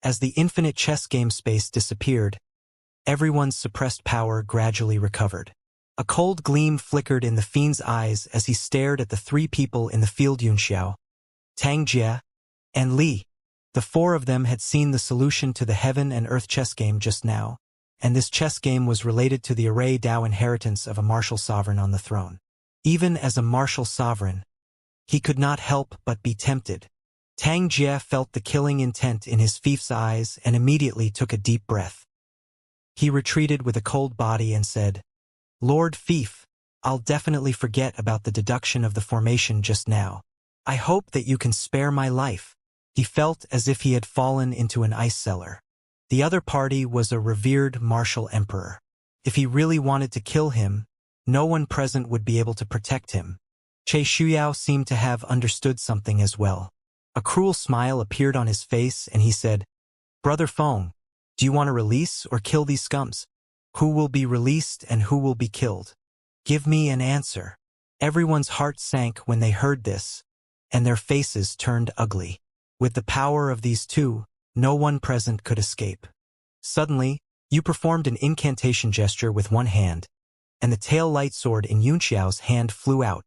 As the infinite chess game space disappeared, everyone's suppressed power gradually recovered. A cold gleam flickered in the fiend's eyes as he stared at the three people in the field: Xianxia, Tang Jie, and Li. The four of them had seen the solution to the heaven and earth chess game just now, and this chess game was related to the array Dao inheritance of a martial sovereign on the throne. Even as a martial sovereign, he could not help but be tempted. Tang Jie felt the killing intent in his fief's eyes and immediately took a deep breath. He retreated with a cold body and said, "Lord Fief, I'll definitely forget about the deduction of the formation just now. I hope that you can spare my life." He felt as if he had fallen into an ice cellar. The other party was a revered martial emperor. If he really wanted to kill him, no one present would be able to protect him. Che Shuyao seemed to have understood something as well. A cruel smile appeared on his face and he said, "Brother Feng, do you want to release or kill these scums? Who will be released and who will be killed? Give me an answer." Everyone's heart sank when they heard this, and their faces turned ugly. With the power of these two, no one present could escape. Suddenly, you performed an incantation gesture with one hand, and the tail light sword in Yunxiao's hand flew out,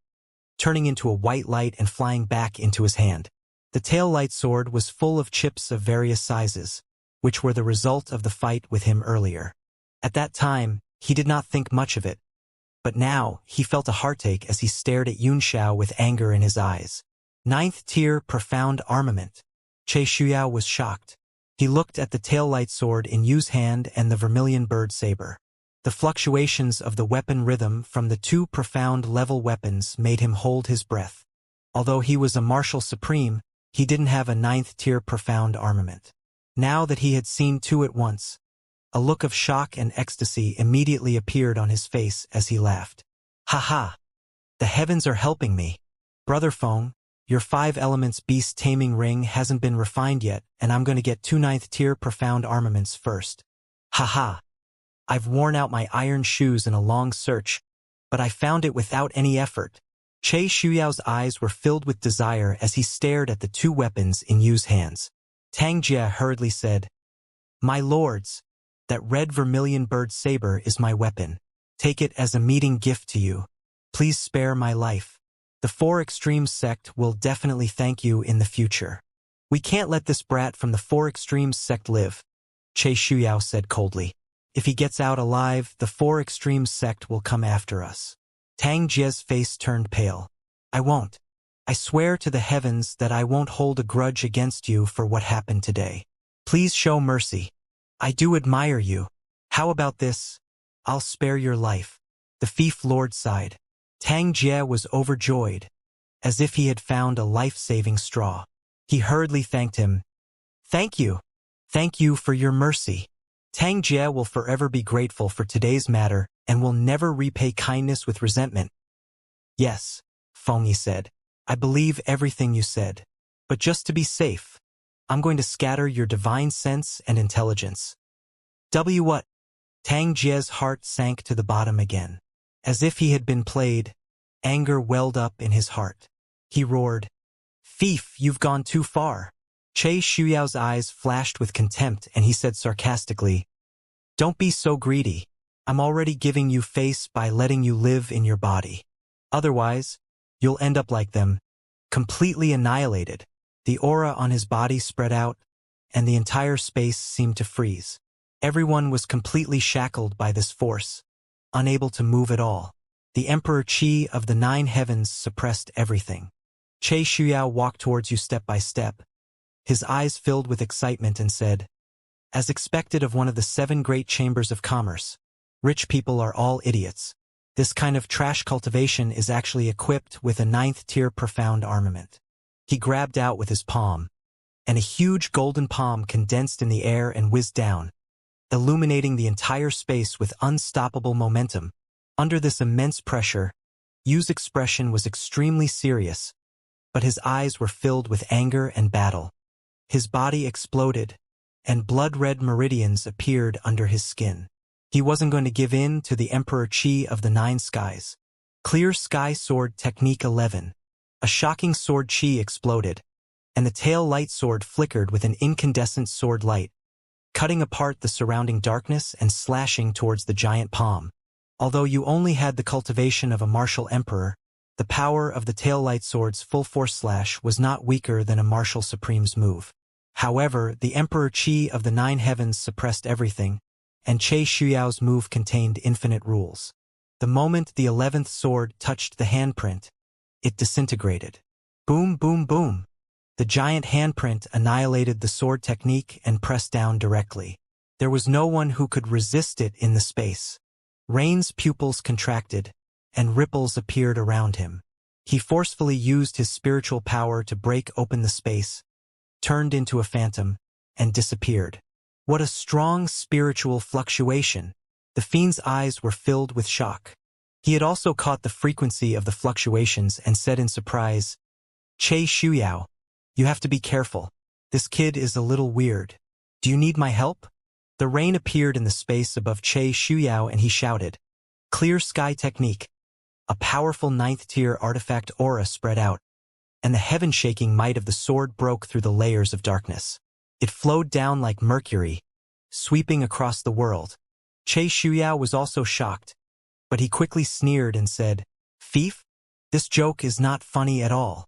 turning into a white light and flying back into his hand. The tail light sword was full of chips of various sizes, which were the result of the fight with him earlier. At that time, he did not think much of it, but now he felt a heartache as he stared at Yunxiao with anger in his eyes. 9th tier profound armament. Che Shuyao was shocked. He looked at the tail light sword in Yu's hand and the vermilion bird saber. The fluctuations of the weapon rhythm from the two profound level weapons made him hold his breath. Although he was a martial supreme, he didn't have a 9th tier profound armament. Now that he had seen two at once, a look of shock and ecstasy immediately appeared on his face as he laughed. "Ha ha! The heavens are helping me. Brother Feng, your 5 elements beast taming ring hasn't been refined yet, and I'm going to get 2 9th tier profound armaments first. Ha ha! I've worn out my iron shoes in a long search, but I found it without any effort." Che Shuyao's eyes were filled with desire as he stared at the two weapons in Yu's hands. Tang Jie hurriedly said, "My lords, that red vermilion bird saber is my weapon. Take it as a meeting gift to you. Please spare my life. The 4 Extremes sect will definitely thank you in the future." "We can't let this brat from the 4 Extremes sect live," Che Shuyao said coldly. "If he gets out alive, the 4 Extremes sect will come after us." Tang Jie's face turned pale. "I won't. I swear to the heavens that I won't hold a grudge against you for what happened today. Please show mercy. I do admire you. How about this? I'll spare your life." The fief lord sighed. Tang Jie was overjoyed, as if he had found a life-saving straw. He hurriedly thanked him. "Thank you. Thank you for your mercy. Tang Jie will forever be grateful for today's matter and will never repay kindness with resentment." "Yes," Feng said. "I believe everything you said. But just to be safe, I'm going to scatter your divine sense and intelligence." What? Tang Jie's heart sank to the bottom again. As if he had been played, anger welled up in his heart. He roared, "Fief, you've gone too far." Che Shuyao's eyes flashed with contempt and he said sarcastically, "Don't be so greedy. I'm already giving you face by letting you live in your body. Otherwise, you'll end up like them, completely annihilated." The aura on his body spread out, and the entire space seemed to freeze. Everyone was completely shackled by this force, unable to move at all. The Emperor Qi of the 9 heavens suppressed everything. Che Shuyao walked towards you step by step, his eyes filled with excitement, and said, "As expected of one of the 7 great chambers of commerce, rich people are all idiots. This kind of trash cultivation is actually equipped with a 9th tier profound armament." He grabbed out with his palm, and a huge golden palm condensed in the air and whizzed down, illuminating the entire space with unstoppable momentum. Under this immense pressure, Yu's expression was extremely serious, but his eyes were filled with anger and battle. His body exploded, and blood-red meridians appeared under his skin. He wasn't going to give in to the Emperor Qi of the 9 skies. Clear Sky Sword Technique 11. A shocking sword chi exploded, and the tail light sword flickered with an incandescent sword light, cutting apart the surrounding darkness and slashing towards the giant palm. Although you only had the cultivation of a martial emperor, the power of the tail light sword's full-force slash was not weaker than a martial supreme's move. However, the Emperor Qi of the Nine Heavens suppressed everything, and Che Shuyao's move contained infinite rules. The moment the 11th sword touched the handprint, it disintegrated. Boom, boom, boom. The giant handprint annihilated the sword technique and pressed down directly. There was no one who could resist it in the space. Rain's pupils contracted, and ripples appeared around him. He forcefully used his spiritual power to break open the space, turned into a phantom, and disappeared. What a strong spiritual fluctuation! The fiend's eyes were filled with shock. He had also caught the frequency of the fluctuations and said in surprise, "Che Shuyao, you have to be careful. This kid is a little weird. Do you need my help?" The rain appeared in the space above Che Shuyao and he shouted, "Clear sky technique." A powerful 9th-tier artifact aura spread out, and the heaven-shaking might of the sword broke through the layers of darkness. It flowed down like mercury, sweeping across the world. Che Shuyao was also shocked, but he quickly sneered and said, "Thief, this joke is not funny at all.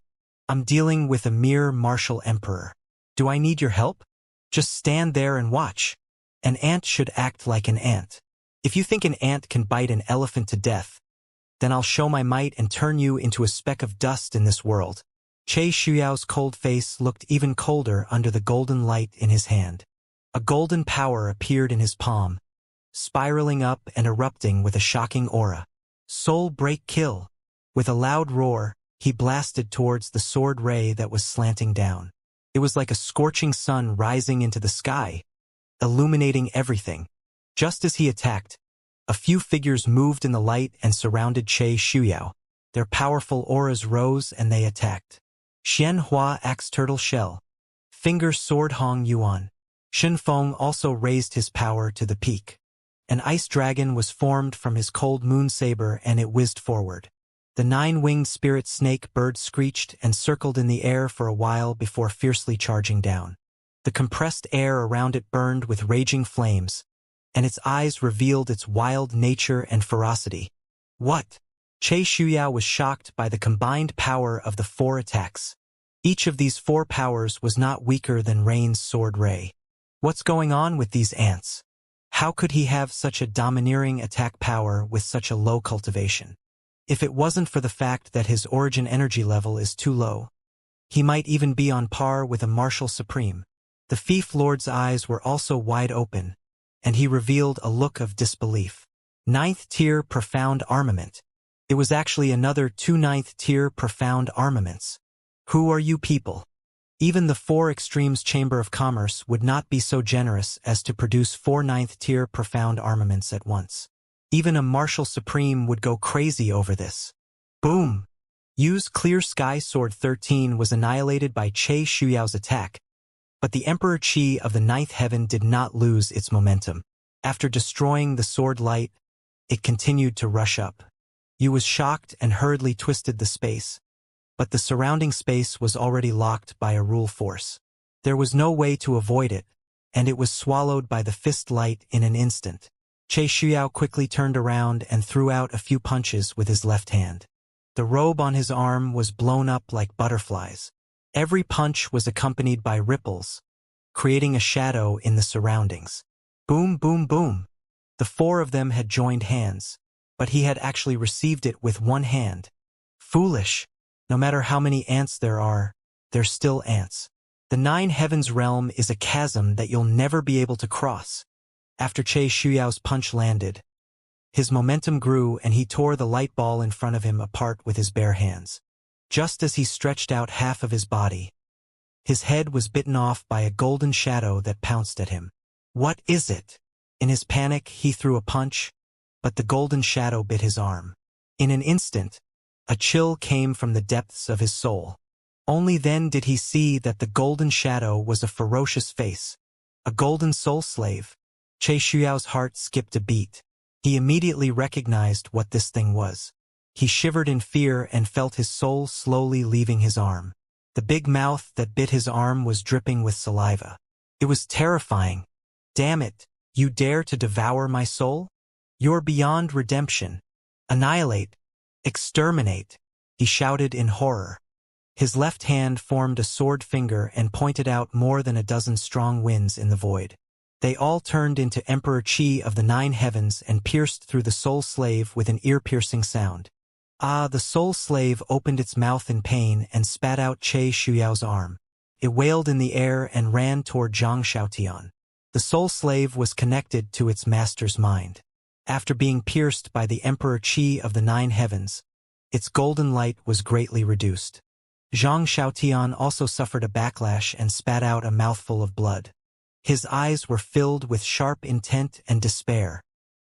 I'm dealing with a mere martial emperor. Do I need your help? Just stand there and watch. An ant should act like an ant. If you think an ant can bite an elephant to death, then I'll show my might and turn you into a speck of dust in this world." Che Shuyao's cold face looked even colder under the golden light in his hand. A golden power appeared in his palm, spiraling up and erupting with a shocking aura. Soul break kill. With a loud roar, he blasted towards the sword ray that was slanting down. It was like a scorching sun rising into the sky, illuminating everything. Just as he attacked, a few figures moved in the light and surrounded Che Shuyao. Their powerful auras rose and they attacked. Xianxia Axe Turtle Shell. Finger Sword Hong Yuan. Shenfeng also raised his power to the peak. An ice dragon was formed from his cold moon saber and it whizzed forward. The 9-winged spirit snake bird screeched and circled in the air for a while before fiercely charging down. The compressed air around it burned with raging flames, and its eyes revealed its wild nature and ferocity. What? Che Shuyao was shocked by the combined power of the 4 attacks. Each of these 4 powers was not weaker than Rain's sword ray. What's going on with these ants? How could he have such a domineering attack power with such a low cultivation? If it wasn't for the fact that his origin energy level is too low, he might even be on par with a martial supreme. The Fief Lord's eyes were also wide open, and he revealed a look of disbelief. 9th-tier profound armament. It was actually another 2 9th-tier profound armaments. Who are you people? Even the 4 Extremes Chamber of Commerce would not be so generous as to produce 4 9th-tier profound armaments at once. Even a martial supreme would go crazy over this. Boom! Yu's Clear Sky Sword 13 was annihilated by Che Shuyao's attack, but the Emperor Qi of the 9th heaven did not lose its momentum. After destroying the sword light, it continued to rush up. Yu was shocked and hurriedly twisted the space, but the surrounding space was already locked by a rule force. There was no way to avoid it, and it was swallowed by the fist light in an instant. Che Shuyao quickly turned around and threw out a few punches with his left hand. The robe on his arm was blown up like butterflies. Every punch was accompanied by ripples, creating a shadow in the surroundings. Boom, boom, boom. The 4 of them had joined hands, but he had actually received it with one hand. Foolish. No matter how many ants there are, they're still ants. The 9 heavens realm is a chasm that you'll never be able to cross. After Che Shuyao's punch landed, his momentum grew and he tore the light ball in front of him apart with his bare hands. Just as he stretched out half of his body, his head was bitten off by a golden shadow that pounced at him. What is it? In his panic, he threw a punch, but the golden shadow bit his arm. In an instant, a chill came from the depths of his soul. Only then did he see that the golden shadow was a ferocious face, a golden soul slave. Che Shuyao's heart skipped a beat. He immediately recognized what this thing was. He shivered in fear and felt his soul slowly leaving his arm. The big mouth that bit his arm was dripping with saliva. It was terrifying. Damn it, you dare to devour my soul? You're beyond redemption. Annihilate. Exterminate, he shouted in horror. His left hand formed a sword finger and pointed out more than a dozen strong winds in the void. They all turned into Emperor Qi of the 9 heavens and pierced through the soul slave with an ear-piercing sound. Ah, the soul slave opened its mouth in pain and spat out Che Shuyao's arm. It wailed in the air and ran toward Zhang Xiaotian. The soul slave was connected to its master's mind. After being pierced by the Emperor Qi of the 9 heavens, its golden light was greatly reduced. Zhang Xiaotian also suffered a backlash and spat out a mouthful of blood. His eyes were filled with sharp intent and despair.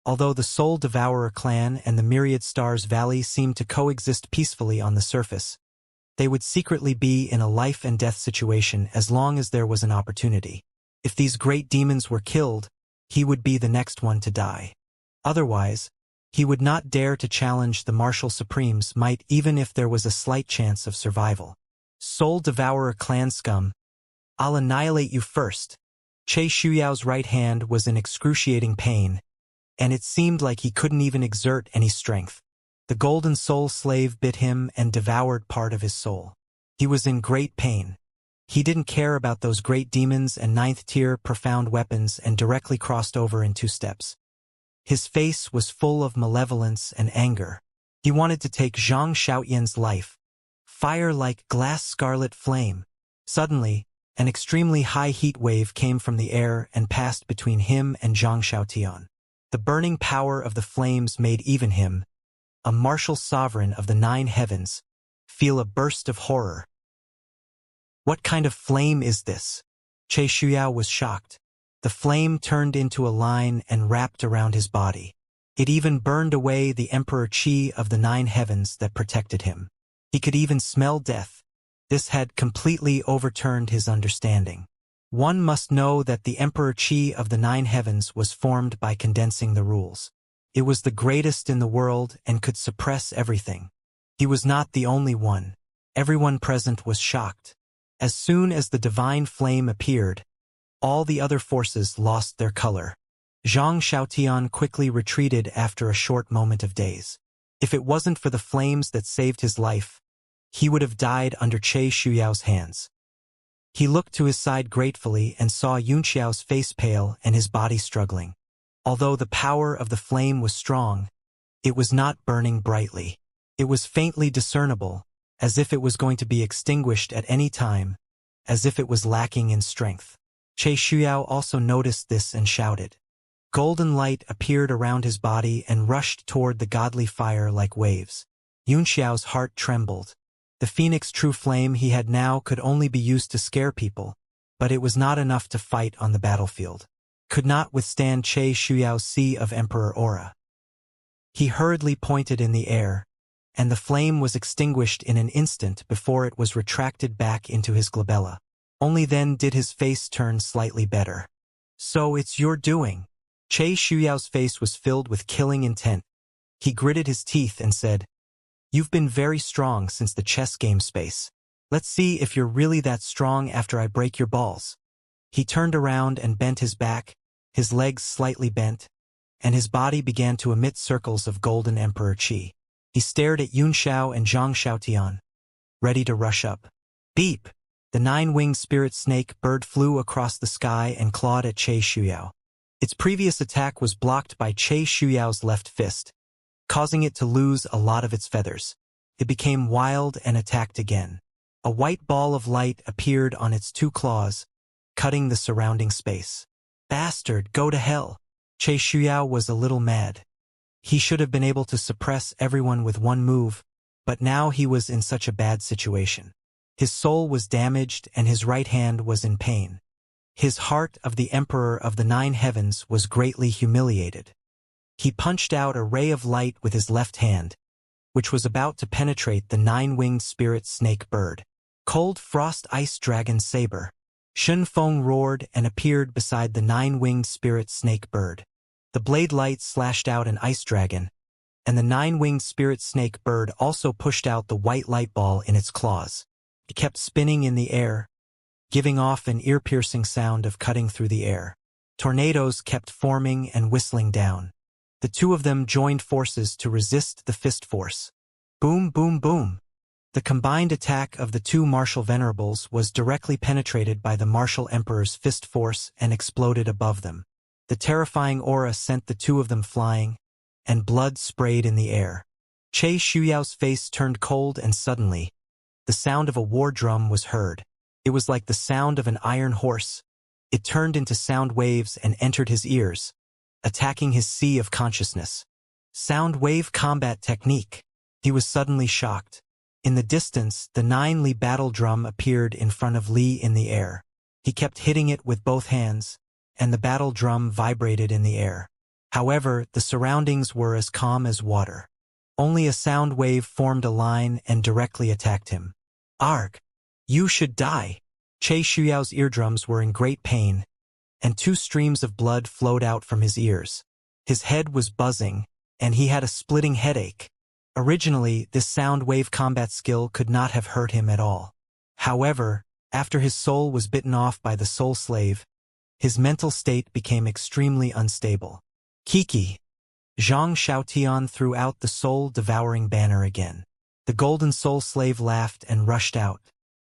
Although the Soul Devourer clan and the Myriad Stars Valley seemed to coexist peacefully on the surface, they would secretly be in a life-and-death situation as long as there was an opportunity. If these great demons were killed, he would be the next one to die. Otherwise, he would not dare to challenge the Martial Supreme's might even if there was a slight chance of survival. Soul Devourer clan scum, I'll annihilate you first. Che Shuyao's right hand was in excruciating pain, and it seemed like he couldn't even exert any strength. The golden soul slave bit him and devoured part of his soul. He was in great pain. He didn't care about those great demons and 9th-tier profound weapons and directly crossed over in 2 steps. His face was full of malevolence and anger. He wanted to take Zhang Xiaotian's life. Fire like glass scarlet flame. Suddenly, an extremely high heat wave came from the air and passed between him and Zhang Xiaotian. The burning power of the flames made even him, a martial sovereign of the 9 heavens, feel a burst of horror. What kind of flame is this? Che Shuyao was shocked. The flame turned into a line and wrapped around his body. It even burned away the Emperor Qi of the 9 heavens that protected him. He could even smell death. This had completely overturned his understanding. One must know that the Emperor Qi of the 9 heavens was formed by condensing the rules. It was the greatest in the world and could suppress everything. He was not the only one. Everyone present was shocked. As soon as the divine flame appeared, all the other forces lost their color. Zhang Xiaotian quickly retreated after a short moment of daze. If it wasn't for the flames that saved his life, he would have died under Che Shuyao's hands. He looked to his side gratefully and saw Yunxiao's face pale and his body struggling. Although the power of the flame was strong, it was not burning brightly. It was faintly discernible, as if it was going to be extinguished at any time, as if it was lacking in strength. Che Shuyao also noticed this and shouted. Golden light appeared around his body and rushed toward the godly fire like waves. Yunxiao's heart trembled. The Phoenix True Flame he had now could only be used to scare people, but it was not enough to fight on the battlefield. Could not withstand Che Shuyao's sea of Emperor Aura. He hurriedly pointed in the air, and the flame was extinguished in an instant before it was retracted back into his glabella. Only then did his face turn slightly better. So it's your doing. Che Shuyao's face was filled with killing intent. He gritted his teeth and said, You've been very strong since the chess game space. Let's see if you're really that strong after I break your balls. He turned around and bent his back, his legs slightly bent, and his body began to emit circles of golden Emperor Qi. He stared at Yunxiao and Zhang Xiaotian, ready to rush up. Beep! The 9-winged spirit snake bird flew across the sky and clawed at Che Shuyao. Its previous attack was blocked by Che Shuyao's left fist, causing it to lose a lot of its feathers. It became wild and attacked again. A white ball of light appeared on its 2 claws, cutting the surrounding space. Bastard, go to hell! Che Shuyao was a little mad. He should have been able to suppress everyone with 1 move, but now he was in such a bad situation. His soul was damaged and his right hand was in pain. His heart of the Emperor of the 9 heavens was greatly humiliated. He punched out a ray of light with his left hand, which was about to penetrate the 9-winged spirit snake bird. Cold Frost Ice Dragon Saber. Shun Feng roared and appeared beside the 9-winged spirit snake bird. The blade light slashed out an ice dragon, and the 9-winged spirit snake bird also pushed out the white light ball in its claws. It kept spinning in the air, giving off an ear-piercing sound of cutting through the air. Tornadoes kept forming and whistling down. The two of them joined forces to resist the fist force. Boom, boom, boom. The combined attack of the two martial venerables was directly penetrated by the martial emperor's fist force and exploded above them. The terrifying aura sent the two of them flying, and blood sprayed in the air. Che Shuyao's face turned cold, and suddenly, the sound of a war drum was heard. It was like the sound of an iron horse. It turned into sound waves and entered his ears, attacking his sea of consciousness. Sound wave combat technique. He was suddenly shocked. In the distance, the 9 Li battle drum appeared in front of Li in the air. He kept hitting it with both hands, and the battle drum vibrated in the air. However, the surroundings were as calm as water. Only a sound wave formed a line and directly attacked him. Arg! You should die! Che Shuyao's eardrums were in great pain, and 2 streams of blood flowed out from his ears. His head was buzzing, and he had a splitting headache. Originally, this sound wave combat skill could not have hurt him at all. However, after his soul was bitten off by the soul slave, his mental state became extremely unstable. Kiki! Zhang Xiaotian threw out the soul-devouring banner again. The golden soul slave laughed and rushed out.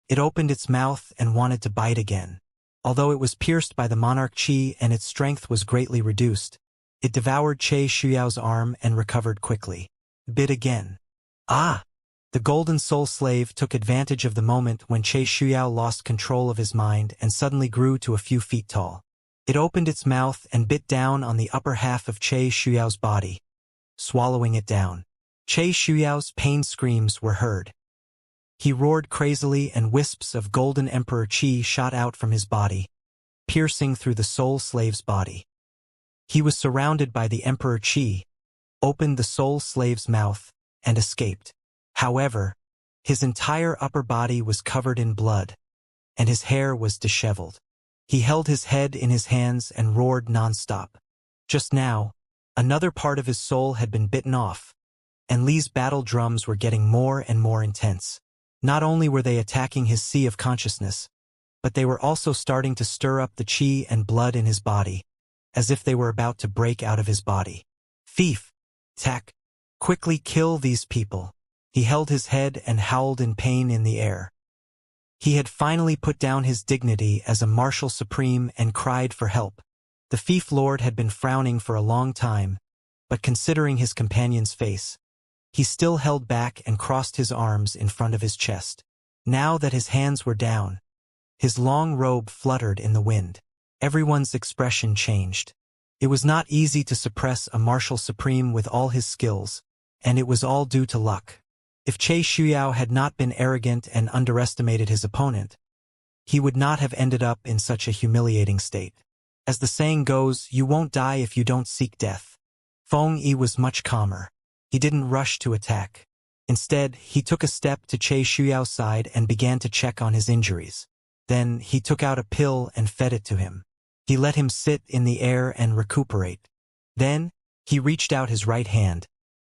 It opened its mouth and wanted to bite again. Although it was pierced by the monarch chi and its strength was greatly reduced, it devoured Che Shuyao's arm and recovered quickly. Bit again. Ah! The golden soul slave took advantage of the moment when Che Shuyao lost control of his mind and suddenly grew to a few feet tall. It opened its mouth and bit down on the upper half of Che Shuyao's body, swallowing it down. Che Shuyao's pain screams were heard. He roared crazily and wisps of golden emperor chi shot out from his body, piercing through the soul slave's body. He was surrounded by the emperor chi, opened the soul slave's mouth, and escaped. However, his entire upper body was covered in blood, and his hair was disheveled. He held his head in his hands and roared non-stop. Just now, another part of his soul had been bitten off, and Li's battle drums were getting more and more intense. Not only were they attacking his sea of consciousness, but they were also starting to stir up the chi and blood in his body, as if they were about to break out of his body. Thief! Attack! Quickly kill these people! He held his head and howled in pain in the air. He had finally put down his dignity as a martial supreme and cried for help. The fief lord had been frowning for a long time, but considering his companion's face, he still held back and crossed his arms in front of his chest. Now that his hands were down, his long robe fluttered in the wind. Everyone's expression changed. It was not easy to suppress a martial supreme with all his skills, and it was all due to luck. If Che Shuyao had not been arrogant and underestimated his opponent, he would not have ended up in such a humiliating state. As the saying goes, you won't die if you don't seek death. Feng Yi was much calmer. He didn't rush to attack. Instead, he took a step to Che Shuyao's side and began to check on his injuries. Then, he took out a pill and fed it to him. He let him sit in the air and recuperate. Then, he reached out his right hand,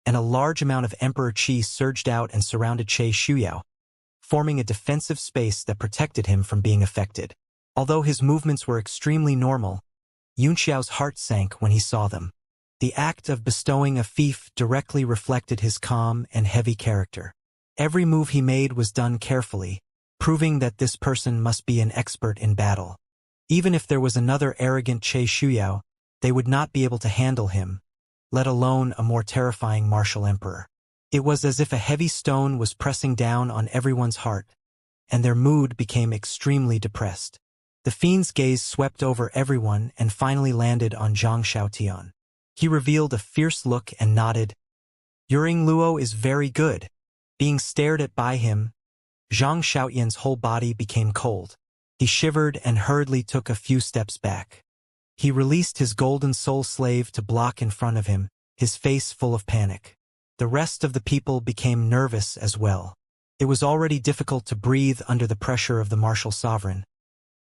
and a large amount of Emperor Qi surged out and surrounded Che Shuyao, forming a defensive space that protected him from being affected. Although his movements were extremely normal, Yunxiao's heart sank when he saw them. The act of bestowing a fief directly reflected his calm and heavy character. Every move he made was done carefully, proving that this person must be an expert in battle. Even if there was another arrogant Che Shuyao, they would not be able to handle him, let alone a more terrifying martial emperor. It was as if a heavy stone was pressing down on everyone's heart, and their mood became extremely depressed. The fiend's gaze swept over everyone and finally landed on Zhang Xiaotian. He revealed a fierce look and nodded. Yuring Luo is very good. Being stared at by him, Zhang Xiaotian's whole body became cold. He shivered and hurriedly took a few steps back. He released his golden soul slave to block in front of him, his face full of panic. The rest of the people became nervous as well. It was already difficult to breathe under the pressure of the martial sovereign,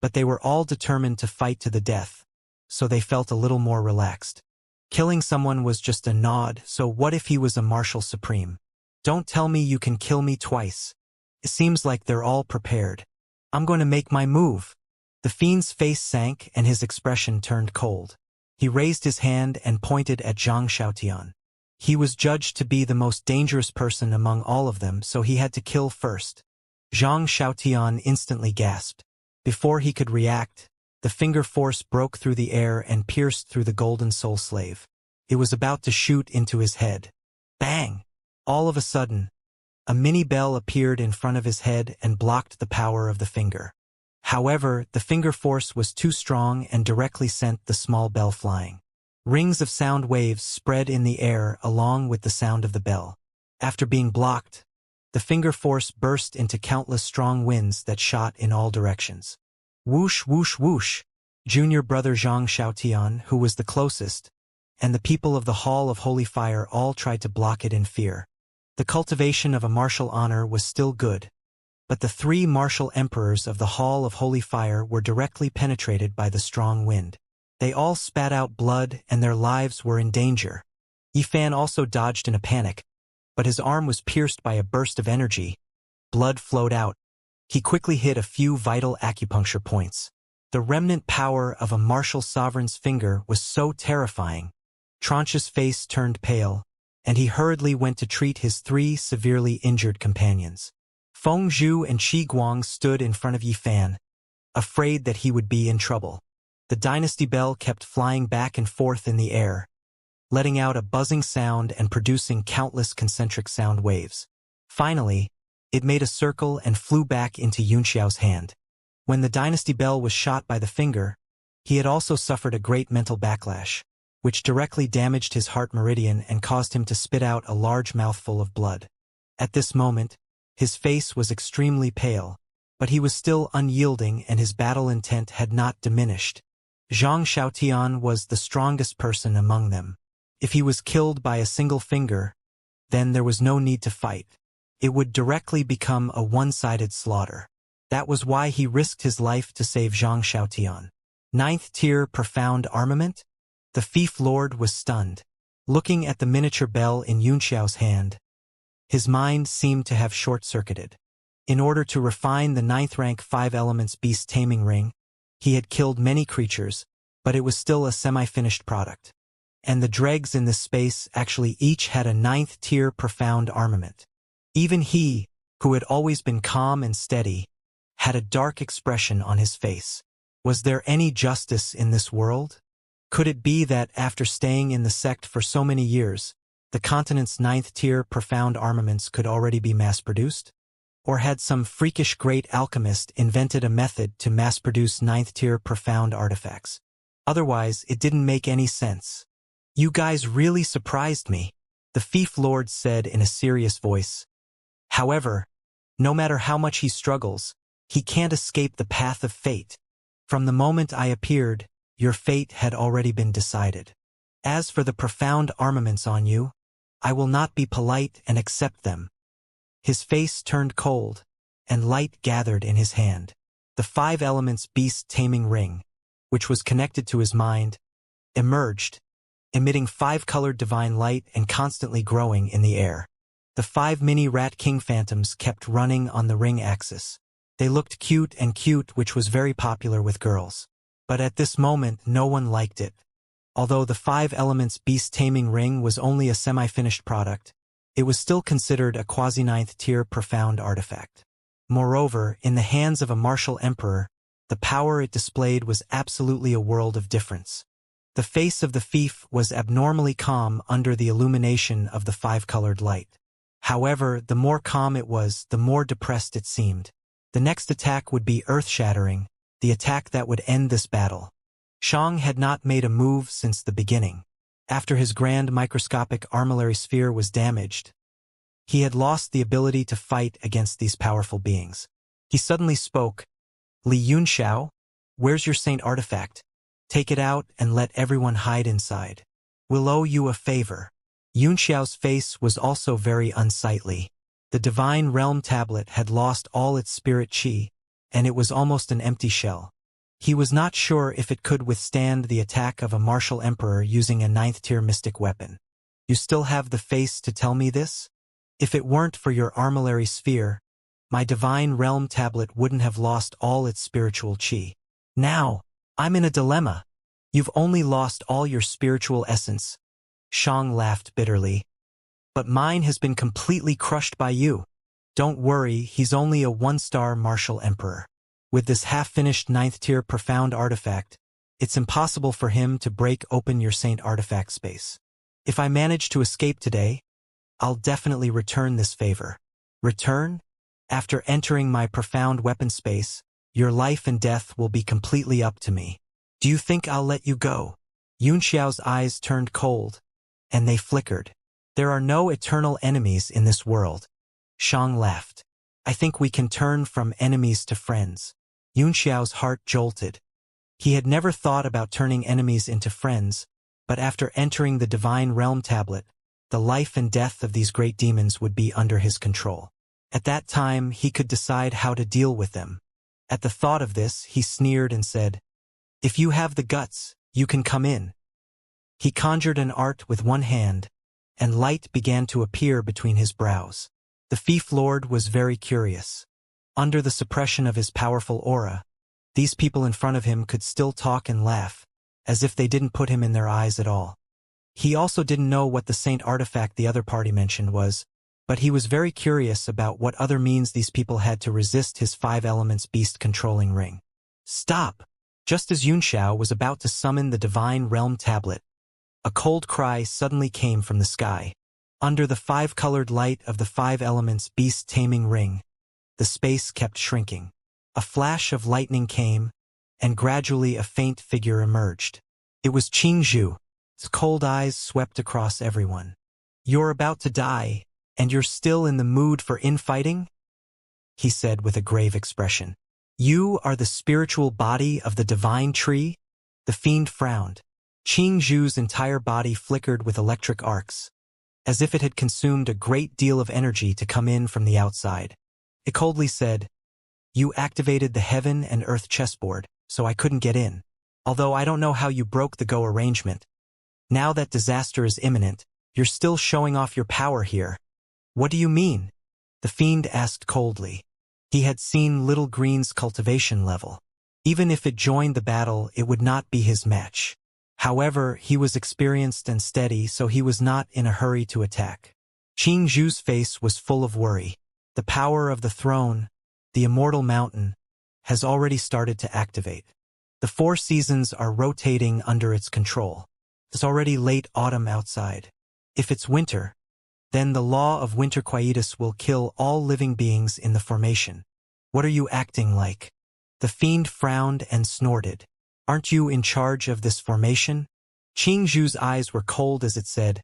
but they were all determined to fight to the death, so they felt a little more relaxed. Killing someone was just a nod, so what if he was a martial supreme? Don't tell me you can kill me twice. It seems like they're all prepared. I'm going to make my move. The fiend's face sank and his expression turned cold. He raised his hand and pointed at Zhang Xiaotian. He was judged to be the most dangerous person among all of them, so he had to kill first. Zhang Xiaotian instantly gasped. Before he could react, the finger force broke through the air and pierced through the golden soul slave. It was about to shoot into his head. Bang! All of a sudden, a mini bell appeared in front of his head and blocked the power of the finger. However, the finger force was too strong and directly sent the small bell flying. Rings of sound waves spread in the air along with the sound of the bell. After being blocked, the finger force burst into countless strong winds that shot in all directions. Whoosh, whoosh, whoosh! Junior brother Zhang Xiaotian, who was the closest, and the people of the Hall of Holy Fire all tried to block it in fear. The cultivation of a martial honor was still good, but the 3 martial emperors of the Hall of Holy Fire were directly penetrated by the strong wind. They all spat out blood and their lives were in danger. Yifan also dodged in a panic, but his arm was pierced by a burst of energy. Blood flowed out. He quickly hit a few vital acupuncture points. The remnant power of a martial sovereign's finger was so terrifying. Tranche's face turned pale, and he hurriedly went to treat his 3 severely injured companions. Feng Zhu and Qi Guang stood in front of Yifan, afraid that he would be in trouble. The dynasty bell kept flying back and forth in the air, letting out a buzzing sound and producing countless concentric sound waves. Finally, it made a circle and flew back into Yunxiao's hand. When the dynasty bell was shot by the finger, he had also suffered a great mental backlash, which directly damaged his heart meridian and caused him to spit out a large mouthful of blood. At this moment, his face was extremely pale, but he was still unyielding and his battle intent had not diminished. Zhang Xiaotian was the strongest person among them. If he was killed by a single finger, then there was no need to fight. It would directly become a one-sided slaughter. That was why he risked his life to save Zhang Xiaotian. 9th tier profound armament? The Fief Lord was stunned. Looking at the miniature bell in Yunxiao's hand, his mind seemed to have short-circuited. In order to refine the 9th rank 5 elements beast taming ring, he had killed many creatures, but it was still a semi-finished product. And the dregs in this space actually each had a 9th tier profound armament. Even he, who had always been calm and steady, had a dark expression on his face. Was there any justice in this world? Could it be that after staying in the sect for so many years, the continent's 9th tier profound armaments could already be mass-produced? Or had some freakish great alchemist invented a method to mass-produce 9th tier profound artifacts? Otherwise, it didn't make any sense. You guys really surprised me, the Fief Lord said in a serious voice. However, no matter how much he struggles, he can't escape the path of fate. From the moment I appeared, your fate had already been decided. As for the profound armaments on you, I will not be polite and accept them. His face turned cold, and light gathered in his hand. The 5 elements beast taming ring, which was connected to his mind, emerged, emitting 5-colored divine light and constantly growing in the air. The 5 mini rat king phantoms kept running on the ring axis. They looked cute, which was very popular with girls. But at this moment, no one liked it. Although the 5 elements beast taming ring was only a semi-finished product, it was still considered a quasi-9th tier profound artifact. Moreover, in the hands of a martial emperor, the power it displayed was absolutely a world of difference. The face of the Fief was abnormally calm under the illumination of the 5-colored light. However, the more calm it was, the more depressed it seemed. The next attack would be earth-shattering, the attack that would end this battle. Shang had not made a move since the beginning. After his grand microscopic armillary sphere was damaged, he had lost the ability to fight against these powerful beings. He suddenly spoke, Li Yunxiao, where's your saint artifact? Take it out and let everyone hide inside. We'll owe you a favor. Yunxiao's face was also very unsightly. The Divine Realm tablet had lost all its spirit qi, and it was almost an empty shell. He was not sure if it could withstand the attack of a martial emperor using a 9th tier mystic weapon. You still have the face to tell me this? If it weren't for your armillary sphere, my divine realm tablet wouldn't have lost all its spiritual chi. Now, I'm in a dilemma. You've only lost all your spiritual essence. Shang laughed bitterly. But mine has been completely crushed by you. Don't worry, he's only a one-star martial emperor. With this half-finished 9th-tier profound artifact, it's impossible for him to break open your saint artifact space. If I manage to escape today, I'll definitely return this favor. Return? After entering my profound weapon space, your life and death will be completely up to me. Do you think I'll let you go? Yunxiao's eyes turned cold, and they flickered. There are no eternal enemies in this world. Shang laughed. I think we can turn from enemies to friends. Yunxiao's heart jolted. He had never thought about turning enemies into friends, but after entering the Divine Realm Tablet, the life and death of these great demons would be under his control. At that time, he could decide how to deal with them. At the thought of this, he sneered and said, If you have the guts, you can come in. He conjured an art with one hand, and light began to appear between his brows. The Fief Lord was very curious. Under the suppression of his powerful aura, these people in front of him could still talk and laugh, as if they didn't put him in their eyes at all. He also didn't know what the saint artifact the other party mentioned was, but he was very curious about what other means these people had to resist his 5 elements beast controlling ring. Stop! Just as Yunxiao was about to summon the Divine Realm Tablet, a cold cry suddenly came from the sky. Under the 5-colored light of the 5 elements beast taming ring, the space kept shrinking. A flash of lightning came, and gradually a faint figure emerged. It was Qingzhu. His cold eyes swept across everyone. You're about to die, and you're still in the mood for infighting? He said with a grave expression. You are the spiritual body of the divine tree? The fiend frowned. Qingzhu's entire body flickered with electric arcs, as if it had consumed a great deal of energy to come in from the outside. It coldly said, You activated the heaven and earth chessboard, so I couldn't get in. Although I don't know how you broke the go arrangement. Now that disaster is imminent, you're still showing off your power here. What do you mean? The fiend asked coldly. He had seen Little Green's cultivation level. Even if it joined the battle, it would not be his match. However, he was experienced and steady, so he was not in a hurry to attack. Qingzhu's face was full of worry. The power of the throne, the immortal mountain, has already started to activate. The 4 seasons are rotating under its control. It's already late autumn outside. If it's winter, then the law of winter quietus will kill all living beings in the formation. What are you acting like? The fiend frowned and snorted. Aren't you in charge of this formation? Qingzhu's eyes were cold as it said,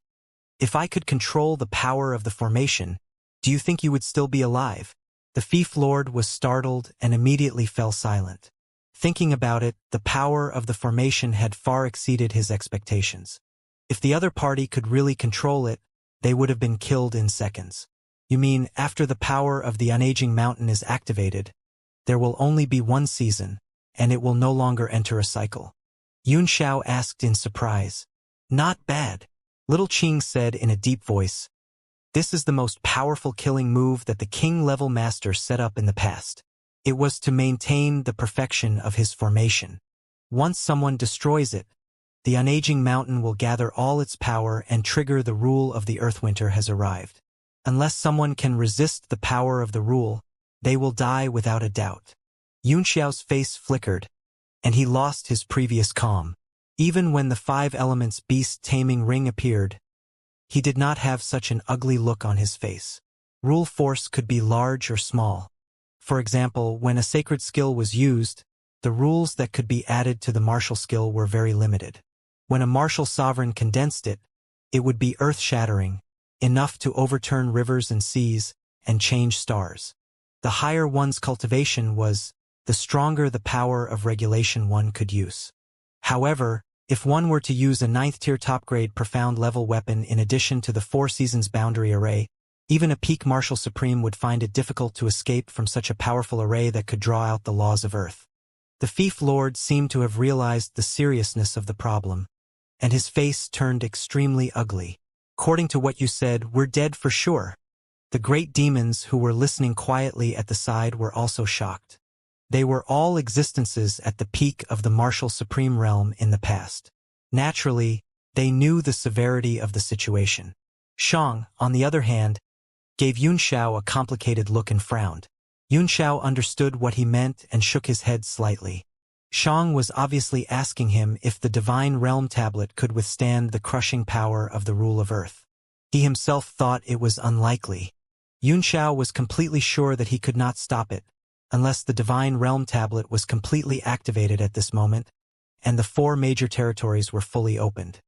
If I could control the power of the formation, do you think you would still be alive? The Fief Lord was startled and immediately fell silent. Thinking about it, the power of the formation had far exceeded his expectations. If the other party could really control it, they would have been killed in seconds. You mean, after the power of the unaging mountain is activated, there will only be 1 season, and it will no longer enter a cycle? Yunxiao asked in surprise. Not bad. Little Qing said in a deep voice. This is the most powerful killing move that the king-level master set up in the past. It was to maintain the perfection of his formation. Once someone destroys it, the unaging mountain will gather all its power and trigger the rule of the Earthwinter has arrived. Unless someone can resist the power of the rule, they will die without a doubt. Yunxiao's face flickered, and he lost his previous calm. Even when the 5 elements beast taming ring appeared, he did not have such an ugly look on his face. Rule force could be large or small. For example, when a sacred skill was used, the rules that could be added to the martial skill were very limited. When a martial sovereign condensed it, it would be earth-shattering, enough to overturn rivers and seas and change stars. The higher one's cultivation was, the stronger the power of regulation one could use. However, if one were to use a 9th-tier top-grade profound-level weapon in addition to the 4 seasons boundary array, even a peak martial supreme would find it difficult to escape from such a powerful array that could draw out the laws of Earth. The Fief Lord seemed to have realized the seriousness of the problem, and his face turned extremely ugly. According to what you said, we're dead for sure. The great demons who were listening quietly at the side were also shocked. They were all existences at the peak of the martial supreme realm in the past. Naturally, they knew the severity of the situation. Shang, on the other hand, gave Yunxiao a complicated look and frowned. Yunxiao understood what he meant and shook his head slightly. Shang was obviously asking him if the Divine Realm Tablet could withstand the crushing power of the rule of Earth. He himself thought it was unlikely. Yunxiao was completely sure that he could not stop it, unless the Divine Realm Tablet was completely activated at this moment, and the 4 major territories were fully opened.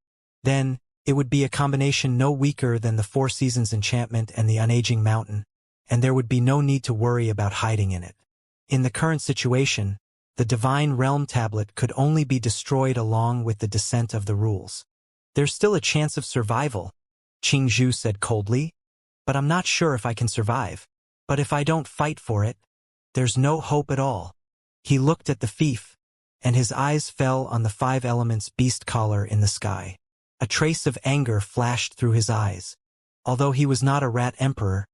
Then, it would be a combination no weaker than the 4 Seasons enchantment and the Unaging Mountain, and there would be no need to worry about hiding in it. In the current situation, the Divine Realm Tablet could only be destroyed along with the descent of the rules. There's still a chance of survival, Qing Zhu said coldly, but I'm not sure if I can survive. But if I don't fight for it, there's no hope at all. He looked at the fief, and his eyes fell on the 5 elements beast collar in the sky. A trace of anger flashed through his eyes. Although he was not a rat emperor,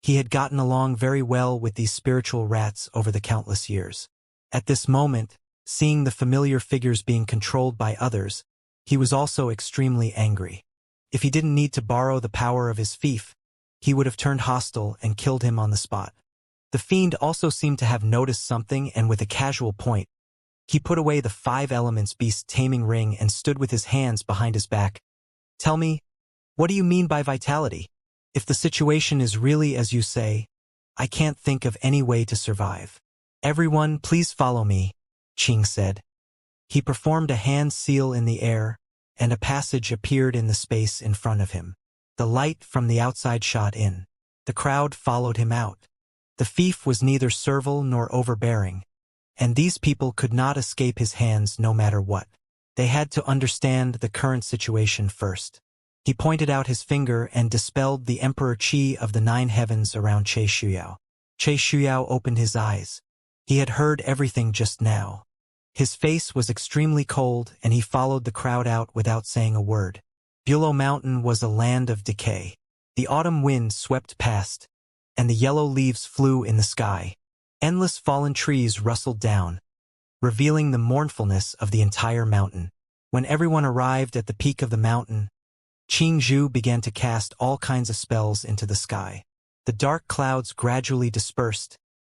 he had gotten along very well with these spiritual rats over the countless years. At this moment, seeing the familiar figures being controlled by others, he was also extremely angry. If he didn't need to borrow the power of his fief, he would have turned hostile and killed him on the spot. The fiend also seemed to have noticed something, and with a casual point, he put away the 5 elements beast taming ring and stood with his hands behind his back. Tell me, what do you mean by vitality? If the situation is really as you say, I can't think of any way to survive. Everyone, please follow me, Qing said. He performed a hand seal in the air, and a passage appeared in the space in front of him. The light from the outside shot in. The crowd followed him out. The fief was neither servile nor overbearing, and these people could not escape his hands no matter what. They had to understand the current situation first. He pointed out his finger and dispelled the Emperor Qi of the 9 heavens around Che Shuyao. Che Shuyao opened his eyes. He had heard everything just now. His face was extremely cold, and he followed the crowd out without saying a word. Bulow Mountain was a land of decay. The autumn wind swept past, and the yellow leaves flew in the sky. Endless fallen trees rustled down, revealing the mournfulness of the entire mountain. When everyone arrived at the peak of the mountain, Qing Zhu began to cast all kinds of spells into the sky. The dark clouds gradually dispersed,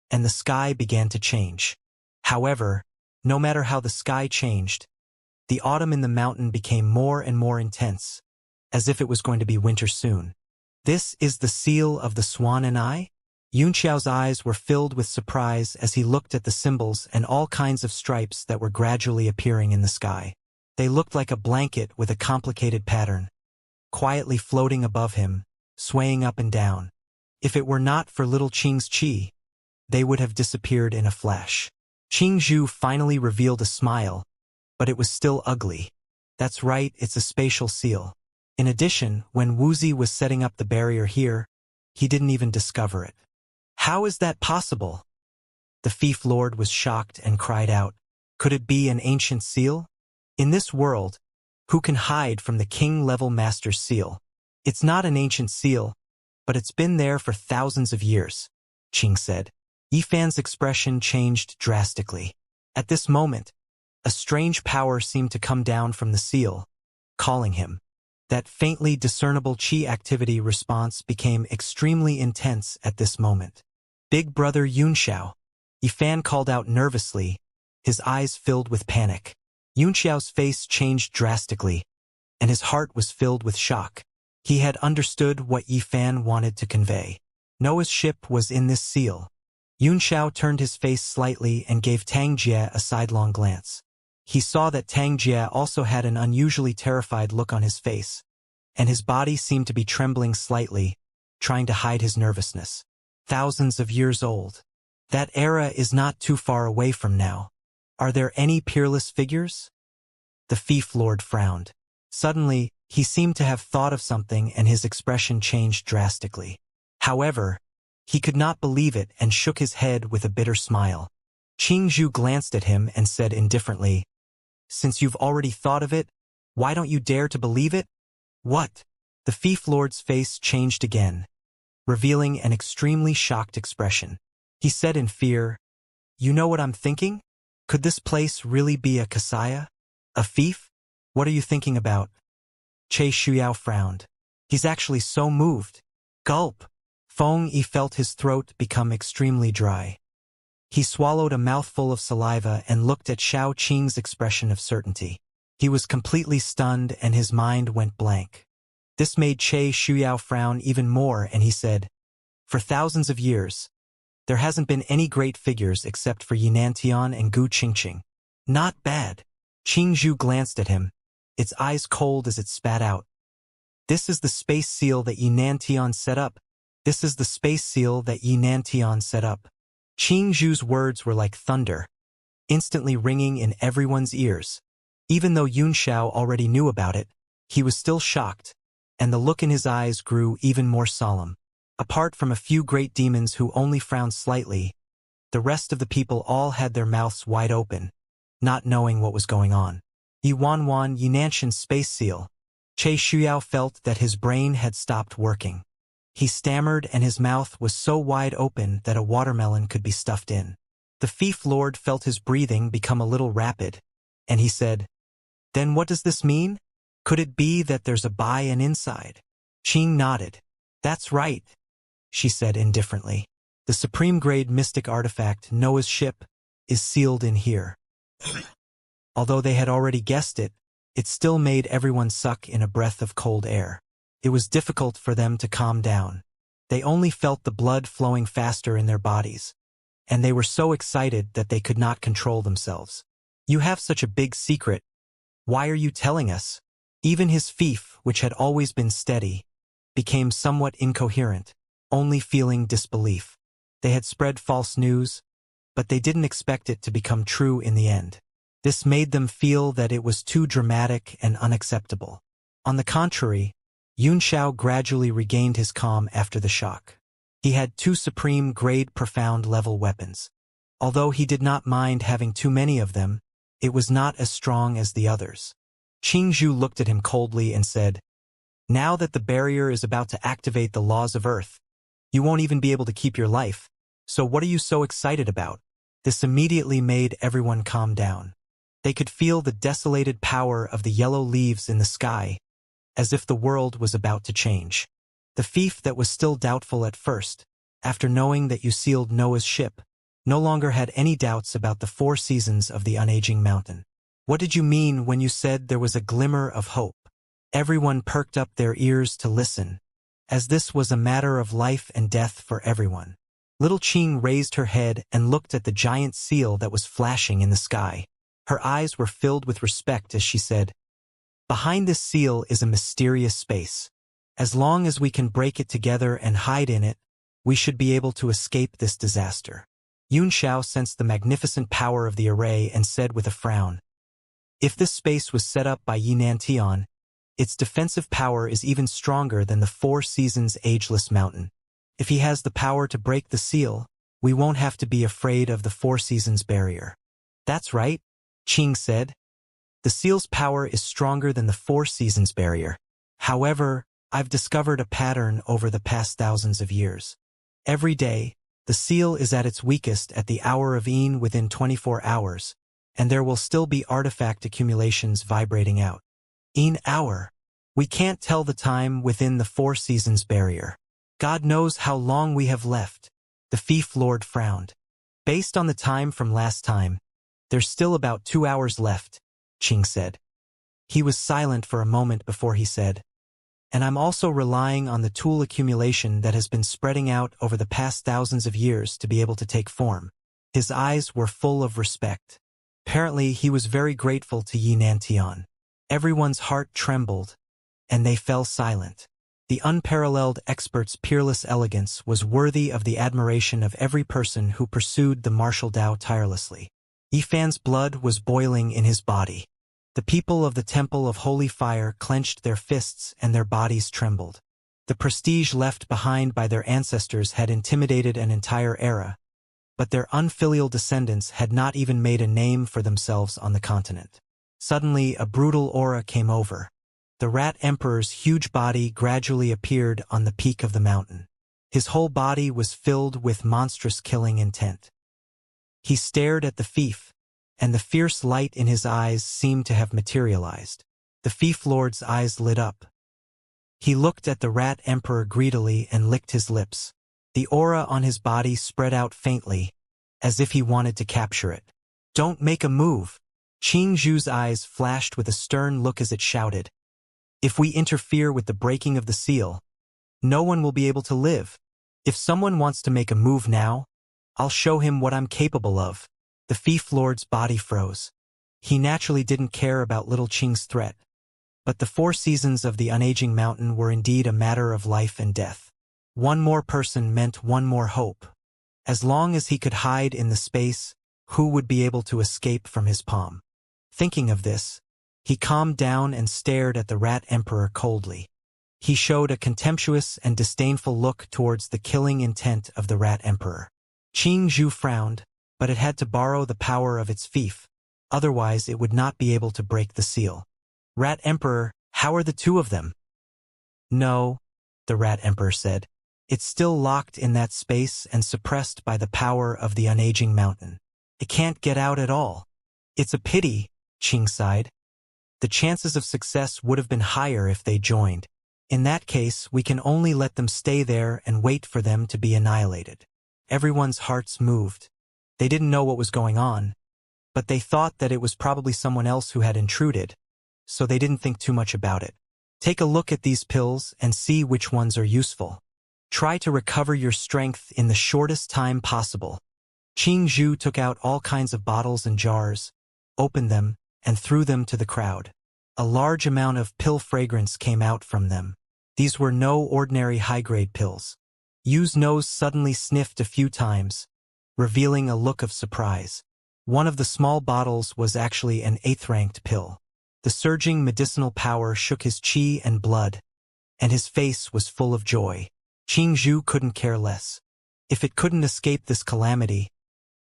and the sky began to change. However, no matter how the sky changed, the autumn in the mountain became more and more intense, as if it was going to be winter soon. This is the seal of the swan and eye? Yunxiao's eyes were filled with surprise as he looked at the symbols and all kinds of stripes that were gradually appearing in the sky. They looked like a blanket with a complicated pattern, quietly floating above him, swaying up and down. If it were not for little Qing's qi, they would have disappeared in a flash. Qing Zhu finally revealed a smile, but it was still ugly. That's right, it's a spatial seal. In addition, when Wuxia was setting up the barrier here, he didn't even discover it. How is that possible? The fief lord was shocked and cried out, could it be an ancient seal? In this world, who can hide from the king-level master's seal? It's not an ancient seal, but it's been there for thousands of years, Qing said. Yifan's expression changed drastically. At this moment, a strange power seemed to come down from the seal, calling him. That faintly discernible qi activity response became extremely intense at this moment. Big brother Yunxiao, Yifan called out nervously, his eyes filled with panic. Yunxiao's face changed drastically, and his heart was filled with shock. He had understood what Yifan wanted to convey. Noah's ship was in this seal. Yunxiao turned his face slightly and gave Tang Jie a sidelong glance. He saw that Tang Jie also had an unusually terrified look on his face, and his body seemed to be trembling slightly, trying to hide his nervousness. Thousands of years old. That era is not too far away from now. Are there any peerless figures? The fief lord frowned. Suddenly, he seemed to have thought of something and his expression changed drastically. However, he could not believe it and shook his head with a bitter smile. Qing Zhu glanced at him and said indifferently, since you've already thought of it, why don't you dare to believe it? What? The fief lord's face changed again. revealing an extremely shocked expression. He said in fear, "You know what I'm thinking? Could this place really be a Xianxia? A fief? What are you thinking about?" Che Shuyao frowned. "He's actually so moved." Gulp! Feng Yi felt his throat become extremely dry. He swallowed a mouthful of saliva and looked at Xiao Qing's expression of certainty. He was completely stunned and his mind went blank. This made Che Shuyao frown even more and he said, "For thousands of years, there hasn't been any great figures except for Yinantian and Gu Qingqing." "Not bad." Qingzhu glanced at him, its eyes cold as it spat out. "This is the space seal that Yinantian set up. This is the space seal that Yinantian set up." Qingzhu's words were like thunder, instantly ringing in everyone's ears. Even though Yunxiao already knew about it, he was still shocked, and the look in his eyes grew even more solemn. Apart from a few great demons who only frowned slightly, the rest of the people all had their mouths wide open, not knowing what was going on. Yuanwan Yunanshan's space seal. Che Shuyao felt that his brain had stopped working. He stammered and his mouth was so wide open that a watermelon could be stuffed in. The fief lord felt his breathing become a little rapid, and he said, "Then what does this mean? Could it be that there's a by and inside?" Qing nodded. "That's right," she said indifferently. "The supreme-grade mystic artifact, Noah's ship, is sealed in here." Although they had already guessed it, it still made everyone suck in a breath of cold air. It was difficult for them to calm down. They only felt the blood flowing faster in their bodies, and they were so excited that they could not control themselves. "You have such a big secret. Why are you telling us?" Even his fief, which had always been steady, became somewhat incoherent, only feeling disbelief. They had spread false news, but they didn't expect it to become true in the end. This made them feel that it was too dramatic and unacceptable. On the contrary, Yunxiao gradually regained his calm after the shock. He had 2 supreme-grade profound-level weapons. Although he did not mind having too many of them, it was not as strong as the others. Qingzhu looked at him coldly and said, "Now that the barrier is about to activate the laws of Earth, you won't even be able to keep your life, so what are you so excited about?" This immediately made everyone calm down. They could feel the desolated power of the yellow leaves in the sky, as if the world was about to change. The fief that was still doubtful at first, after knowing that you sealed Noah's ship, no longer had any doubts about the 4 seasons of the unaging mountain. "What did you mean when you said there was a glimmer of hope?" Everyone perked up their ears to listen, as this was a matter of life and death for everyone. Little Qing raised her head and looked at the giant seal that was flashing in the sky. Her eyes were filled with respect as she said, "Behind this seal is a mysterious space. As long as we can break it together and hide in it, we should be able to escape this disaster." Yunxiao sensed the magnificent power of the array and said with a frown, "If this space was set up by Yinantian, its defensive power is even stronger than the 4 seasons ageless mountain. If he has the power to break the seal, we won't have to be afraid of the 4 seasons barrier." "That's right," Qing said. "The seal's power is stronger than the 4 seasons barrier. However, I've discovered a pattern over the past thousands of years. Every day, the seal is at its weakest at the hour of Een within 24 hours, and there will still be artifact accumulations vibrating out. Een hour. We can't tell the time within the 4 seasons barrier. God knows how long we have left." The fief lord frowned. "Based on the time from last time, there's still about 2 hours left," Qing said. He was silent for a moment before he said, "And I'm also relying on the tool accumulation that has been spreading out over the past thousands of years to be able to take form." His eyes were full of respect. Apparently, he was very grateful to Yinantian. Everyone's heart trembled, and they fell silent. The unparalleled expert's peerless elegance was worthy of the admiration of every person who pursued the martial Tao tirelessly. Yifan's blood was boiling in his body. The people of the Temple of Holy Fire clenched their fists and their bodies trembled. The prestige left behind by their ancestors had intimidated an entire era, but their unfilial descendants had not even made a name for themselves on the continent. Suddenly, a brutal aura came over. The Rat Emperor's huge body gradually appeared on the peak of the mountain. His whole body was filled with monstrous killing intent. He stared at the fief, and the fierce light in his eyes seemed to have materialized. The fief lord's eyes lit up. He looked at the rat emperor greedily and licked his lips. The aura on his body spread out faintly, as if he wanted to capture it. "Don't make a move." Qing Zhu's eyes flashed with a stern look as it shouted. "If we interfere with the breaking of the seal, no one will be able to live. If someone wants to make a move now, I'll show him what I'm capable of." The fief lord's body froze. He naturally didn't care about little Qing's threat. But the 4 seasons of the unaging mountain were indeed a matter of life and death. One more person meant one more hope. As long as he could hide in the space, who would be able to escape from his palm? Thinking of this, he calmed down and stared at the rat emperor coldly. He showed a contemptuous and disdainful look towards the killing intent of the rat emperor. Qing Zhu frowned, but it had to borrow the power of its fief. Otherwise it would not be able to break the seal. "Rat Emperor, how are the 2 of them?" "No," the Rat Emperor said. "It's still locked in that space and suppressed by the power of the unaging mountain. It can't get out at all." "It's a pity," Qing sighed. "The chances of success would have been higher if they joined. In that case, we can only let them stay there and wait for them to be annihilated." Everyone's hearts moved. They didn't know what was going on, but they thought that it was probably someone else who had intruded, so they didn't think too much about it. "Take a look at these pills and see which ones are useful. Try to recover your strength in the shortest time possible." Qing Zhu took out all kinds of bottles and jars, opened them, and threw them to the crowd. A large amount of pill fragrance came out from them. These were no ordinary high-grade pills. Yu's nose suddenly sniffed a few times, revealing a look of surprise. One of the small bottles was actually an 8th-ranked pill. The surging medicinal power shook his qi and blood, and his face was full of joy. Qing Zhu couldn't care less. If it couldn't escape this calamity,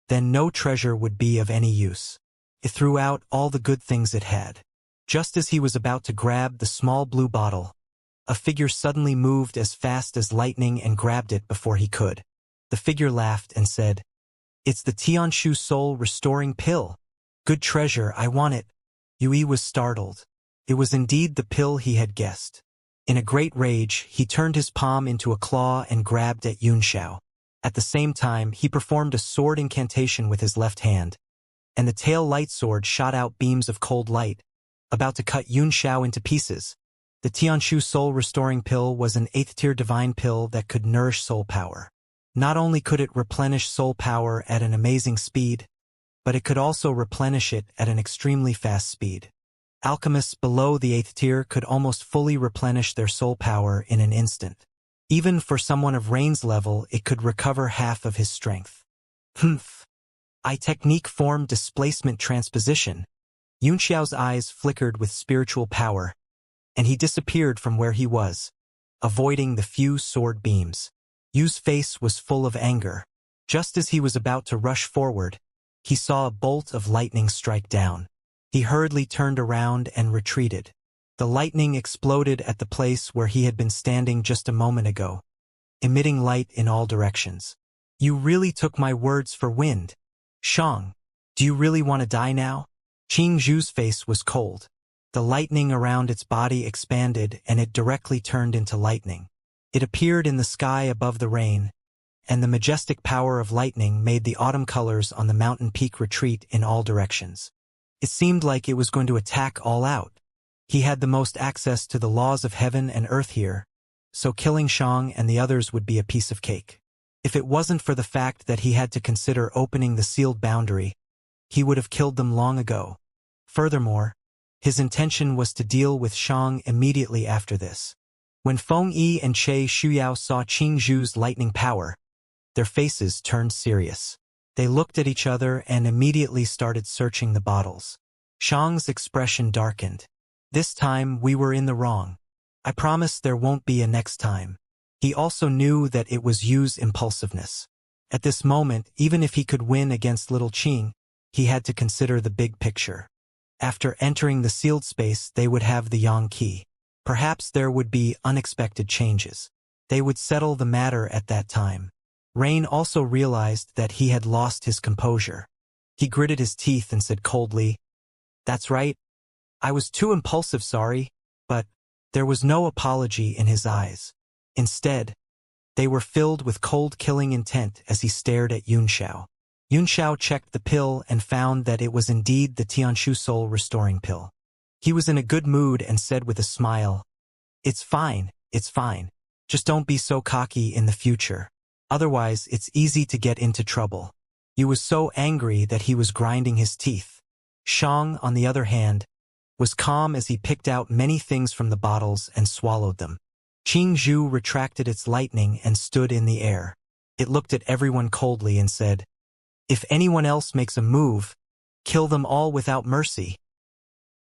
then no treasure would be of any use. It threw out all the good things it had. Just as he was about to grab the small blue bottle, a figure suddenly moved as fast as lightning and grabbed it before he could. The figure laughed and said, "It's the Tianshu soul restoring pill. Good treasure, I want it." Yui was startled. It was indeed the pill he had guessed. In a great rage, he turned his palm into a claw and grabbed at Yunxiao. At the same time, he performed a sword incantation with his left hand, and the tail light sword shot out beams of cold light, about to cut Yunxiao into pieces. The Tianshu soul restoring pill was an 8th-tier divine pill that could nourish soul power. Not only could it replenish soul power at an amazing speed, but it could also replenish it at an extremely fast speed. Alchemists below the 8th tier could almost fully replenish their soul power in an instant. Even for someone of Rain's level, it could recover half of his strength. Humph. I technique form displacement transposition. Yunxiao's eyes flickered with spiritual power, and he disappeared from where he was, avoiding the few sword beams. Yu's face was full of anger. Just as he was about to rush forward, he saw a bolt of lightning strike down. He hurriedly turned around and retreated. The lightning exploded at the place where he had been standing just a moment ago, emitting light in all directions. "You really took my words for wind. Shang, do you really want to die now?" Qing Zhu's face was cold. The lightning around its body expanded and it directly turned into lightning. It appeared in the sky above the rain, and the majestic power of lightning made the autumn colors on the mountain peak retreat in all directions. It seemed like it was going to attack all out. He had the most access to the laws of heaven and earth here, so killing Shang and the others would be a piece of cake. If it wasn't for the fact that he had to consider opening the sealed boundary, he would have killed them long ago. Furthermore, his intention was to deal with Shang immediately after this. When Feng Yi and Che Shuyao saw Qing Zhu's lightning power, their faces turned serious. They looked at each other and immediately started searching the bottles. Shang's expression darkened. "This time we were in the wrong. I promise there won't be a next time." He also knew that it was Yu's impulsiveness. At this moment, even if he could win against little Qing, he had to consider the big picture. After entering the sealed space, they would have the Yang key. Perhaps there would be unexpected changes. They would settle the matter at that time. Rain also realized that he had lost his composure. He gritted his teeth and said coldly, "That's right. I was too impulsive, sorry." But there was no apology in his eyes. Instead, they were filled with cold killing intent as he stared at Xianxia. Xianxia checked the pill and found that it was indeed the Tianshu soul restoring pill. He was in a good mood and said with a smile, it's fine. Just don't be so cocky in the future. Otherwise, it's easy to get into trouble." He was so angry that he was grinding his teeth. Shang, on the other hand, was calm as he picked out many things from the bottles and swallowed them. Qingzhu retracted its lightning and stood in the air. It looked at everyone coldly and said, "If anyone else makes a move, kill them all without mercy."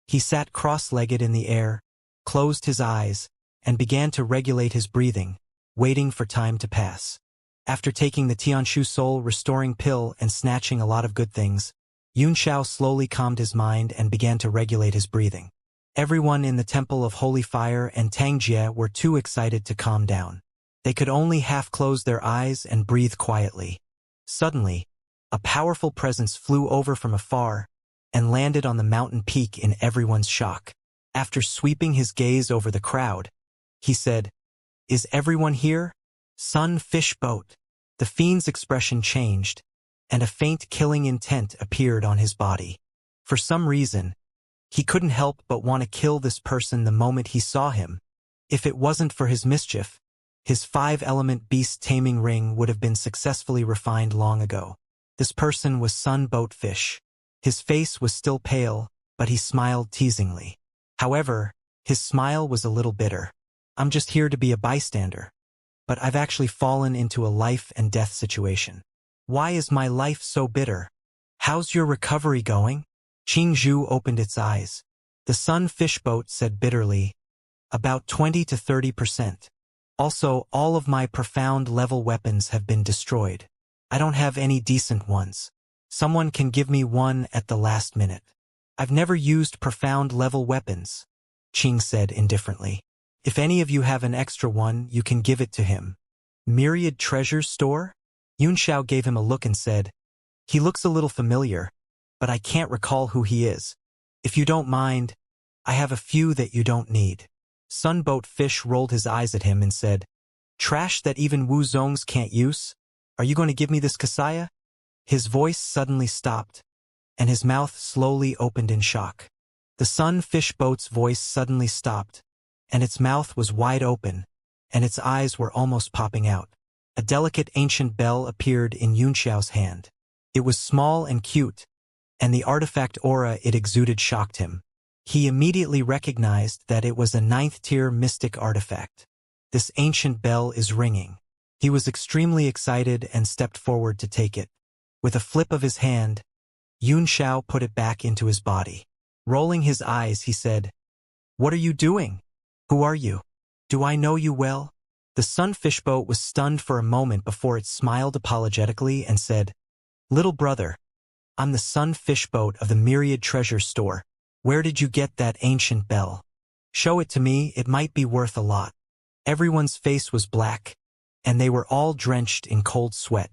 He sat cross-legged in the air, closed his eyes, and began to regulate his breathing, waiting for time to pass. After taking the Tianshu soul restoring pill and snatching a lot of good things, Xianxia slowly calmed his mind and began to regulate his breathing. Everyone in the Temple of Holy Fire and Tangjie were too excited to calm down. They could only half close their eyes and breathe quietly. Suddenly, a powerful presence flew over from afar and landed on the mountain peak in everyone's shock. After sweeping his gaze over the crowd, he said, "Is everyone here? Sun Fish Boat." The fiend's expression changed, and a faint killing intent appeared on his body. For some reason, he couldn't help but want to kill this person the moment he saw him. If it wasn't for his mischief, his 5-element beast taming ring would have been successfully refined long ago. This person was Sun Boatfish. His face was still pale, but he smiled teasingly. However, his smile was a little bitter. "I'm just here to be a bystander. But I've actually fallen into a life and death situation. Why is my life so bitter? How's your recovery going?" Qingzhu opened its eyes. The Sun Fish Boat said bitterly, "About 20 to 30%. Also, all of my profound level weapons have been destroyed. I don't have any decent ones. Someone can give me one at the last minute." "I've never used profound level weapons," Qing said indifferently. "If any of you have an extra one, you can give it to him." "Myriad Treasure Store?" Xianxia gave him a look and said, "He looks a little familiar, but I can't recall who he is. If you don't mind, I have a few that you don't need." Sunboat Fish rolled his eyes at him and said, "Trash that even Wu Zongs can't use? Are you going to give me this Kasaya?" His voice suddenly stopped, and his mouth slowly opened in shock. The Sun Fish Boat's voice suddenly stopped, and its mouth was wide open, and its eyes were almost popping out. A delicate ancient bell appeared in Yunxiao's hand. It was small and cute, and the artifact aura it exuded shocked him. He immediately recognized that it was a 9th-tier mystic artifact. This ancient bell is ringing. He was extremely excited and stepped forward to take it. With a flip of his hand, Yunxiao put it back into his body. Rolling his eyes, he said, "What are you doing? Who are you? Do I know you well?" The Sunfish Boat was stunned for a moment before it smiled apologetically and said, "Little brother, I'm the Sunfish Boat of the Myriad Treasure Store. Where did you get that ancient bell? Show it to me, it might be worth a lot." Everyone's face was black, and they were all drenched in cold sweat.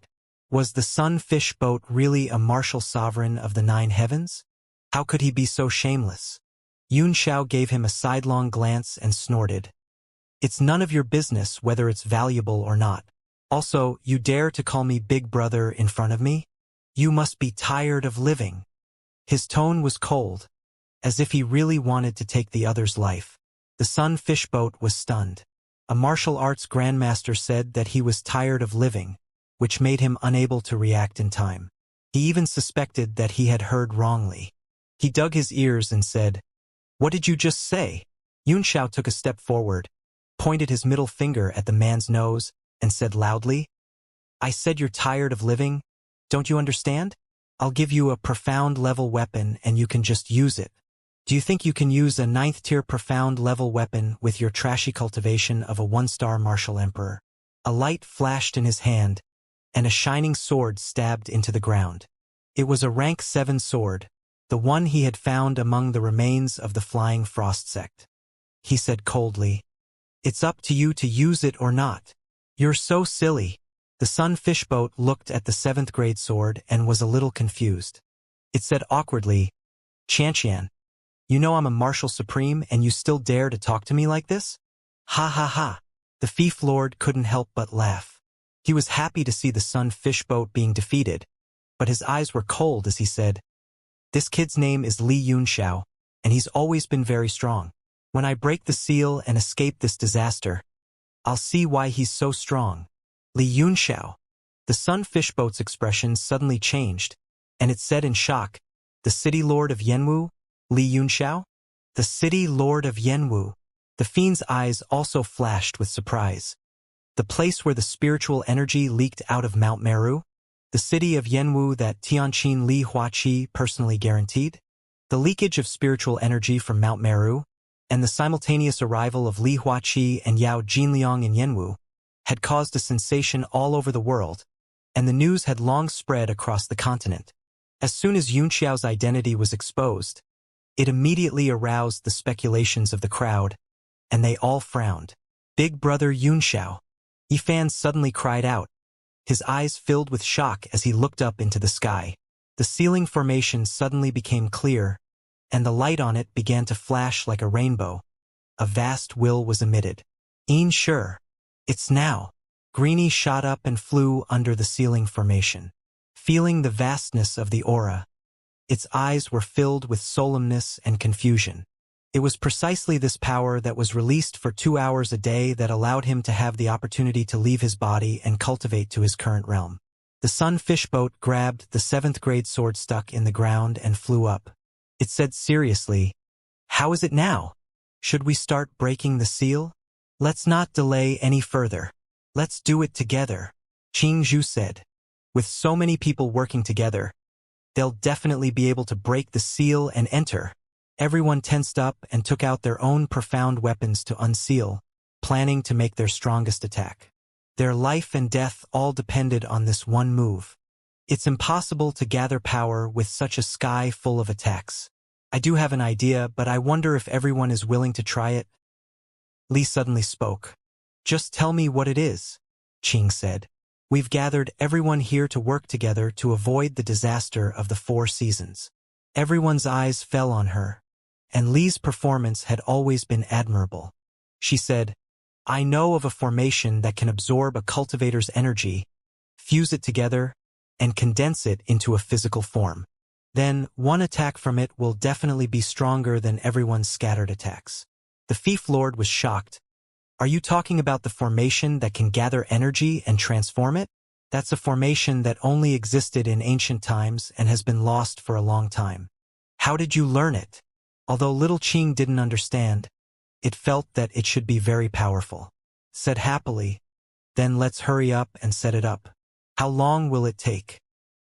Was the Sunfish Boat really a martial sovereign of the 9 heavens? How could he be so shameless? Yunxiao gave him a sidelong glance and snorted. "It's none of your business whether it's valuable or not. Also, you dare to call me big brother in front of me? You must be tired of living." His tone was cold, as if he really wanted to take the other's life. The Sunfish Boat was stunned. A martial arts grandmaster said that he was tired of living, which made him unable to react in time. He even suspected that he had heard wrongly. He dug his ears and said, "What did you just say?" Yunxiao took a step forward, pointed his middle finger at the man's nose, and said loudly, "I said you're tired of living. Don't you understand? I'll give you a profound level weapon and you can just use it. Do you think you can use a 9th-tier profound level weapon with your trashy cultivation of a 1-star martial emperor?" A light flashed in his hand, and a shining sword stabbed into the ground. It was a rank 7 sword, the one he had found among the remains of the Flying Frost sect. He said coldly, "It's up to you to use it or not." You're so silly. The sun fishboat looked at the 7th grade sword and was a little confused. It said awkwardly, Xianxia, you know I'm a martial supreme and you still dare to talk to me like this? Ha ha ha. The fief lord couldn't help but laugh. He was happy to see the sun fishboat being defeated, but his eyes were cold as he said, this kid's name is Li Yunxiao, and he's always been very strong. When I break the seal and escape this disaster, I'll see why he's so strong. Li Yunxiao. The sun fishboat's expression suddenly changed, and it said in shock, the city lord of Yanwu, Li Yunxiao? The city lord of Yanwu. The fiend's eyes also flashed with surprise. The place where the spiritual energy leaked out of Mount Meru? The city of Yanwu that Tianqin Li Huaqi personally guaranteed? The leakage of spiritual energy from Mount Meru, and the simultaneous arrival of Li Huaqi and Yao Jinliang in Yanwu, had caused a sensation all over the world, and the news had long spread across the continent. As soon as Yunxiao's identity was exposed, it immediately aroused the speculations of the crowd, and they all frowned. Big brother Yunxiao. Yifan suddenly cried out. His eyes filled with shock as he looked up into the sky. The ceiling formation suddenly became clear, and the light on it began to flash like a rainbow. A vast will was emitted. Sure. It's now. Greenie shot up and flew under the ceiling formation. Feeling the vastness of the aura, its eyes were filled with solemnness and confusion. It was precisely this power that was released for 2 hours a day that allowed him to have the opportunity to leave his body and cultivate to his current realm. The sun fishboat grabbed the 7th grade sword stuck in the ground and flew up. It said seriously, how is it now? Should we start breaking the seal? Let's not delay any further. Let's do it together, Qing Zhu said. With so many people working together, they'll definitely be able to break the seal and enter. Everyone tensed up and took out their own profound weapons to unseal, planning to make their strongest attack. Their life and death all depended on this one move. It's impossible to gather power with such a sky full of attacks. I do have an idea, but I wonder if everyone is willing to try it. Li suddenly spoke. Just tell me what it is, Qing said. We've gathered everyone here to work together to avoid the disaster of the 4 seasons. Everyone's eyes fell on her, and Li's performance had always been admirable. She said, I know of a formation that can absorb a cultivator's energy, fuse it together, and condense it into a physical form. Then, one attack from it will definitely be stronger than everyone's scattered attacks. The fief lord was shocked. Are you talking about the formation that can gather energy and transform it? That's a formation that only existed in ancient times and has been lost for a long time. How did you learn it? Although little Qing didn't understand, it felt that it should be very powerful. Said happily, then let's hurry up and set it up. How long will it take?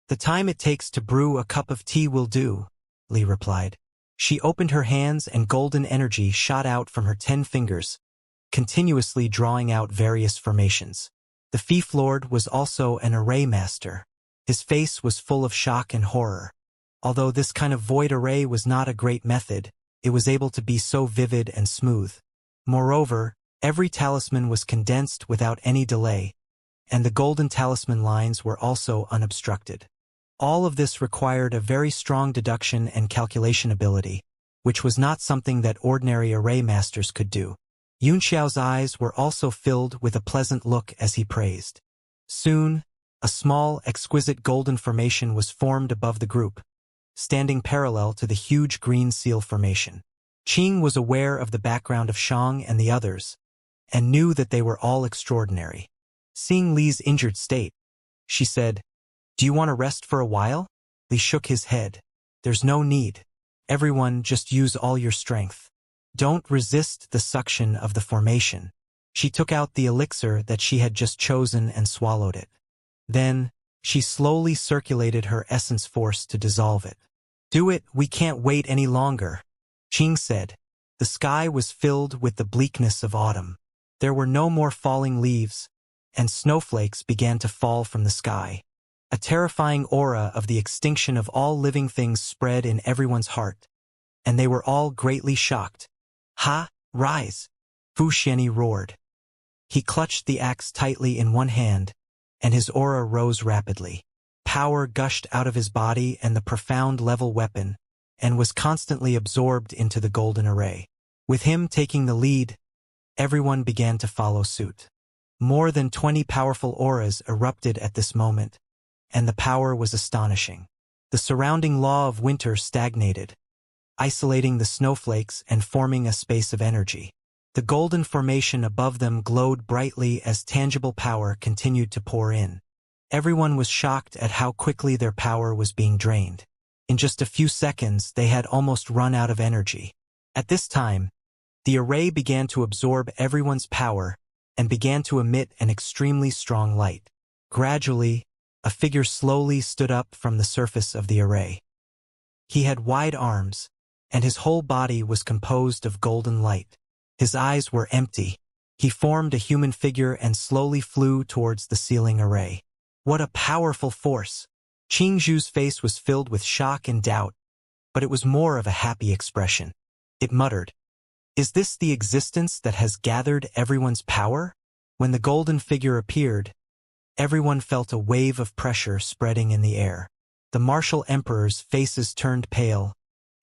The time it takes to brew a cup of tea will do, Li replied. She opened her hands and golden energy shot out from her 10 fingers, continuously drawing out various formations. The fief lord was also an array master. His face was full of shock and horror. Although this kind of void array was not a great method, it was able to be so vivid and smooth. Moreover, every talisman was condensed without any delay, and the golden talisman lines were also unobstructed. All of this required a very strong deduction and calculation ability, which was not something that ordinary array masters could do. Yunxiao's eyes were also filled with a pleasant look as he praised. Soon, a small, exquisite golden formation was formed above the group, standing parallel to the huge green seal formation. Qing was aware of the background of Shang and the others, and knew that they were all extraordinary. Seeing Li's injured state, she said, Do you want to rest for a while? Li shook his head. There's no need. Everyone, just use all your strength. Don't resist the suction of the formation. She took out the elixir that she had just chosen and swallowed it. Then, she slowly circulated her essence force to dissolve it. Do it, we can't wait any longer, Qing said. The sky was filled with the bleakness of autumn. There were no more falling leaves, and snowflakes began to fall from the sky. A terrifying aura of the extinction of all living things spread in everyone's heart, and they were all greatly shocked. Ha, rise! Fu Xianyi roared. He clutched the axe tightly in one hand, and his aura rose rapidly. Power gushed out of his body and the profound-level weapon, and was constantly absorbed into the golden array. With him taking the lead, everyone began to follow suit. More than 20 powerful auras erupted at this moment, and the power was astonishing. The surrounding law of winter stagnated, isolating the snowflakes and forming a space of energy. The golden formation above them glowed brightly as tangible power continued to pour in. Everyone was shocked at how quickly their power was being drained. In just a few seconds, they had almost run out of energy. At this time, the array began to absorb everyone's power and began to emit an extremely strong light. Gradually, a figure slowly stood up from the surface of the array. He had wide arms, and his whole body was composed of golden light. His eyes were empty. He formed a human figure and slowly flew towards the ceiling array. What a powerful force! Qingzhu's face was filled with shock and doubt, but it was more of a happy expression. It muttered, "Is this the existence that has gathered everyone's power?" When the golden figure appeared, everyone felt a wave of pressure spreading in the air. The martial emperors' faces turned pale,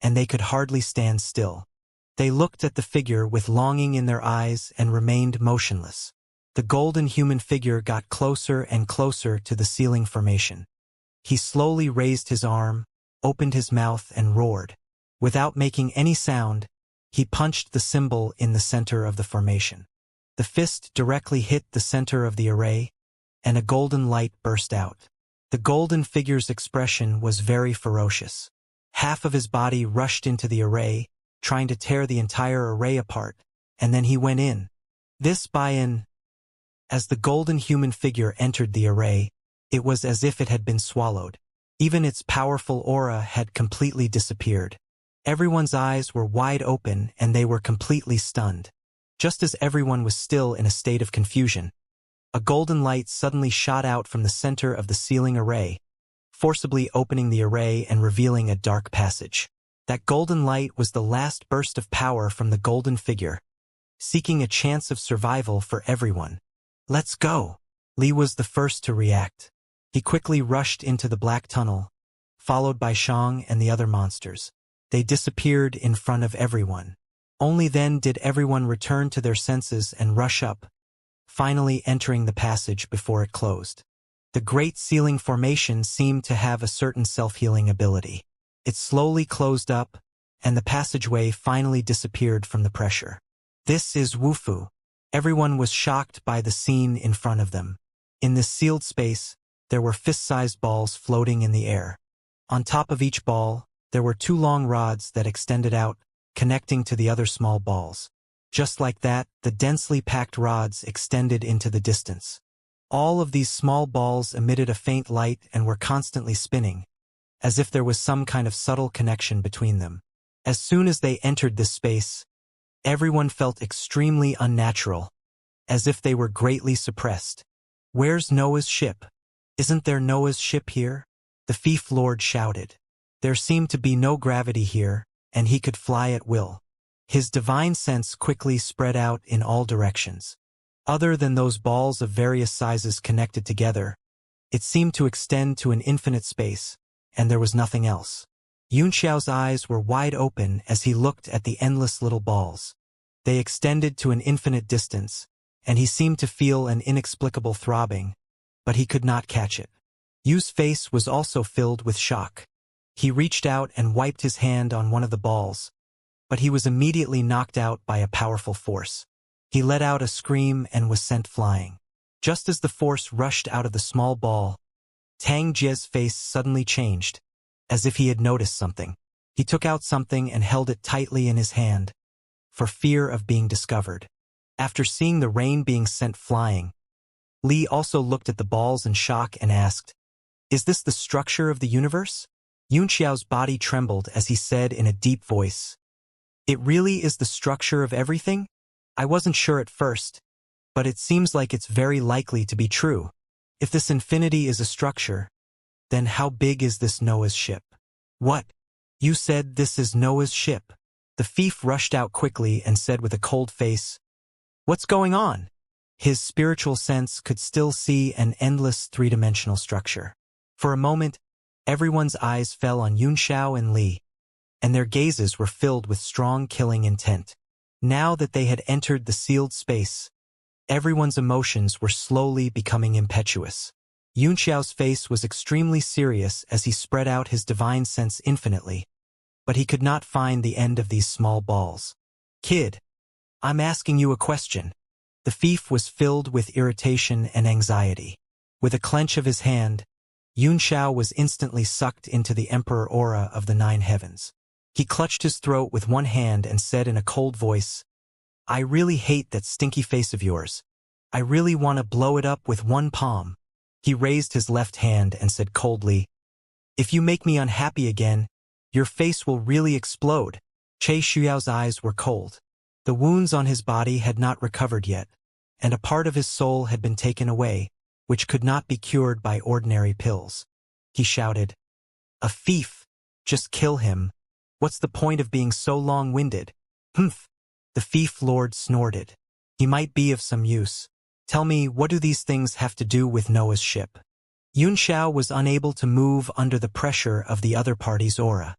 and they could hardly stand still. They looked at the figure with longing in their eyes and remained motionless. The golden human figure got closer and closer to the ceiling formation. He slowly raised his arm, opened his mouth, and roared. Without making any sound, he punched the symbol in the center of the formation. The fist directly hit the center of the array, and a golden light burst out. The golden figure's expression was very ferocious. Half of his body rushed into the array, trying to tear the entire array apart, and then he went in. This buy-in. As the golden human figure entered the array, it was as if it had been swallowed. Even its powerful aura had completely disappeared. Everyone's eyes were wide open and they were completely stunned. Just as everyone was still in a state of confusion, a golden light suddenly shot out from the center of the ceiling array, forcibly opening the array and revealing a dark passage. That golden light was the last burst of power from the golden figure, seeking a chance of survival for everyone. "Let's go!" Li was the first to react. He quickly rushed into the black tunnel, followed by Shang and the other monsters. They disappeared in front of everyone. Only then did everyone return to their senses and rush up, finally entering the passage before it closed. The great ceiling formation seemed to have a certain self-healing ability. It slowly closed up, and the passageway finally disappeared from the pressure. This is Wufu. Everyone was shocked by the scene in front of them. In this sealed space, there were fist-sized balls floating in the air. On top of each ball, there were 2 long rods that extended out, connecting to the other small balls. Just like that, the densely packed rods extended into the distance. All of these small balls emitted a faint light and were constantly spinning, as if there was some kind of subtle connection between them. As soon as they entered this space, everyone felt extremely unnatural, as if they were greatly suppressed. "Where's Noah's ship? Isn't there Noah's ship here?" the Fief Lord shouted. There seemed to be no gravity here, and he could fly at will. His divine sense quickly spread out in all directions. Other than those balls of various sizes connected together, it seemed to extend to an infinite space, and there was nothing else. Yunxiao's eyes were wide open as he looked at the endless little balls. They extended to an infinite distance, and he seemed to feel an inexplicable throbbing, but he could not catch it. Yu's face was also filled with shock. He reached out and wiped his hand on one of the balls, but he was immediately knocked out by a powerful force. He let out a scream and was sent flying. Just as the force rushed out of the small ball, Tang Jie's face suddenly changed, as if he had noticed something. He took out something and held it tightly in his hand, for fear of being discovered. After seeing the rain being sent flying, Li also looked at the balls in shock and asked, "Is this the structure of the universe?" Yunxiao's body trembled as he said in a deep voice, "It really is the structure of everything? I wasn't sure at first, but it seems like it's very likely to be true. If this infinity is a structure, then how big is this Noah's ship?" "What? You said this is Noah's ship?" The Fief rushed out quickly and said with a cold face, "What's going on? His spiritual sense could still see an endless three-dimensional structure. For a moment, everyone's eyes fell on Xianxia and Li, and their gazes were filled with strong killing intent. Now that they had entered the sealed space, everyone's emotions were slowly becoming impetuous. Xianxia's face was extremely serious as he spread out his divine sense infinitely, but he could not find the end of these small balls. Kid, I'm asking you a question. The thief was filled with irritation and anxiety. With a clench of his hand, Xianxia was instantly sucked into the emperor aura of the 9 heavens. He clutched his throat with one hand and said in a cold voice, I really hate that stinky face of yours. I really want to blow it up with one palm. He raised his left hand and said coldly, if you make me unhappy again, your face will really explode. Che Shuyao's eyes were cold. The wounds on his body had not recovered yet, and a part of his soul had been taken away, which could not be cured by ordinary pills. He shouted, a thief! Just kill him. What's the point of being so long-winded? Humph! The thief lord snorted. He might be of some use. Tell me, what do these things have to do with Noah's ship? Xianxia was unable to move under the pressure of the other party's aura.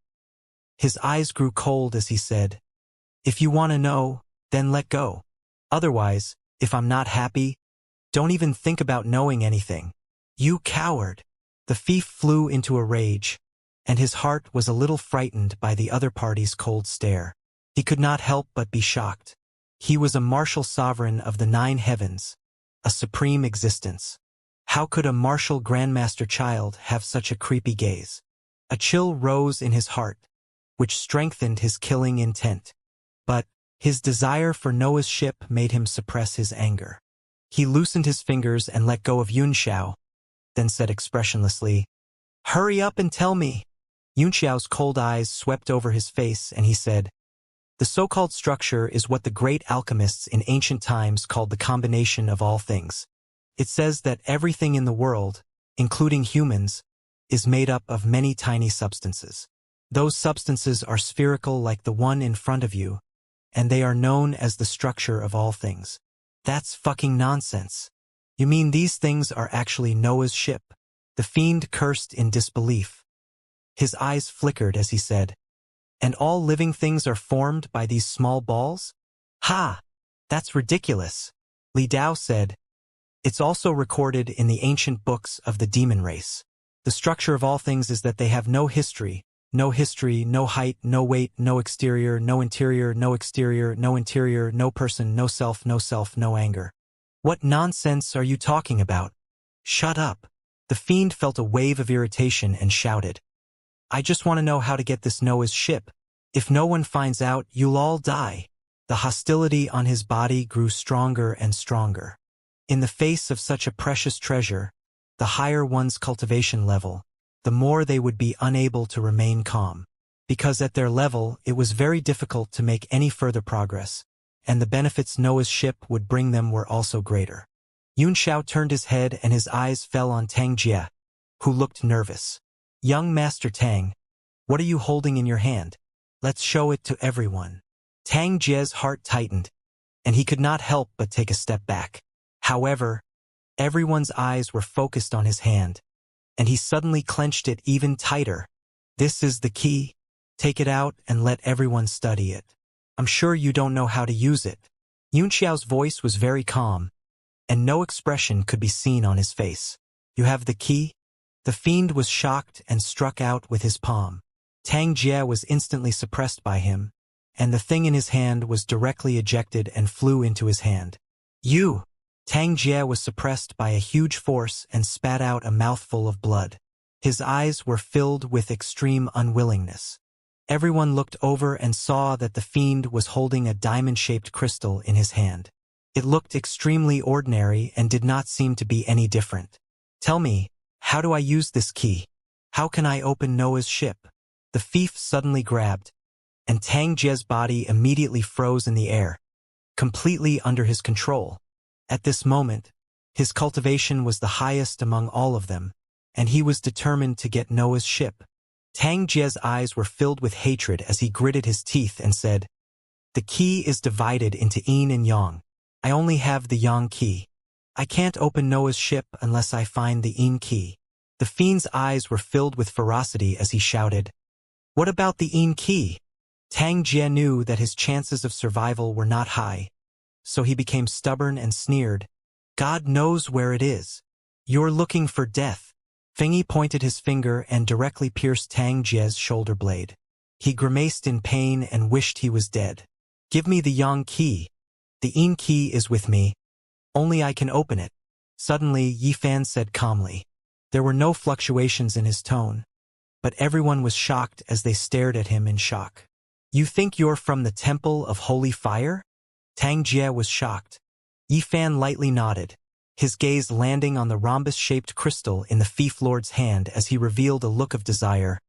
His eyes grew cold as he said, if you want to know, then let go. Otherwise, if I'm not happy, don't even think about knowing anything. You coward! The thief flew into a rage, and his heart was a little frightened by the other party's cold stare. He could not help but be shocked. He was a martial sovereign of the 9 heavens, a supreme existence. How could a martial grandmaster child have such a creepy gaze? A chill rose in his heart, which strengthened his killing intent. But his desire for Noah's ship made him suppress his anger. He loosened his fingers and let go of Xianxia, then said expressionlessly, hurry up and tell me. Xianxiao's cold eyes swept over his face and he said, the so-called structure is what the great alchemists in ancient times called the combination of all things. It says that everything in the world, including humans, is made up of many tiny substances. Those substances are spherical like the one in front of you, and they are known as the structure of all things. That's fucking nonsense. You mean these things are actually Noah's ship? The fiend cursed in disbelief. His eyes flickered as he said, and all living things are formed by these small balls? Ha! That's ridiculous. Li Dao said, it's also recorded in the ancient books of the demon race. The structure of all things is that they have no history, no height, no weight, no exterior, no interior, no exterior, no interior, no person, no self, no anger. What nonsense are you talking about? Shut up. The fiend felt a wave of irritation and shouted, I just want to know how to get this Noah's ship. If no one finds out, you'll all die. The hostility on his body grew stronger and stronger. In the face of such a precious treasure, the higher one's cultivation level, the more they would be unable to remain calm. Because at their level, it was very difficult to make any further progress, and the benefits Noah's ship would bring them were also greater. Xianxia turned his head and his eyes fell on Tang Jie, who looked nervous. Young Master Tang, what are you holding in your hand? Let's show it to everyone. Tang Jie's heart tightened, and he could not help but take a step back. However, everyone's eyes were focused on his hand, and he suddenly clenched it even tighter. This is the key. Take it out and let everyone study it. I'm sure you don't know how to use it. Xianxiao's voice was very calm, and no expression could be seen on his face. You have the key? The fiend was shocked and struck out with his palm. Tang Jie was instantly suppressed by him, and the thing in his hand was directly ejected and flew into his hand. You! Tang Jie was suppressed by a huge force and spat out a mouthful of blood. His eyes were filled with extreme unwillingness. Everyone looked over and saw that the fiend was holding a diamond-shaped crystal in his hand. It looked extremely ordinary and did not seem to be any different. Tell me, how do I use this key? How can I open Noah's ship? The thief suddenly grabbed, and Tang Jie's body immediately froze in the air, completely under his control. At this moment, his cultivation was the highest among all of them, and he was determined to get Noah's ship. Tang Jie's eyes were filled with hatred as he gritted his teeth and said, the key is divided into yin and yang. I only have the yang key. I can't open Noah's ship unless I find the Yin key. The fiend's eyes were filled with ferocity as he shouted, "What about the Yin key?" Tang Jie knew that his chances of survival were not high, so he became stubborn and sneered, "God knows where it is. You're looking for death." Fengyi pointed his finger and directly pierced Tang Jie's shoulder blade. He grimaced in pain and wished he was dead. "Give me the Yang key. The Yin key is with me. Only I can open it." Suddenly, Yifan said calmly. There were no fluctuations in his tone, but everyone was shocked as they stared at him in shock. "You think you're from the Temple of Holy Fire?" Tang Jie was shocked. Yifan lightly nodded, his gaze landing on the rhombus-shaped crystal in the Fief Lord's hand as he revealed a look of desire.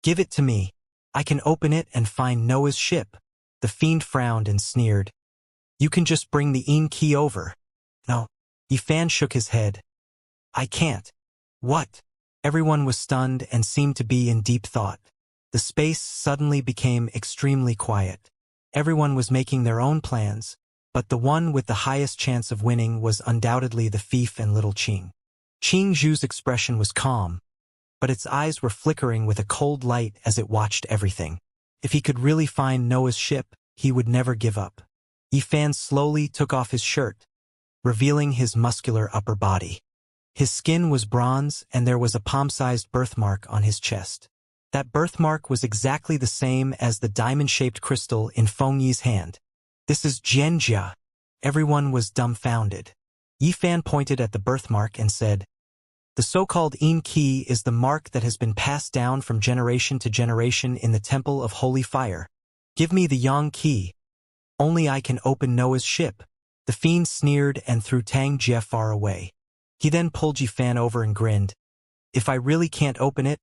"Give it to me. I can open it and find Noah's ship." The fiend frowned and sneered. "You can just bring the Yin key over." "No." Yifan shook his head. "I can't." "What?" Everyone was stunned and seemed to be in deep thought. The space suddenly became extremely quiet. Everyone was making their own plans, but the one with the highest chance of winning was undoubtedly the Fief and little Qing. Qing Zhu's expression was calm, but its eyes were flickering with a cold light as it watched everything. If he could really find Noah's ship, he would never give up. Yifan slowly took off his shirt, revealing his muscular upper body. His skin was bronze and there was a palm-sized birthmark on his chest. That birthmark was exactly the same as the diamond-shaped crystal in Fengyi's hand. "This is Xianxia." Everyone was dumbfounded. Yifan pointed at the birthmark and said, "The so-called Yin key is the mark that has been passed down from generation to generation in the Temple of Holy Fire. Give me the Yang key. Only I can open Noah's ship." The fiend sneered and threw Tang Jie far away. He then pulled Yifan over and grinned. "If I really can't open it,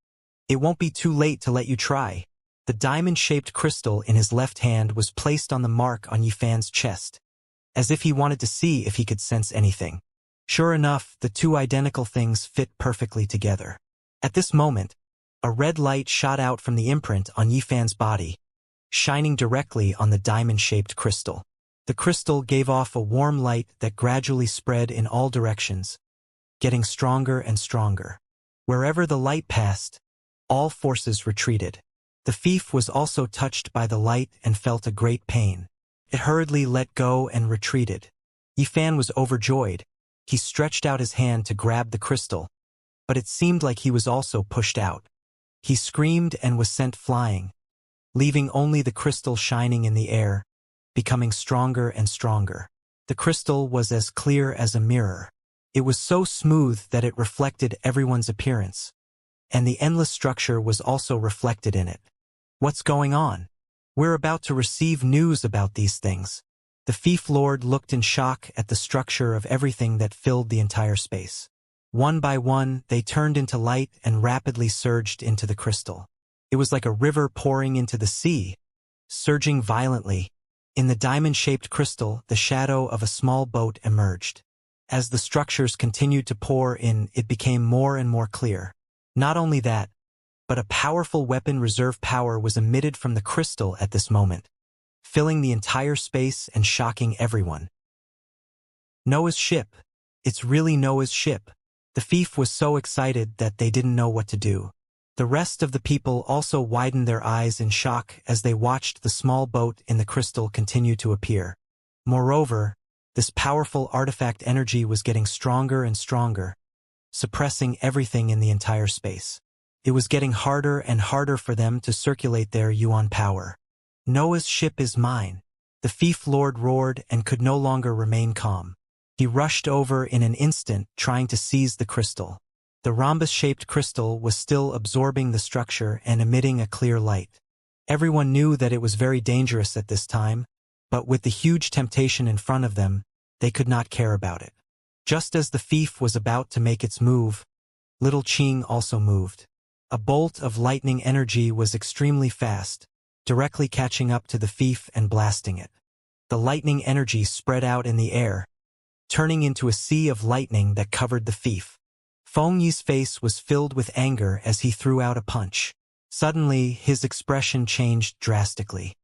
it won't be too late to let you try." The diamond-shaped crystal in his left hand was placed on the mark on Yifan's chest, as if he wanted to see if he could sense anything. Sure enough, the two identical things fit perfectly together. At this moment, a red light shot out from the imprint on Yifan's body, shining directly on the diamond-shaped crystal. The crystal gave off a warm light that gradually spread in all directions, getting stronger and stronger. Wherever the light passed, all forces retreated. The Fief was also touched by the light and felt a great pain. It hurriedly let go and retreated. Yifan was overjoyed. He stretched out his hand to grab the crystal, but it seemed like he was also pushed out. He screamed and was sent flying, leaving only the crystal shining in the air, becoming stronger and stronger. The crystal was as clear as a mirror. It was so smooth that it reflected everyone's appearance, and the endless structure was also reflected in it. "What's going on? We're about to receive news about these things." The Fief Lord looked in shock at the structure of everything that filled the entire space. One by one, they turned into light and rapidly surged into the crystal. It was like a river pouring into the sea, surging violently. In the diamond-shaped crystal, the shadow of a small boat emerged. As the structures continued to pour in, it became more and more clear. Not only that, but a powerful weapon reserve power was emitted from the crystal at this moment, filling the entire space and shocking everyone. "Noah's ship. It's really Noah's ship." The Fief was so excited that they didn't know what to do. The rest of the people also widened their eyes in shock as they watched the small boat in the crystal continue to appear. Moreover, this powerful artifact energy was getting stronger and stronger, suppressing everything in the entire space. It was getting harder and harder for them to circulate their yuan power. "Noah's ship is mine." The Fief Lord roared and could no longer remain calm. He rushed over in an instant, trying to seize the crystal. The rhombus-shaped crystal was still absorbing the structure and emitting a clear light. Everyone knew that it was very dangerous at this time, but with the huge temptation in front of them, they could not care about it. Just as the Fief was about to make its move, little Qing also moved. A bolt of lightning energy was extremely fast, directly catching up to the Fief and blasting it. The lightning energy spread out in the air, turning into a sea of lightning that covered the Fief. Fengyi's face was filled with anger as he threw out a punch. Suddenly, his expression changed drastically.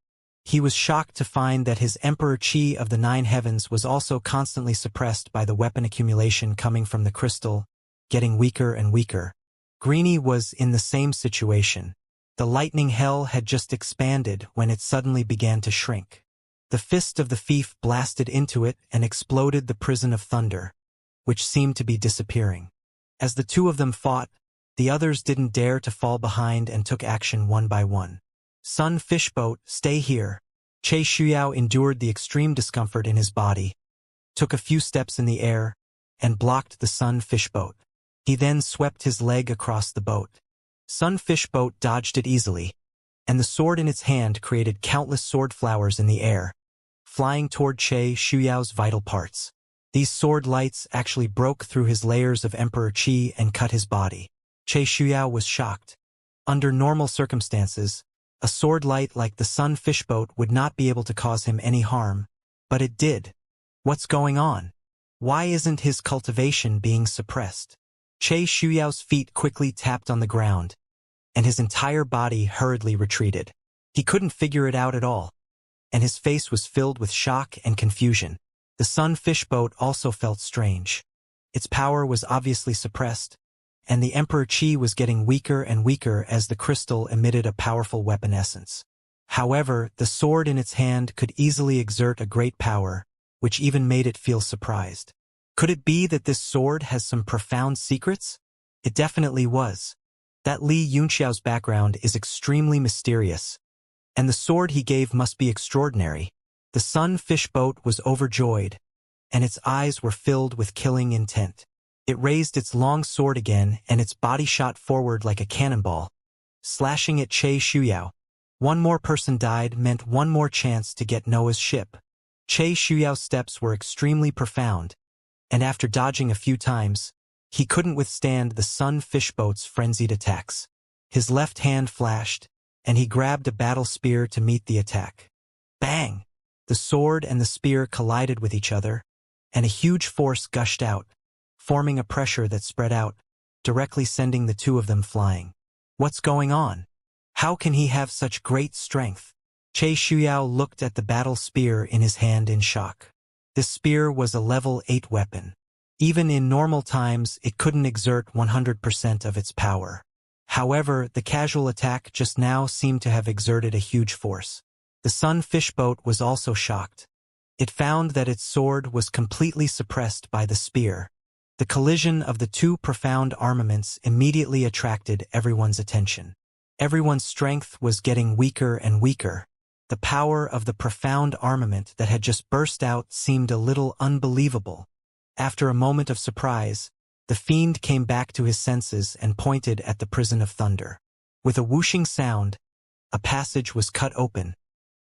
He was shocked to find that his Emperor Qi of the Nine Heavens was also constantly suppressed by the weapon accumulation coming from the crystal, getting weaker and weaker. Greenie was in the same situation. The lightning hell had just expanded when it suddenly began to shrink. The fist of the thief blasted into it and exploded the prison of thunder, which seemed to be disappearing. As the two of them fought, the others didn't dare to fall behind and took action one by one. Sun Fishboat, stay here. Che Shuiao endured the extreme discomfort in his body, took a few steps in the air, and blocked the Sun Fishboat. He then swept his leg across the boat. Sun Fishboat dodged it easily, and the sword in its hand created countless sword flowers in the air, flying toward Che Shuiao's vital parts. These sword lights actually broke through his layers of Emperor Qi and cut his body. Che Shuiao was shocked. Under normal circumstances, a sword light like the Sun Fishboat would not be able to cause him any harm, but it did. What's going on? Why isn't his cultivation being suppressed? Che Shuiao's feet quickly tapped on the ground, and his entire body hurriedly retreated. He couldn't figure it out at all, and his face was filled with shock and confusion. The Sun Fishboat also felt strange. Its power was obviously suppressed, and the Emperor Qi was getting weaker and weaker as the crystal emitted a powerful weapon essence. However, the sword in its hand could easily exert a great power, which even made it feel surprised. Could it be that this sword has some profound secrets? It definitely was. That Li Yunxiao's background is extremely mysterious, and the sword he gave must be extraordinary. The Sun Fishboat was overjoyed, and its eyes were filled with killing intent. It raised its long sword again, and its body shot forward like a cannonball, slashing at Che Shuiao. One more person died meant one more chance to get Noah's ship. Che Shuiao's steps were extremely profound, and after dodging a few times, he couldn't withstand the Sun Fishboat's frenzied attacks. His left hand flashed, and he grabbed a battle spear to meet the attack. Bang! The sword and the spear collided with each other, and a huge force gushed out, forming a pressure that spread out, directly sending the two of them flying. What's going on? How can he have such great strength? Che Shuiao looked at the battle spear in his hand in shock. This spear was a level 8 weapon. Even in normal times, it couldn't exert 100% of its power. However, the casual attack just now seemed to have exerted a huge force. The Sun Fishboat was also shocked. It found that its sword was completely suppressed by the spear. The collision of the two profound armaments immediately attracted everyone's attention. Everyone's strength was getting weaker and weaker. The power of the profound armament that had just burst out seemed a little unbelievable. After a moment of surprise, the fiend came back to his senses and pointed at the prison of thunder. With a whooshing sound, a passage was cut open,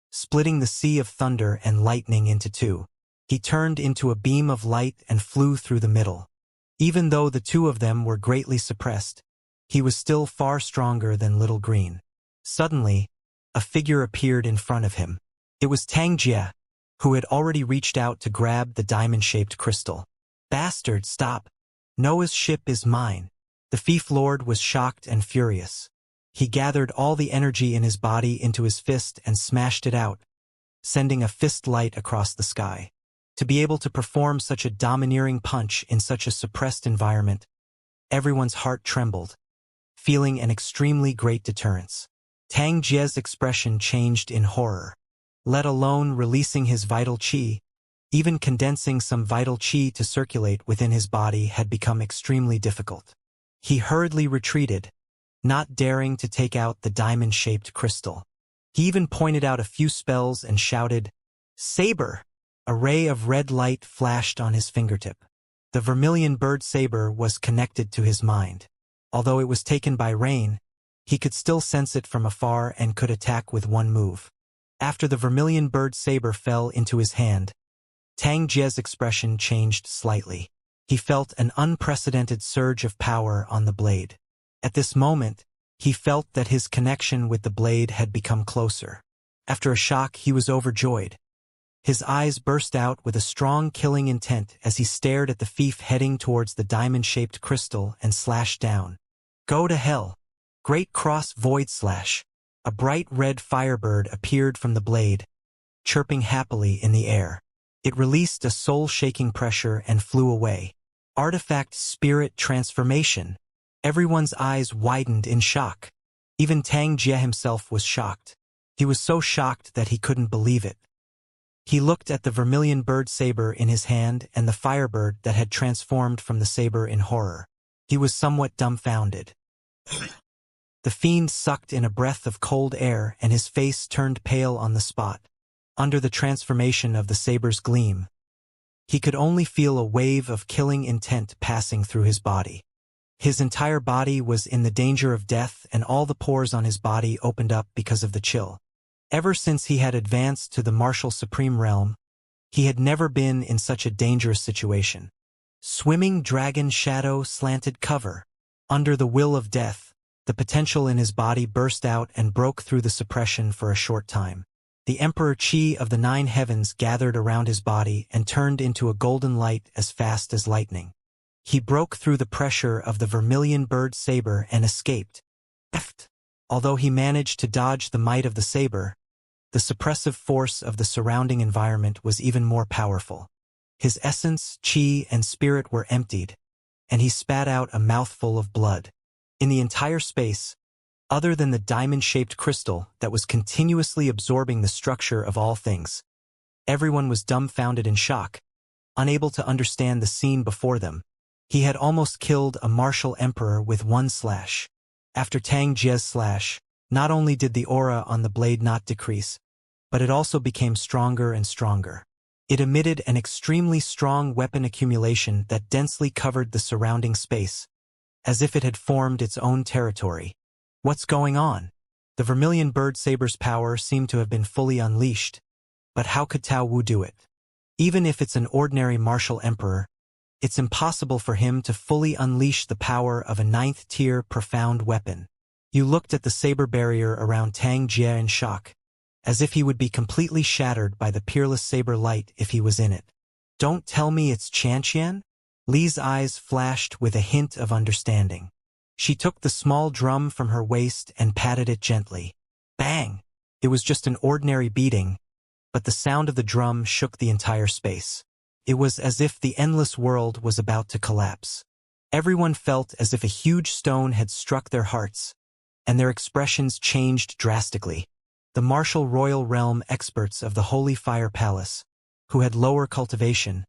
splitting the sea of thunder and lightning into two. He turned into a beam of light and flew through the middle. Even though the two of them were greatly suppressed, he was still far stronger than Little Green. Suddenly, a figure appeared in front of him. It was Xianxia, who had already reached out to grab the diamond-shaped crystal. Bastard, stop! Noah's ship is mine. The thief lord was shocked and furious. He gathered all the energy in his body into his fist and smashed it out, sending a fist light across the sky. To be able to perform such a domineering punch in such a suppressed environment, everyone's heart trembled, feeling an extremely great deterrence. Tang Jie's expression changed in horror. Let alone releasing his vital qi, even condensing some vital qi to circulate within his body had become extremely difficult. He hurriedly retreated, not daring to take out the diamond-shaped crystal. He even pointed out a few spells and shouted, "Saber!" A ray of red light flashed on his fingertip. The vermilion bird saber was connected to his mind. Although it was taken by rain, he could still sense it from afar and could attack with one move. After the vermilion bird saber fell into his hand, Tang Jie's expression changed slightly. He felt an unprecedented surge of power on the blade. At this moment, he felt that his connection with the blade had become closer. After a shock, he was overjoyed. His eyes burst out with a strong killing intent as he stared at the thief heading towards the diamond-shaped crystal and slashed down. Go to hell! Great Cross Void Slash! A bright red firebird appeared from the blade, chirping happily in the air. It released a soul-shaking pressure and flew away. Artifact spirit transformation. Everyone's eyes widened in shock. Even Tang Jie himself was shocked. He was so shocked that he couldn't believe it. He looked at the vermilion bird saber in his hand and the firebird that had transformed from the saber in horror. He was somewhat dumbfounded. The fiend sucked in a breath of cold air and his face turned pale on the spot. Under the transformation of the saber's gleam, he could only feel a wave of killing intent passing through his body. His entire body was in the danger of death and all the pores on his body opened up because of the chill. Ever since he had advanced to the martial supreme realm, he had never been in such a dangerous situation. Swimming dragon shadow slanted cover. Under the will of death, the potential in his body burst out and broke through the suppression for a short time. The Emperor Qi of the Nine Heavens gathered around his body and turned into a golden light as fast as lightning. He broke through the pressure of the vermilion bird saber and escaped. Although he managed to dodge the might of the saber, the suppressive force of the surrounding environment was even more powerful. His essence, qi, and spirit were emptied, and he spat out a mouthful of blood. In the entire space, other than the diamond-shaped crystal that was continuously absorbing the structure of all things, everyone was dumbfounded in shock, unable to understand the scene before them. He had almost killed a martial emperor with one slash. After Tang Jie's slash, not only did the aura on the blade not decrease, but it also became stronger and stronger. It emitted an extremely strong weapon accumulation that densely covered the surrounding space, as if it had formed its own territory. What's going on? The vermilion bird saber's power seemed to have been fully unleashed, but how could Tao Wu do it? Even if it's an ordinary martial emperor, it's impossible for him to fully unleash the power of a 9th-tier profound weapon. You looked at the saber barrier around Tang Jie in shock, as if he would be completely shattered by the peerless saber light if he was in it. Don't tell me it's Xianxia? Li's eyes flashed with a hint of understanding. She took the small drum from her waist and patted it gently. Bang! It was just an ordinary beating, but the sound of the drum shook the entire space. It was as if the endless world was about to collapse. Everyone felt as if a huge stone had struck their hearts, and their expressions changed drastically. The martial royal realm experts of the Holy Fire Palace, who had lower cultivation,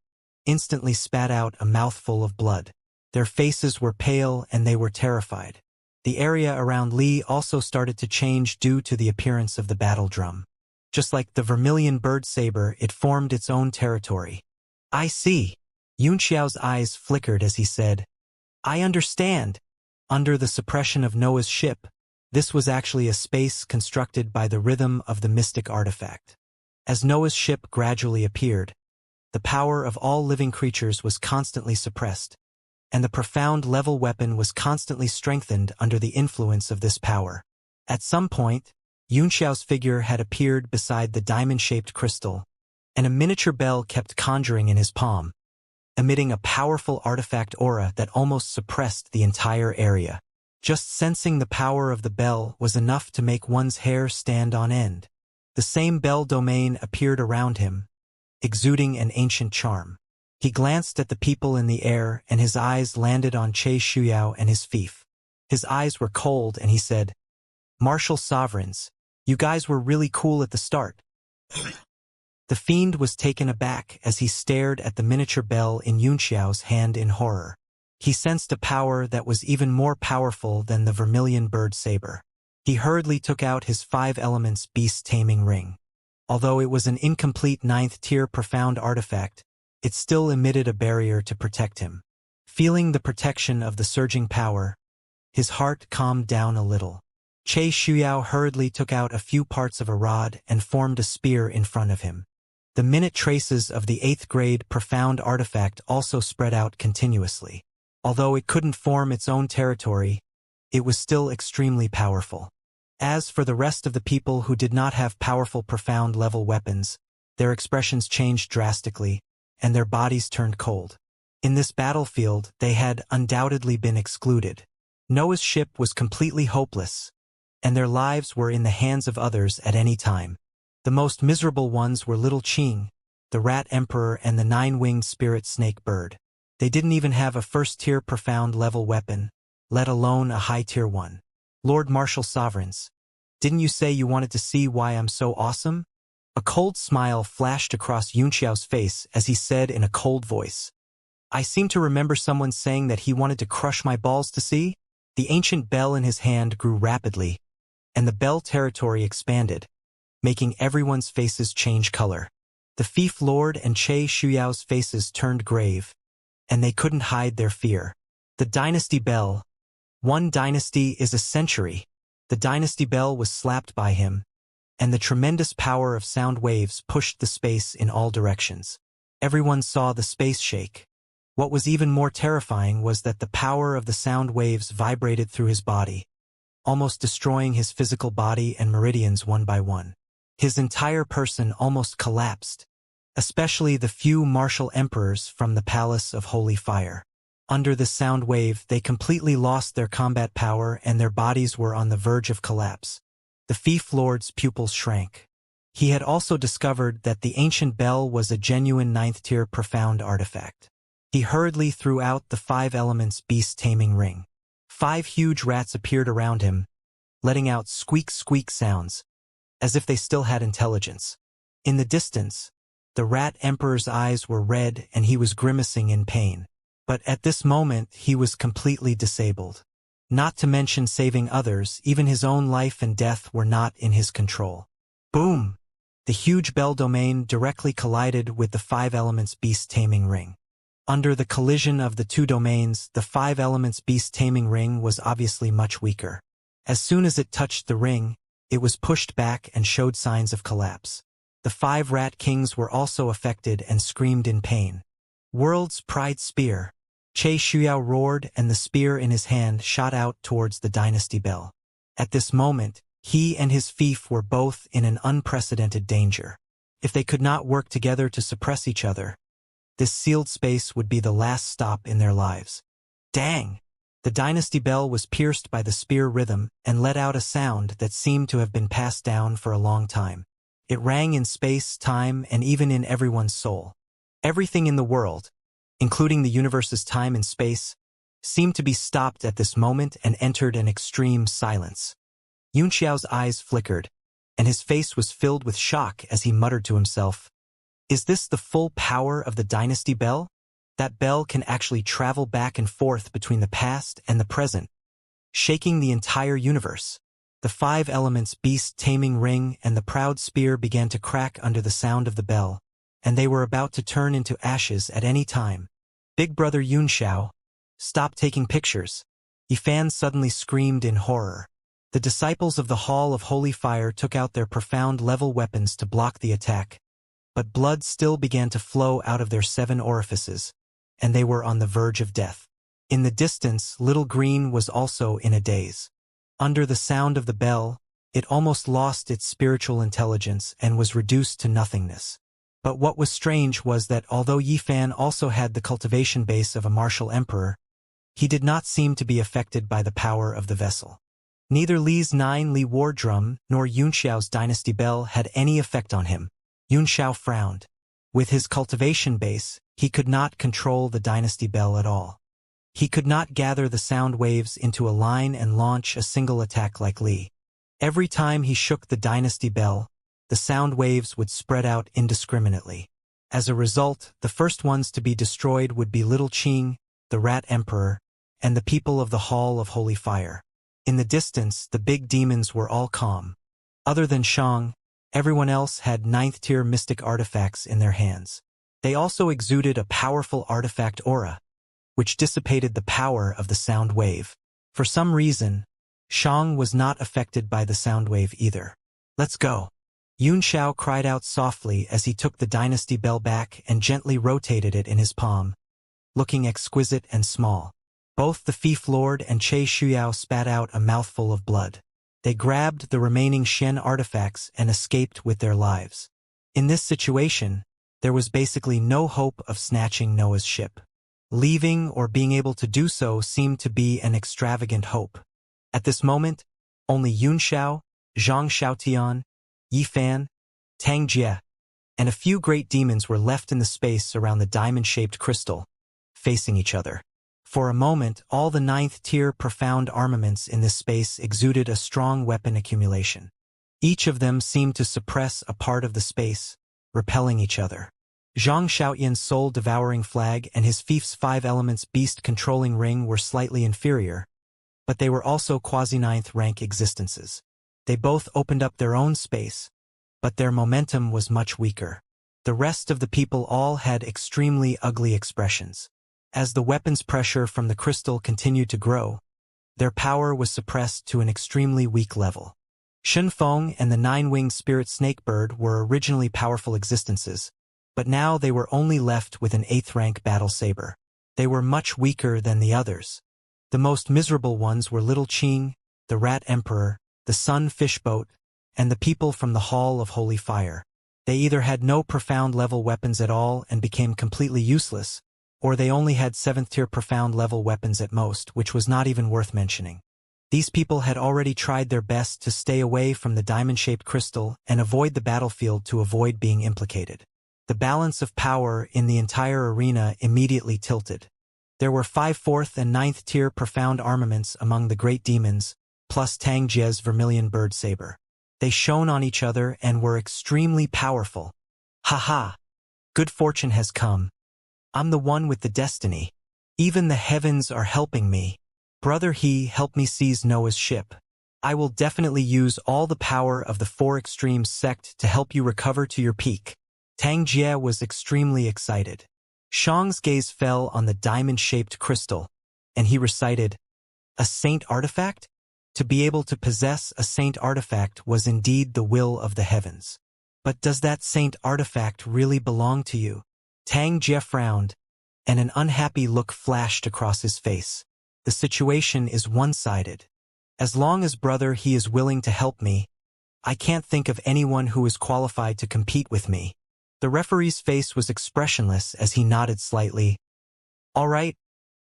instantly spat out a mouthful of blood. Their faces were pale and they were terrified. The area around Li also started to change due to the appearance of the battle drum. Just like the vermilion bird saber, it formed its own territory. I see. Yunxiao's eyes flickered as he said, I understand. Under the suppression of Noah's ship, this was actually a space constructed by the rhythm of the mystic artifact. As Noah's ship gradually appeared, the power of all living creatures was constantly suppressed, and the profound level weapon was constantly strengthened under the influence of this power. At some point, Yunxiao's figure had appeared beside the diamond-shaped crystal, and a miniature bell kept conjuring in his palm, emitting a powerful artifact aura that almost suppressed the entire area. Just sensing the power of the bell was enough to make one's hair stand on end. The same bell domain appeared around him, exuding an ancient charm. He glanced at the people in the air and his eyes landed on Che Shuyao and his fief. His eyes were cold and he said, Martial sovereigns, you guys were really cool at the start. The fiend was taken aback as he stared at the miniature bell in Yunxiao's hand in horror. He sensed a power that was even more powerful than the vermilion bird saber. He hurriedly took out his 5 elements beast-taming ring. Although it was an incomplete 9th-tier profound artifact, it still emitted a barrier to protect him. Feeling the protection of the surging power, his heart calmed down a little. Che Shuyao hurriedly took out a few parts of a rod and formed a spear in front of him. The minute traces of the 8th-grade profound artifact also spread out continuously. Although it couldn't form its own territory, it was still extremely powerful. As for the rest of the people who did not have powerful profound level weapons, their expressions changed drastically, and their bodies turned cold. In this battlefield, they had undoubtedly been excluded. Noah's ship was completely hopeless, and their lives were in the hands of others at any time. The most miserable ones were Little Qing, the Rat Emperor, and the nine-winged spirit snake bird. They didn't even have a first-tier profound level weapon, let alone a high-tier one. Lord Martial Sovereigns, didn't you say you wanted to see why I'm so awesome? A cold smile flashed across Yunxiao's face as he said in a cold voice. I seem to remember someone saying that he wanted to crush my balls to see. The ancient bell in his hand grew rapidly, and the bell territory expanded, making everyone's faces change color. The Fief Lord and Che Shuyao's faces turned grave, and they couldn't hide their fear. The Dynasty Bell. One dynasty is a century. The Dynasty Bell was slapped by him, and the tremendous power of sound waves pushed the space in all directions. Everyone saw the space shake. What was even more terrifying was that the power of the sound waves vibrated through his body, almost destroying his physical body and meridians one by one. His entire person almost collapsed, especially the few martial emperors from the Palace of Holy Fire. Under the sound wave, they completely lost their combat power and their bodies were on the verge of collapse. The Fief Lord's pupils shrank. He had also discovered that the ancient bell was a genuine ninth-tier profound artifact. He hurriedly threw out the 5 elements beast-taming ring. 5 huge rats appeared around him, letting out squeak-squeak sounds, as if they still had intelligence. In the distance, the Rat Emperor's eyes were red and he was grimacing in pain. But at this moment, he was completely disabled. Not to mention saving others, even his own life and death were not in his control. Boom! The huge bell domain directly collided with the 5 elements beast-taming ring. Under the collision of the 2 domains, the 5 elements beast-taming ring was obviously much weaker. As soon as it touched the ring, it was pushed back and showed signs of collapse. The 5 rat kings were also affected and screamed in pain. World's Pride Spear. Che Shuyao roared and the spear in his hand shot out towards the Dynasty Bell. At this moment, he and his fief were both in an unprecedented danger. If they could not work together to suppress each other, this sealed space would be the last stop in their lives. Dang! The Dynasty Bell was pierced by the spear rhythm and let out a sound that seemed to have been passed down for a long time. It rang in space, time, and even in everyone's soul. Everything in the world, including the universe's time and space, seemed to be stopped at this moment and entered an extreme silence. Yunxiao's eyes flickered, and his face was filled with shock as he muttered to himself, "Is this the full power of the Dynasty Bell? That bell can actually travel back and forth between the past and the present, shaking the entire universe." The 5 elements beast-taming ring and the proud spear began to crack under the sound of the bell, and they were about to turn into ashes at any time. Big Brother Yunxiao, stop taking pictures. Yifan suddenly screamed in horror. The disciples of the Hall of Holy Fire took out their profound level weapons to block the attack, but blood still began to flow out of their 7 orifices, and they were on the verge of death. In the distance, Little Green was also in a daze. Under the sound of the bell, it almost lost its spiritual intelligence and was reduced to nothingness. But what was strange was that although Yifan also had the cultivation base of a martial emperor, he did not seem to be affected by the power of the vessel. Neither Li's 9 Li war drum nor Yunxiao's dynasty bell had any effect on him. Yunxiao frowned. With his cultivation base, he could not control the dynasty bell at all. He could not gather the sound waves into a line and launch a single attack like Li. Every time he shook the dynasty bell, the sound waves would spread out indiscriminately. As a result, the first ones to be destroyed would be Little Qing, the Rat Emperor, and the people of the Hall of Holy Fire. In the distance, the big demons were all calm. Other than Shang, everyone else had 9th-tier mystic artifacts in their hands. They also exuded a powerful artifact aura, which dissipated the power of the sound wave. For some reason, Shang was not affected by the sound wave either. "Let's go." Yunxiao cried out softly as he took the dynasty bell back and gently rotated it in his palm, looking exquisite and small. Both the Fief Lord and Che Shuyao spat out a mouthful of blood. They grabbed the remaining Shen artifacts and escaped with their lives. In this situation, there was basically no hope of snatching Noah's ship. Leaving or being able to do so seemed to be an extravagant hope. At this moment, only Yunxiao, Zhang Xiaotian, Yifan, Tang Jie, and a few great demons were left in the space around the diamond-shaped crystal, facing each other. For a moment, all the 9th-tier profound armaments in this space exuded a strong weapon accumulation. Each of them seemed to suppress a part of the space, repelling each other. Zhang Xiaoyan's soul-devouring flag and his fief's 5 elements beast-controlling ring were slightly inferior, but they were also quasi-9th rank existences. They both opened up their own space, but their momentum was much weaker. The rest of the people all had extremely ugly expressions. As the weapons pressure from the crystal continued to grow, their power was suppressed to an extremely weak level. Shunfeng and the 9-winged spirit snakebird were originally powerful existences, but now they were only left with an 8th-rank battle saber. They were much weaker than the others. The most miserable ones were Little Qing, the Rat Emperor, the Sun Fishboat, and the people from the Hall of Holy Fire. They either had no profound-level weapons at all and became completely useless, or they only had 7th-tier profound-level weapons at most, which was not even worth mentioning. These people had already tried their best to stay away from the diamond-shaped crystal and avoid the battlefield to avoid being implicated. The balance of power in the entire arena immediately tilted. There were 5 4th and 9th-tier profound armaments among the great demons, plus Tang Jie's vermilion bird saber. They shone on each other and were extremely powerful. Ha! Good fortune has come. I'm the one with the destiny. Even the heavens are helping me. Brother He, help me seize Noah's ship. I will definitely use all the power of the 4 extremes sect to help you recover to your peak. Tang Jie was extremely excited. Shang's gaze fell on the diamond-shaped crystal, and he recited, "A saint artifact? To be able to possess a saint artifact was indeed the will of the heavens. But does that saint artifact really belong to you?" Tang Jie frowned, and an unhappy look flashed across his face. The situation is one-sided. As long as Brother He is willing to help me, I can't think of anyone who is qualified to compete with me. The referee's face was expressionless as he nodded slightly. All right,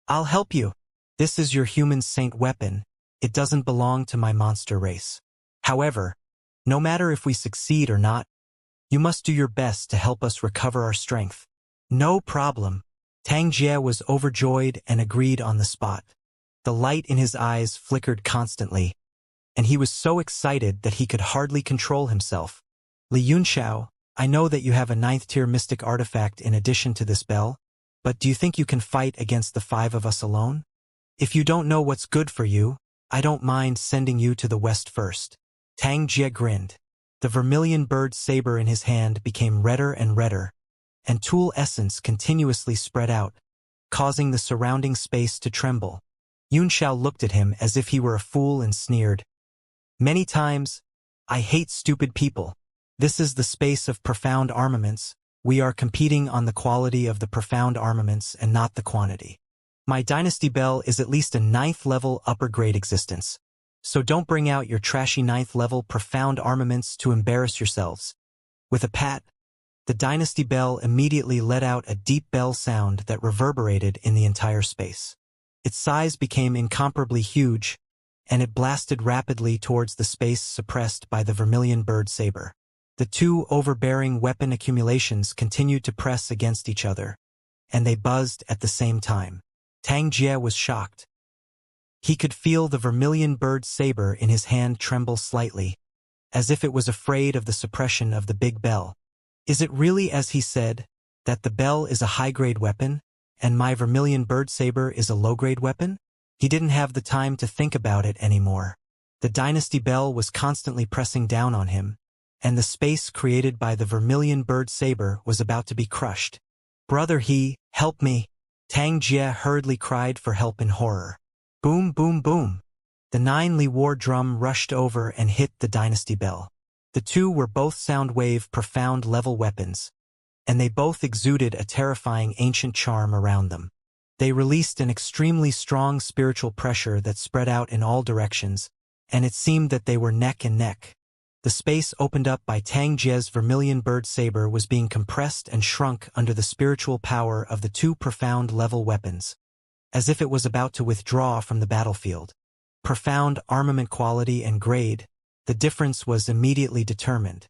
I'll help you. This is your human saint weapon. It doesn't belong to my monster race. However, no matter if we succeed or not, you must do your best to help us recover our strength. No problem. Tang Jie was overjoyed and agreed on the spot. The light in his eyes flickered constantly, and he was so excited that he could hardly control himself. Li Yunxiao, I know that you have a 9th-tier mystic artifact in addition to this bell, but do you think you can fight against the 5 of us alone? If you don't know what's good for you, I don't mind sending you to the west first. Tang Jie grinned. The vermilion bird saber in his hand became redder and redder, and tool essence continuously spread out, causing the surrounding space to tremble. Yunxiao looked at him as if he were a fool and sneered. Many times, I hate stupid people. This is the space of profound armaments. We are competing on the quality of the profound armaments and not the quantity. My dynasty bell is at least a 9th-level upper-grade existence, so don't bring out your trashy 9th-level profound armaments to embarrass yourselves. With a pat, the dynasty bell immediately let out a deep bell sound that reverberated in the entire space. Its size became incomparably huge, and it blasted rapidly towards the space suppressed by the vermilion bird saber. The 2 overbearing weapon accumulations continued to press against each other, and they buzzed at the same time. Tang Jie was shocked. He could feel the vermilion bird saber in his hand tremble slightly, as if it was afraid of the suppression of the big bell. Is it really as he said, that the bell is a high-grade weapon, and my vermilion bird saber is a low-grade weapon? He didn't have the time to think about it anymore. The dynasty bell was constantly pressing down on him, and the space created by the vermilion bird saber was about to be crushed. Brother He, help me! Tang Jie hurriedly cried for help in horror. Boom, boom, boom! The 9-li war drum rushed over and hit the dynasty bell. The 2 were both sound wave profound level weapons, and they both exuded a terrifying ancient charm around them. They released an extremely strong spiritual pressure that spread out in all directions, and it seemed that they were neck and neck. The space opened up by Tang Jie's vermilion bird saber was being compressed and shrunk under the spiritual power of the 2 profound level weapons, as if it was about to withdraw from the battlefield. Profound armament quality and grade, the difference was immediately determined.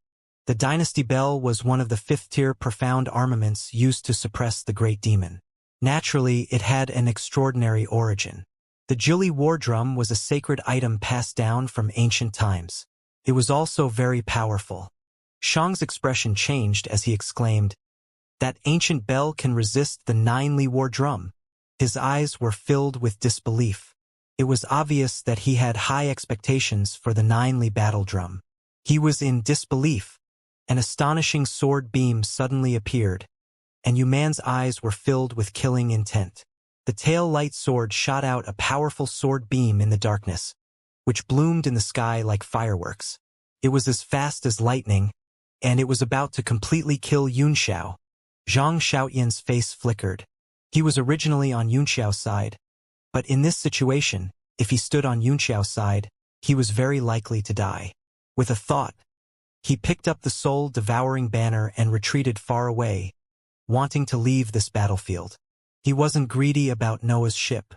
The Dynasty Bell was one of the fifth-tier profound armaments used to suppress the Great Demon. Naturally, it had an extraordinary origin. The Jili war drum was a sacred item passed down from ancient times. It was also very powerful. Xiang's expression changed as he exclaimed, "That ancient bell can resist the 9Li war drum." His eyes were filled with disbelief. It was obvious that he had high expectations for the 9Li battle drum. He was in disbelief. An astonishing sword beam suddenly appeared, and Yuman's eyes were filled with killing intent. The tail light sword shot out a powerful sword beam in the darkness, which bloomed in the sky like fireworks. It was as fast as lightning, and it was about to completely kill Yunxiao. Zhang Xiaoyan's face flickered. He was originally on Yunxiao's side, but in this situation, if he stood on Yunxiao's side, he was very likely to die. With a thought, he picked up the soul-devouring banner and retreated far away, wanting to leave this battlefield. He wasn't greedy about Noah's ship.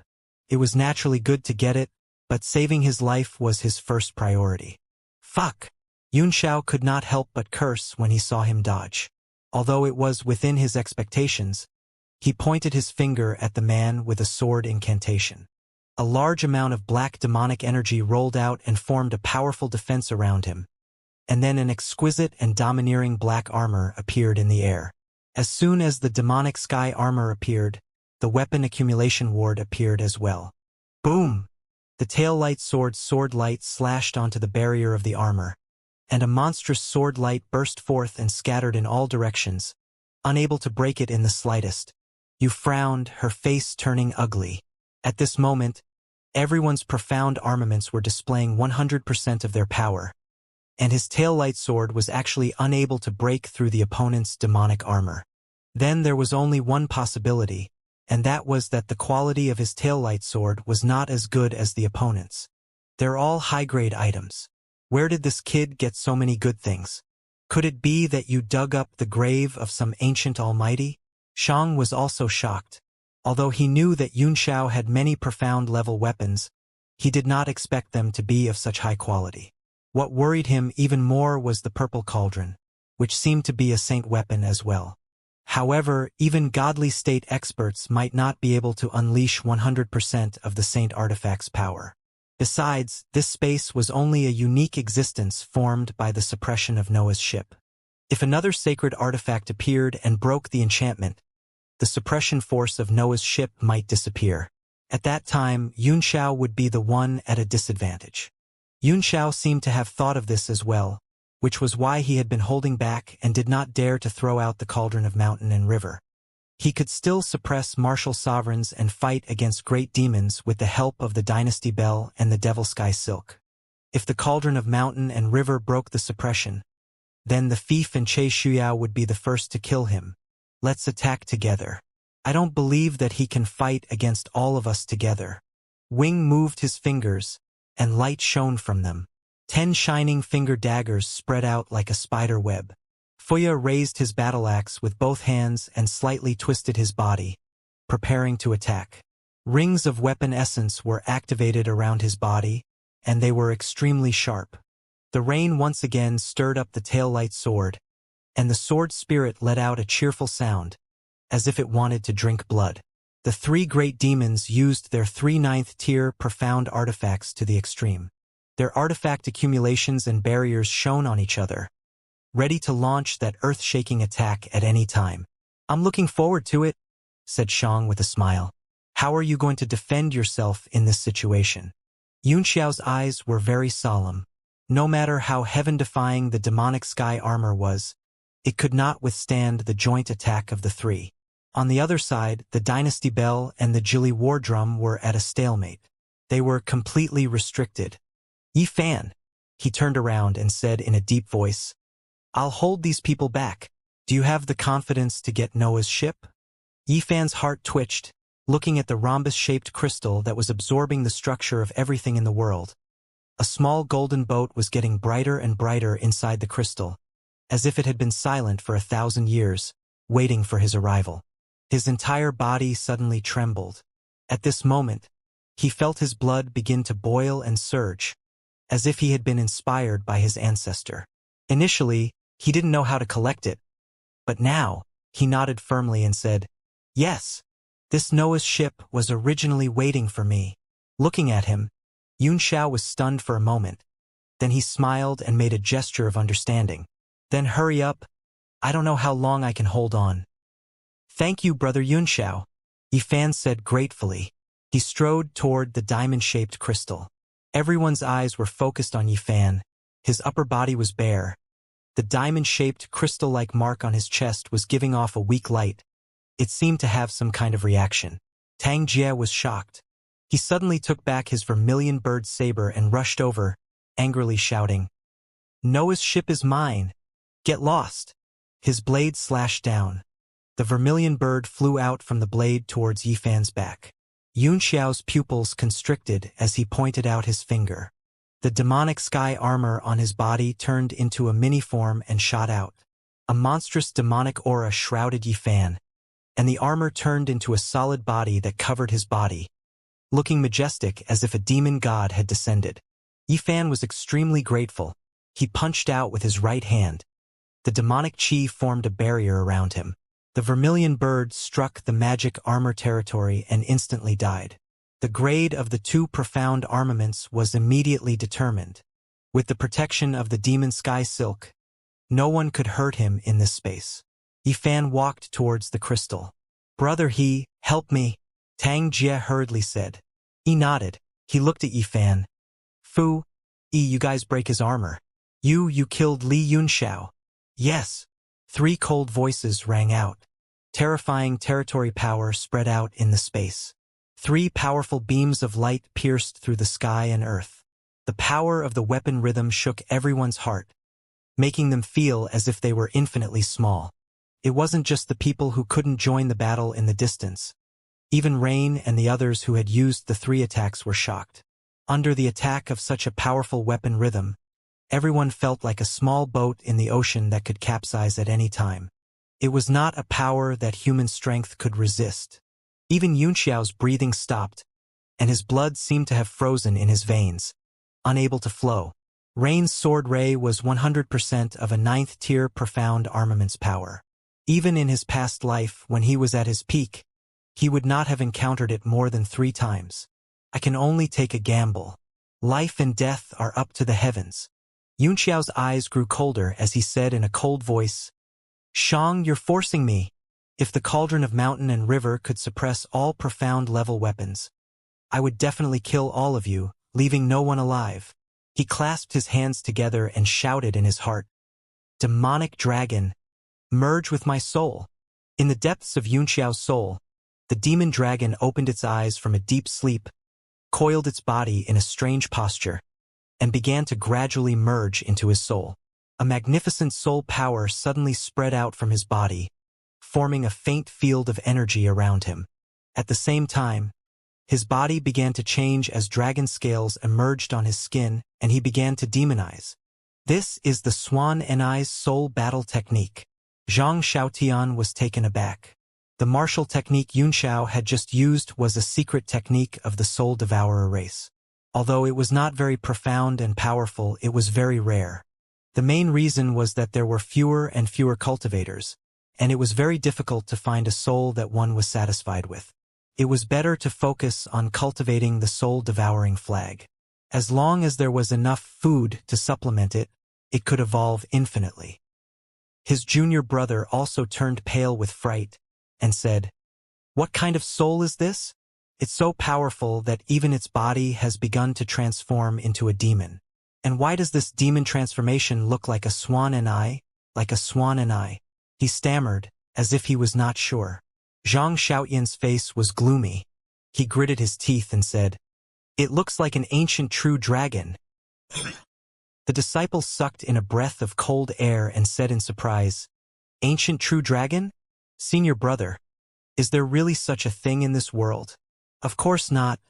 It was naturally good to get it, but saving his life was his first priority. Fuck! Yunxiao could not help but curse when he saw him dodge. Although it was within his expectations, he pointed his finger at the man with a sword incantation. A large amount of black demonic energy rolled out and formed a powerful defense around him. And then an exquisite and domineering black armor appeared in the air. As soon as the demonic sky armor appeared, the weapon accumulation ward appeared as well. Boom! The tail-light sword light slashed onto the barrier of the armor, and a monstrous sword light burst forth and scattered in all directions, unable to break it in the slightest. Yu frowned, her face turning ugly. At this moment, everyone's profound armaments were displaying 100% of their power, and his tail-light sword was actually unable to break through the opponent's demonic armor. Then there was only one possibility, and that was that the quality of his tail-light sword was not as good as the opponent's. They're all high-grade items. Where did this kid get so many good things? Could it be that you dug up the grave of some ancient almighty? Xiang was also shocked. Although he knew that Yunxiao had many profound-level weapons, he did not expect them to be of such high quality. What worried him even more was the purple cauldron, which seemed to be a saint weapon as well. However, even godly state experts might not be able to unleash 100% of the saint artifact's power. Besides, this space was only a unique existence formed by the suppression of Noah's ship. If another sacred artifact appeared and broke the enchantment, the suppression force of Noah's ship might disappear. At that time, Yunxiao would be the one at a disadvantage. Yunxiao seemed to have thought of this as well, which was why he had been holding back and did not dare to throw out the cauldron of mountain and river. He could still suppress martial sovereigns and fight against great demons with the help of the Dynasty Bell and the Devil Sky Silk. If the cauldron of mountain and river broke the suppression, then the thief and Che Shuyao would be the first to kill him. Let's attack together. I don't believe that he can fight against all of us together. Wing moved his fingers, and light shone from them. 10 shining finger daggers spread out like a spider web. Fuya raised his battle axe with both hands and slightly twisted his body, preparing to attack. Rings of weapon essence were activated around his body, and they were extremely sharp. The rain once again stirred up the tail-light sword, and the sword spirit let out a cheerful sound, as if it wanted to drink blood. The 3 great demons used their 3 9th-tier profound artifacts to the extreme. Their artifact accumulations and barriers shone on each other, ready to launch that earth-shaking attack at any time. I'm looking forward to it, said Xiang with a smile. How are you going to defend yourself in this situation? Yunxiao's eyes were very solemn. No matter how heaven-defying the demonic sky armor was, it could not withstand the joint attack of the 3. On the other side, the Dynasty Bell and the Jili war drum were at a stalemate. They were completely restricted. Yi Fan, he turned around and said in a deep voice, I'll hold these people back. Do you have the confidence to get Noah's ship? Yi Fan's heart twitched, looking at the rhombus-shaped crystal that was absorbing the structure of everything in the world. A small golden boat was getting brighter and brighter inside the crystal, as if it had been silent for 1,000 years, waiting for his arrival. His entire body suddenly trembled. At this moment, he felt his blood begin to boil and surge, as if he had been inspired by his ancestor. Initially, He didn't know how to collect it. But now, he nodded firmly and said, "Yes, this Noah's ship was originally waiting for me." Looking at him, Xianxia was stunned for a moment. Then he smiled and made a gesture of understanding. "Then hurry up. I don't know how long I can hold on." "Thank you, Brother Xianxia," Yifan said gratefully. He strode toward the diamond-shaped crystal. Everyone's eyes were focused on Yifan. His upper body was bare. The diamond-shaped crystal-like mark on his chest was giving off a weak light. It seemed to have some kind of reaction. Tang Jie was shocked. He suddenly took back his vermilion bird saber and rushed over, angrily shouting, "Noah's ship is mine! Get lost!" His blade slashed down. The vermilion bird flew out from the blade towards Yifan's back. Yunxiao's pupils constricted as he pointed out his finger. The demonic sky armor on his body turned into a mini-form and shot out. A monstrous demonic aura shrouded Yifan, and the armor turned into a solid body that covered his body, looking majestic as if a demon god had descended. Yifan was extremely grateful. He punched out with his right hand. The demonic chi formed a barrier around him. The vermilion bird struck the magic armor territory and instantly died. The grade of the two profound armaments was immediately determined. With the protection of the demon sky silk, no one could hurt him in this space. Yifan walked towards the crystal. "Brother He, help me," Tang Jie hurriedly said. He nodded. He looked at Yifan. "Fu, you guys break his armor. You killed Li Yunxiao." "Yes." Three cold voices rang out. Terrifying territory power spread out in the space. Three powerful beams of light pierced through the sky and earth. The power of the weapon rhythm shook everyone's heart, making them feel as if they were infinitely small. It wasn't just the people who couldn't join the battle in the distance. Even Rain and the others who had used the three attacks were shocked. Under the attack of such a powerful weapon rhythm, everyone felt like a small boat in the ocean that could capsize at any time. It was not a power that human strength could resist. Even Yunxiao's breathing stopped, and his blood seemed to have frozen in his veins, unable to flow. Rain's sword ray was 100% of a 9th-tier profound armaments power. Even in his past life, when he was at his peak, he would not have encountered it more than 3 times. "I can only take a gamble. Life and death are up to the heavens." Yunxiao's eyes grew colder as he said in a cold voice, "Shang, you're forcing me. If the cauldron of mountain and river could suppress all profound-level weapons, I would definitely kill all of you, leaving no one alive." He clasped his hands together and shouted in his heart, "Demonic dragon, merge with my soul." In the depths of Yunxiao's soul, the demon dragon opened its eyes from a deep sleep, coiled its body in a strange posture, and began to gradually merge into his soul. A magnificent soul power suddenly spread out from his body, forming a faint field of energy around him. At the same time, his body began to change as dragon scales emerged on his skin, and he began to demonize. This is the Swan and I's soul battle technique. Zhang Xiaotian was taken aback. The martial technique Yunxiao had just used was a secret technique of the Soul Devourer race. Although it was not very profound and powerful, it was very rare. The main reason was that there were fewer and fewer cultivators, and it was very difficult to find a soul that one was satisfied with. It was better to focus on cultivating the soul-devouring flag. As long as there was enough food to supplement it, it could evolve infinitely. His junior brother also turned pale with fright and said, "What kind of soul is this? It's so powerful that even its body has begun to transform into a demon. And why does this demon transformation look like a swan and I? Like a swan and I?" He stammered, as if he was not sure. Zhang Xiaotian's face was gloomy. He gritted his teeth and said, "It looks like an ancient true dragon." The disciple sucked in a breath of cold air and said in surprise, "Ancient true dragon? Senior brother, is there really such a thing in this world?" "Of course not,"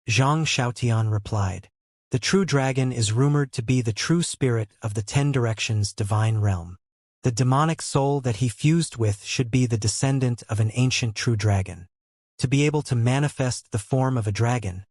Zhang Xiaotian replied. "The true dragon is rumored to be the true spirit of the 10 Directions divine realm. The demonic soul that he fused with should be the descendant of an ancient true dragon. To be able to manifest the form of a dragon,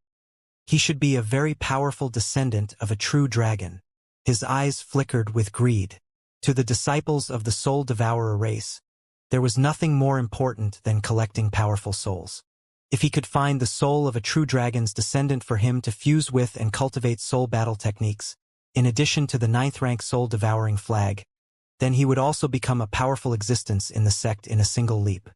he should be a very powerful descendant of a true dragon." His eyes flickered with greed. To the disciples of the Soul Devourer race, there was nothing more important than collecting powerful souls. If he could find the soul of a true dragon's descendant for him to fuse with and cultivate soul battle techniques, in addition to the 9th rank soul-devouring flag, then he would also become a powerful existence in the sect in a single leap.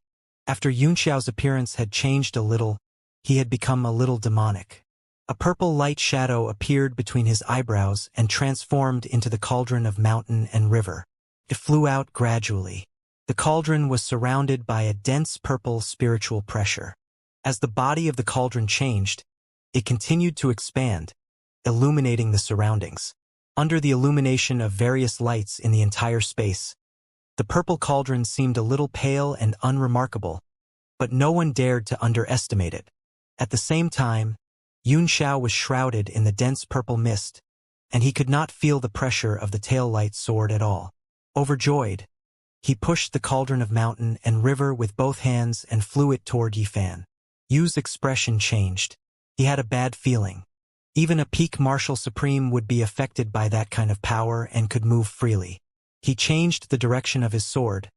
After Xianxia's appearance had changed a little, he had become a little demonic. A purple light shadow appeared between his eyebrows and transformed into the cauldron of mountain and river. It flew out gradually. The cauldron was surrounded by a dense purple spiritual pressure. As the body of the cauldron changed, it continued to expand, illuminating the surroundings. Under the illumination of various lights in the entire space, the purple cauldron seemed a little pale and unremarkable, but no one dared to underestimate it. At the same time, Xianxia was shrouded in the dense purple mist, and he could not feel the pressure of the tail-light sword at all. Overjoyed, he pushed the cauldron of mountain and river with both hands and flew it toward Yifan. Yu's expression changed. He had a bad feeling. Even a peak martial supreme would be affected by that kind of power and could move freely. He changed the direction of his sword,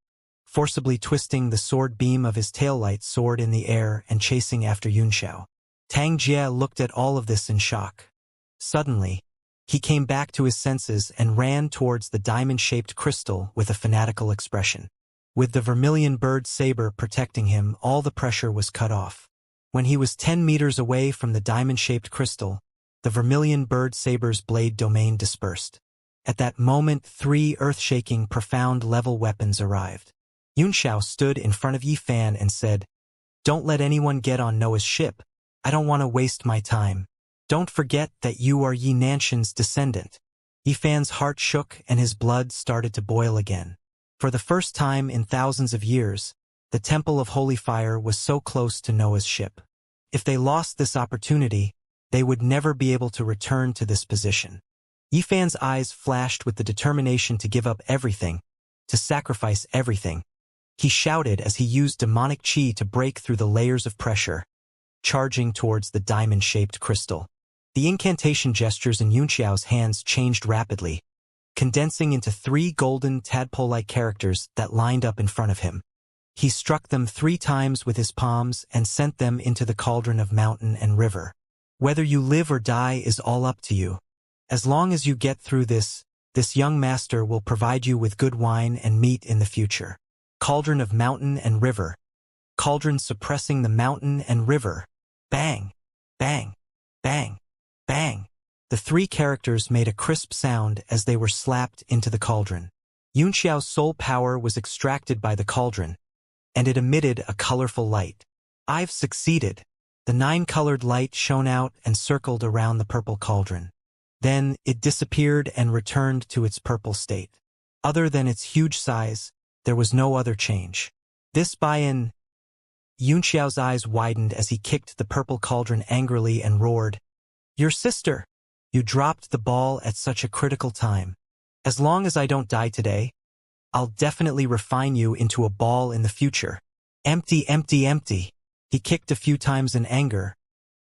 forcibly twisting the sword beam of his tail-light sword in the air and chasing after Xianxia. Tang Jie looked at all of this in shock. Suddenly, he came back to his senses and ran towards the diamond-shaped crystal with a fanatical expression. With the vermilion bird saber protecting him, all the pressure was cut off. When he was 10 meters away from the diamond-shaped crystal, the vermilion bird saber's blade domain dispersed. At that moment, 3 earth-shaking, profound-level weapons arrived. Xianxia stood in front of Yifan and said, "Don't let anyone get on Noah's ship. I don't want to waste my time. Don't forget that you are Yi Nanshan's descendant." Yifan's heart shook and his blood started to boil again. For the first time in thousands of years, the Temple of Holy Fire was so close to Noah's ship. If they lost this opportunity, they would never be able to return to this position. Yifan's eyes flashed with the determination to give up everything, to sacrifice everything. He shouted as he used demonic chi to break through the layers of pressure, charging towards the diamond-shaped crystal. The incantation gestures in Xianxia's hands changed rapidly, condensing into 3 golden tadpole-like characters that lined up in front of him. He struck them 3 times with his palms and sent them into the cauldron of mountain and river. Whether you live or die is all up to you. As long as you get through this young master will provide you with good wine and meat in the future. Cauldron of mountain and river. Cauldron suppressing the mountain and river. Bang! Bang! Bang! Bang! The 3 characters made a crisp sound as they were slapped into the cauldron. Xianxia's soul power was extracted by the cauldron, and it emitted a colorful light. "I've succeeded." The 9-colored light shone out and circled around the purple cauldron. Then it disappeared and returned to its purple state. Other than its huge size, there was no other change. This buy-in. Xiao's eyes widened as he kicked the purple cauldron angrily and roared, "Your sister! You dropped the ball at such a critical time. As long as I don't die today, I'll definitely refine you into a ball in the future." Empty, empty, empty. He kicked a few times in anger,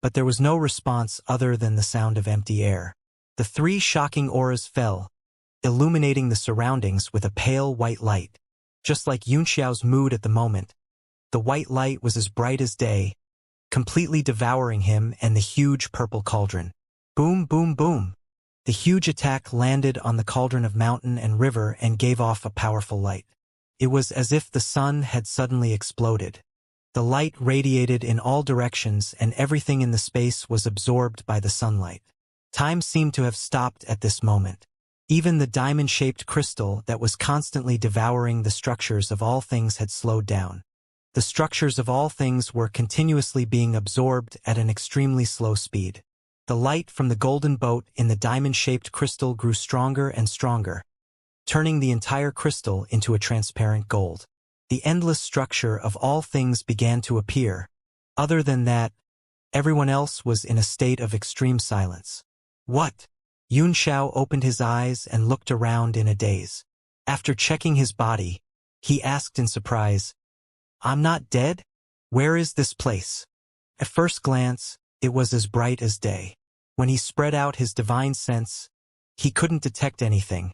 but there was no response other than the sound of empty air. The 3 shocking auras fell, illuminating the surroundings with a pale white light. Just like Xiao's mood at the moment, the white light was as bright as day, completely devouring him and the huge purple cauldron. Boom, boom, boom. The huge attack landed on the cauldron of mountain and river and gave off a powerful light. It was as if the sun had suddenly exploded. The light radiated in all directions and everything in the space was absorbed by the sunlight. Time seemed to have stopped at this moment. Even the diamond-shaped crystal that was constantly devouring the structures of all things had slowed down. The structures of all things were continuously being absorbed at an extremely slow speed. The light from the golden boat in the diamond-shaped crystal grew stronger and stronger, turning the entire crystal into a transparent gold. The endless structure of all things began to appear. Other than that, everyone else was in a state of extreme silence. "What?" Xiao opened his eyes and looked around in a daze. After checking his body, he asked in surprise, "I'm not dead? Where is this place?" At first glance, it was as bright as day. When he spread out his divine sense, he couldn't detect anything,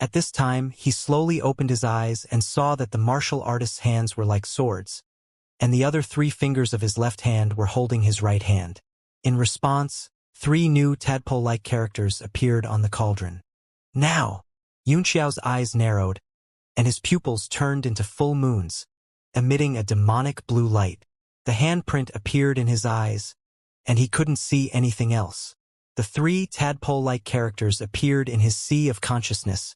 At this time, he slowly opened his eyes and saw that the martial artist's hands were like swords, and the other 3 fingers of his left hand were holding his right hand. In response, 3 new tadpole-like characters appeared on the cauldron. Now, Xianxiao's eyes narrowed, and his pupils turned into full moons, emitting a demonic blue light. The handprint appeared in his eyes, and he couldn't see anything else. The 3 tadpole-like characters appeared in his sea of consciousness,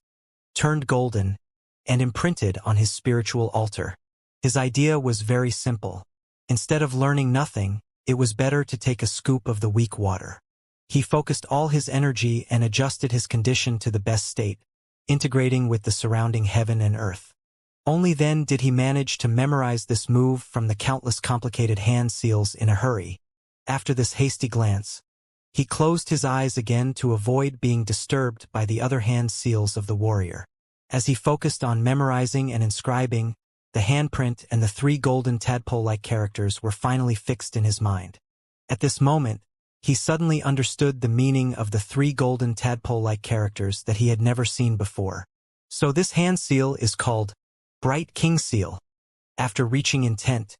turned golden, and imprinted on his spiritual altar. His idea was very simple. Instead of learning nothing, it was better to take a scoop of the weak water. He focused all his energy and adjusted his condition to the best state, integrating with the surrounding heaven and earth. Only then did he manage to memorize this move from the countless complicated hand seals in a hurry. After this hasty glance, he closed his eyes again to avoid being disturbed by the other hand seals of the warrior. As he focused on memorizing and inscribing, the handprint and the 3 golden tadpole-like characters were finally fixed in his mind. At this moment, he suddenly understood the meaning of the 3 golden tadpole-like characters that he had never seen before. So this hand seal is called Bright King Seal. After reaching intent,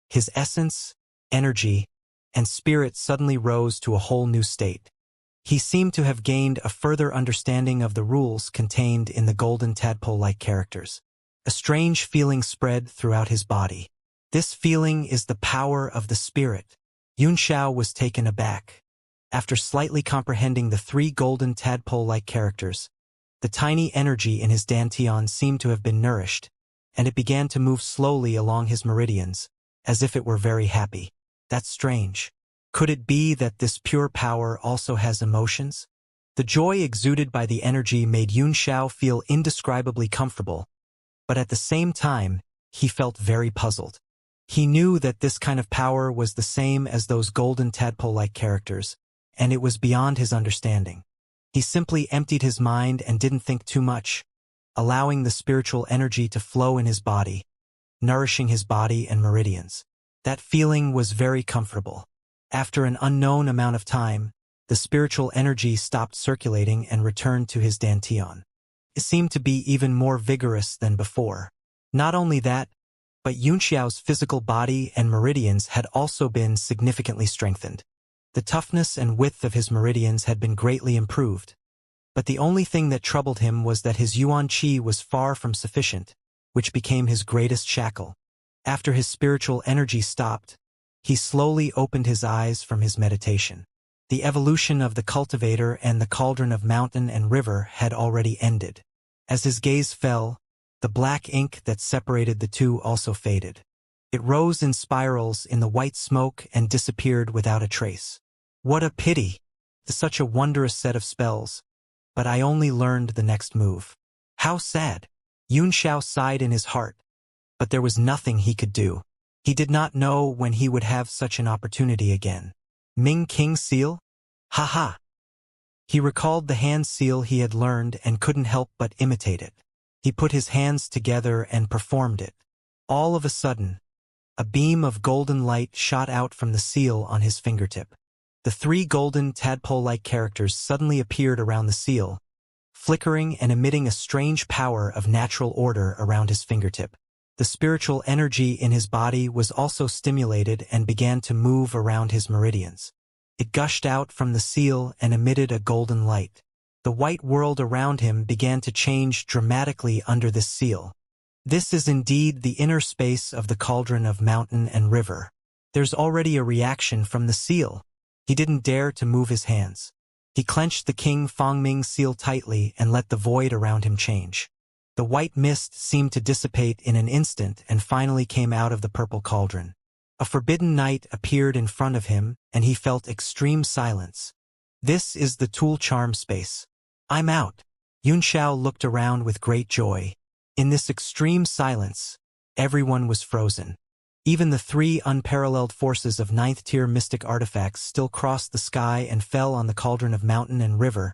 his essence, energy, and spirit suddenly rose to a whole new state. He seemed to have gained a further understanding of the rules contained in the golden tadpole-like characters. A strange feeling spread throughout his body. This feeling is the power of the spirit. Xianxia was taken aback. After slightly comprehending the 3 golden tadpole-like characters, the tiny energy in his dantian seemed to have been nourished, and it began to move slowly along his meridians, as if it were very happy. That's strange. Could it be that this pure power also has emotions? The joy exuded by the energy made Xianxia feel indescribably comfortable, but at the same time, he felt very puzzled. He knew that this kind of power was the same as those golden tadpole-like characters, and it was beyond his understanding. He simply emptied his mind and didn't think too much, allowing the spiritual energy to flow in his body, nourishing his body and meridians. That feeling was very comfortable. After an unknown amount of time, the spiritual energy stopped circulating and returned to his dantian. It seemed to be even more vigorous than before. Not only that, but Xianxiao's physical body and meridians had also been significantly strengthened. The toughness and width of his meridians had been greatly improved. But the only thing that troubled him was that his yuan qi was far from sufficient, which became his greatest shackle. After his spiritual energy stopped, he slowly opened his eyes from his meditation. The evolution of the cultivator and the cauldron of mountain and river had already ended. As his gaze fell, the black ink that separated the two also faded. It rose in spirals in the white smoke and disappeared without a trace. What a pity! Such a wondrous set of spells. But I only learned the next move. How sad! Xianxia sighed in his heart. But there was nothing he could do. He did not know when he would have such an opportunity again. Ming King Seal? Ha! He recalled the hand seal he had learned and couldn't help but imitate it. He put his hands together and performed it. All of a sudden, a beam of golden light shot out from the seal on his fingertip. The 3 golden tadpole-like characters suddenly appeared around the seal, flickering and emitting a strange power of natural order around his fingertip. The spiritual energy in his body was also stimulated and began to move around his meridians. It gushed out from the seal and emitted a golden light. The white world around him began to change dramatically under this seal. This is indeed the inner space of the cauldron of mountain and river. There's already a reaction from the seal. He didn't dare to move his hands. He clenched the King Fangming seal tightly and let the void around him change. The white mist seemed to dissipate in an instant and finally came out of the purple cauldron. A forbidden night appeared in front of him, and he felt extreme silence. This is the tool charm space. I'm out. Xianxia looked around with great joy. In this extreme silence, everyone was frozen. Even the 3 unparalleled forces of 9th-tier mystic artifacts still crossed the sky and fell on the cauldron of mountain and river,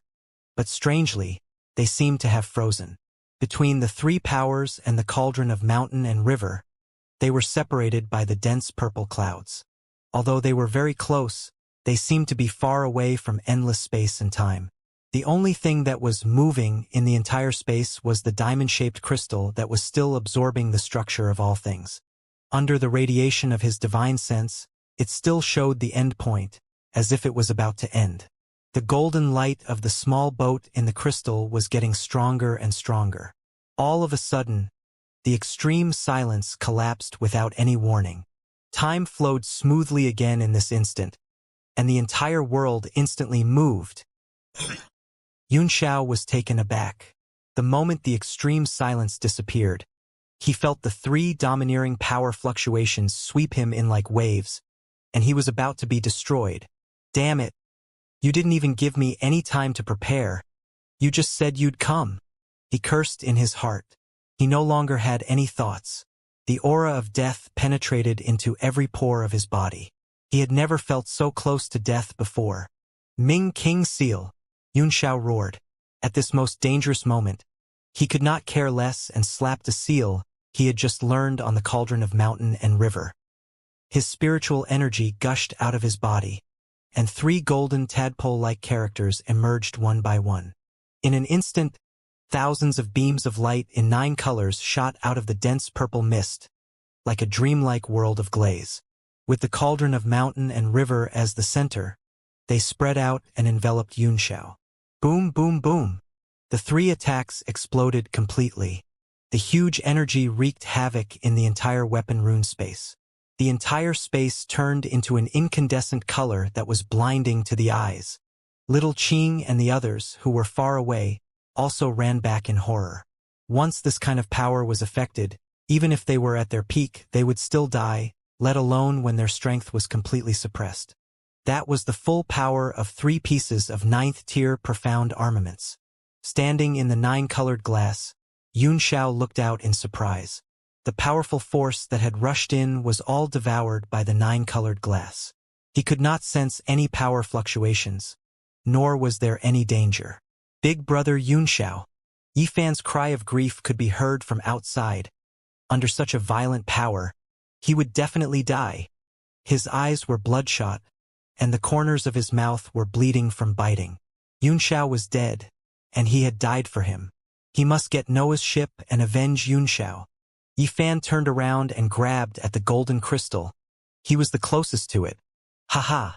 but strangely, they seemed to have frozen. Between the 3 powers and the cauldron of mountain and river, they were separated by the dense purple clouds. Although they were very close, they seemed to be far away from endless space and time. The only thing that was moving in the entire space was the diamond-shaped crystal that was still absorbing the structure of all things. Under the radiation of his divine sense, it still showed the end point, as if it was about to end. The golden light of the small boat in the crystal was getting stronger and stronger. All of a sudden, the extreme silence collapsed without any warning. Time flowed smoothly again in this instant, and the entire world instantly moved. Xianxia was taken aback. The moment the extreme silence disappeared, he felt the three domineering power fluctuations sweep him in like waves, and he was about to be destroyed. Damn it! You didn't even give me any time to prepare. You just said you'd come. He cursed in his heart. He no longer had any thoughts. The aura of death penetrated into every pore of his body. He had never felt so close to death before. Ming King Seal, Xianxia roared. At this most dangerous moment, he could not care less and slapped a seal he had just learned on the cauldron of mountain and river. His spiritual energy gushed out of his body, and three golden tadpole-like characters emerged one by one. In an instant, thousands of beams of light in 9 colors shot out of the dense purple mist, like a dreamlike world of glaze. With the cauldron of mountain and river as the center, they spread out and enveloped Xianxia. Boom, boom, boom. The 3 attacks exploded completely. The huge energy wreaked havoc in the entire weapon rune space. The entire space turned into an incandescent color that was blinding to the eyes. Little Qing and the others, who were far away, also ran back in horror. Once this kind of power was affected, even if they were at their peak, they would still die, let alone when their strength was completely suppressed. That was the full power of 3 pieces of 9th-tier profound armaments. Standing in the 9-colored glass, Xianxia looked out in surprise. The powerful force that had rushed in was all devoured by the 9-colored glass. He could not sense any power fluctuations, nor was there any danger. Big brother Xianxia. Yifan's cry of grief could be heard from outside. Under such a violent power, he would definitely die. His eyes were bloodshot, and the corners of his mouth were bleeding from biting. Xianxia was dead, and he had died for him. He must get Noah's ship and avenge Xianxia. Yifan turned around and grabbed at the golden crystal. He was the closest to it. Haha!